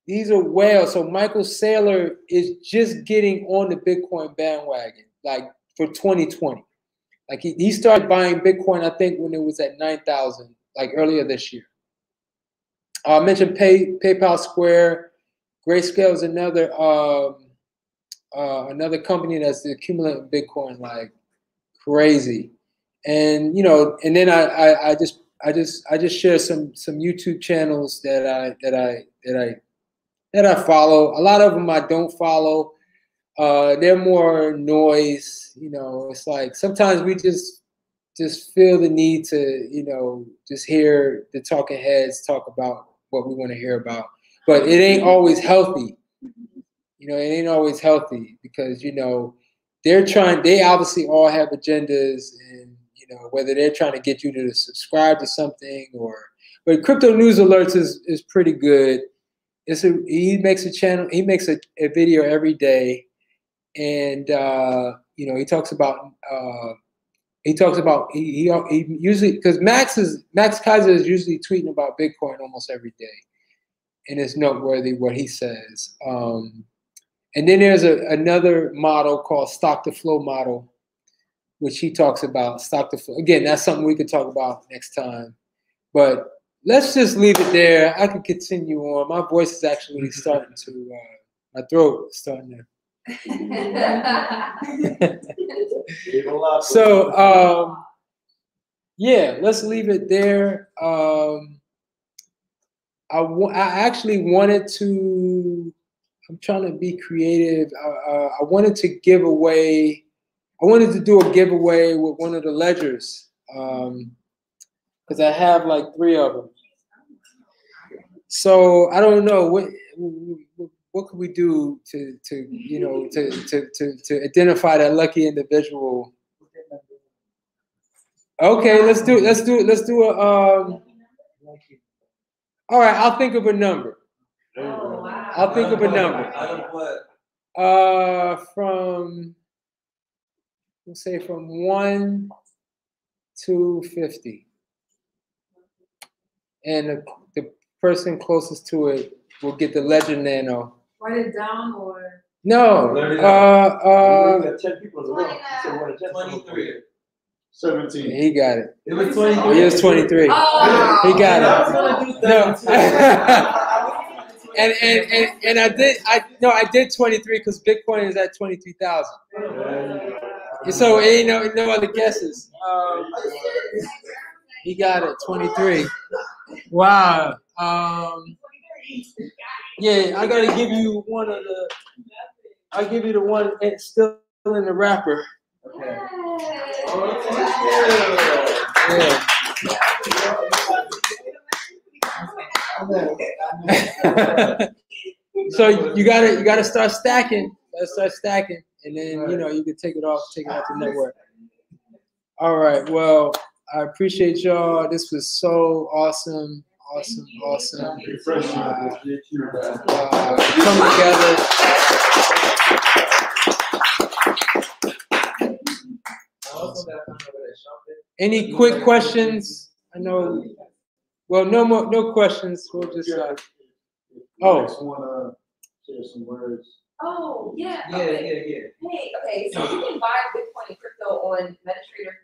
These are whales. So Michael Saylor is just getting on the Bitcoin bandwagon, like for 2020. Like he started buying Bitcoin, I think, when it was at 9,000, like earlier this year. I mentioned PayPal Square. Grayscale is another company that's accumulating Bitcoin like crazy, and you know, and then I just share some YouTube channels that I follow. A lot of them I don't follow. They're more noise. You know, it's like sometimes we just feel the need to, you know, just hear the talking heads talk about what we want to hear about. But it ain't always healthy. You know, it ain't always healthy because, you know, they obviously all have agendas and, you know, whether they're trying to get you to subscribe to something but Crypto News Alerts is pretty good. He makes a channel, he makes a video every day. And, you know, he usually, because Max Kaiser is usually tweeting about Bitcoin almost every day. And it's noteworthy what he says. And then there's another model called stock to flow model, which he talks about stock to flow. Again, that's something we could talk about next time. But let's just leave it there. I could continue on. My voice is actually starting to, my throat is starting to. So, yeah, let's leave it there. I actually wanted to, I'm trying to be creative. I wanted to give away, I wanted to do a giveaway with one of the ledgers because I have like 3 of them. So I don't know what can we do to you know to identify that lucky individual. Okay, let's do a all right, I'll think of a number. Oh, wow. I'll think of a number. Out of what? From, let's say from 1 to 50. And the person closest to it will get the Ledger Nano. Write it down or? No. 10 people in the room. So 23. 17. He got it. It was 23. He was 23. Oh. He got it. I was gonna do No. 32. and I did 23 because Bitcoin is at 23,000. So ain't no other guesses. He got it, 23. Wow. Yeah, I gotta give you one of the. I'll give you the one that's still in the wrapper. Okay. Yeah. So you gotta start stacking. Let's start stacking. and then you can take it off the network. All right. Well, I appreciate y'all. This was so awesome. Come together. Any quick questions? I know. Well, no questions. We'll just. Want to share some words? Oh, yeah. Yeah. Hey, okay, so you can buy Bitcoin and crypto on MetaTrader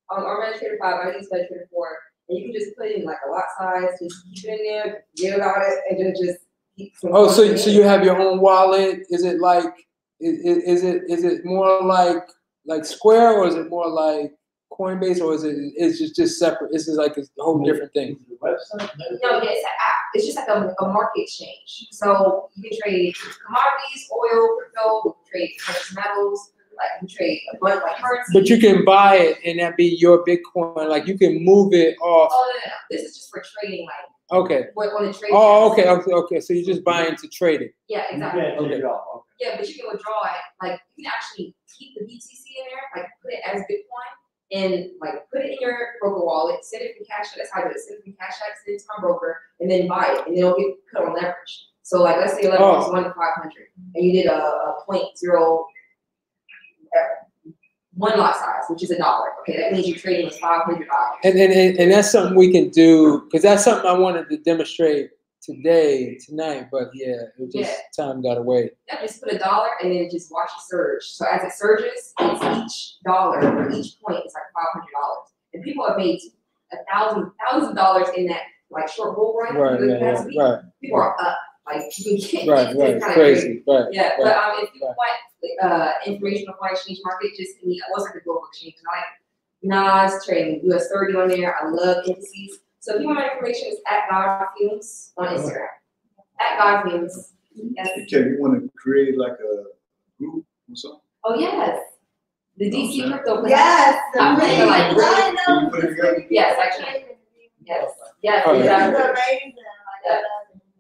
4, or MetaTrader 5. I use MetaTrader 4, and you can just put it in like a lot size, just keep it in there, forget about it, and then just keep. Oh, so you have your own wallet? Is it like, is it more like Square, or is it more like Coinbase, or is it just separate? This is like a whole different thing. No, yeah, it's an app. It's just like a market exchange. So you can trade commodities, oil, crypto, trade precious metals, like you can trade a bunch like currency. But you can buy it and that be your Bitcoin. Like you can move it off. Oh no. This is just for trading, like. Okay. On the trade. Oh, okay. So you're just buying to trade it. Yeah, exactly. Okay. Yeah, but you can withdraw it. Like you can actually keep the BTC in there, like put it as Bitcoin, and like put it in your broker wallet, send it from Cash App. That's how I do it. Send it from Cash App, send it to my broker, and then buy it, and then it'll get put on leverage. So like let's say leverage is 1 to 500, and you did a 0.0. One lot size, which is $1. Okay, that means you're trading with $500. And that's something we can do, because that's something I wanted to demonstrate tonight, but time got away. Yeah, just put $1 and then just watch it surge. So as it surges, it's each dollar or each point is like $500. And people have made thousands of dollars in that like short bull run. Right. People are up. Like you can get it's crazy. Right. Yeah, but if you want information on foreign exchange market, just me. What's like a global exchange? I like Nas trading US 30 on there. I love indices. So if you want my information, it's at God Fumes on Instagram. At God Fumes. Yes. Okay, you want to create like a group or something? Oh yes. The DC crypto. Yes. I'm putting like Yes, actually. Yes, exactly.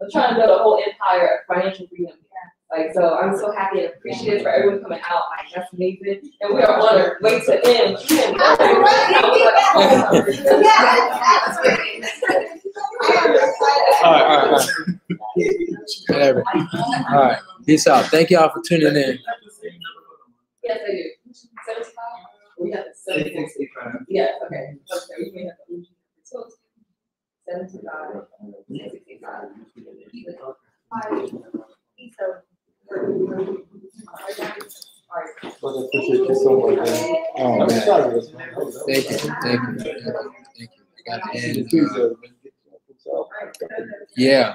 I'm trying to build a whole empire of financial freedom. Like, so I'm so happy and appreciative for everyone coming out. Like, that's amazing. And we are on our way to end. All right. Peace out. Thank y'all for tuning in. Yes, I do. 75? We have 75. Yes, okay. We may have 75. 65. Well, I appreciate you so much, man. Oh, I'm man. excited. Thank you. I gotta end. Yeah.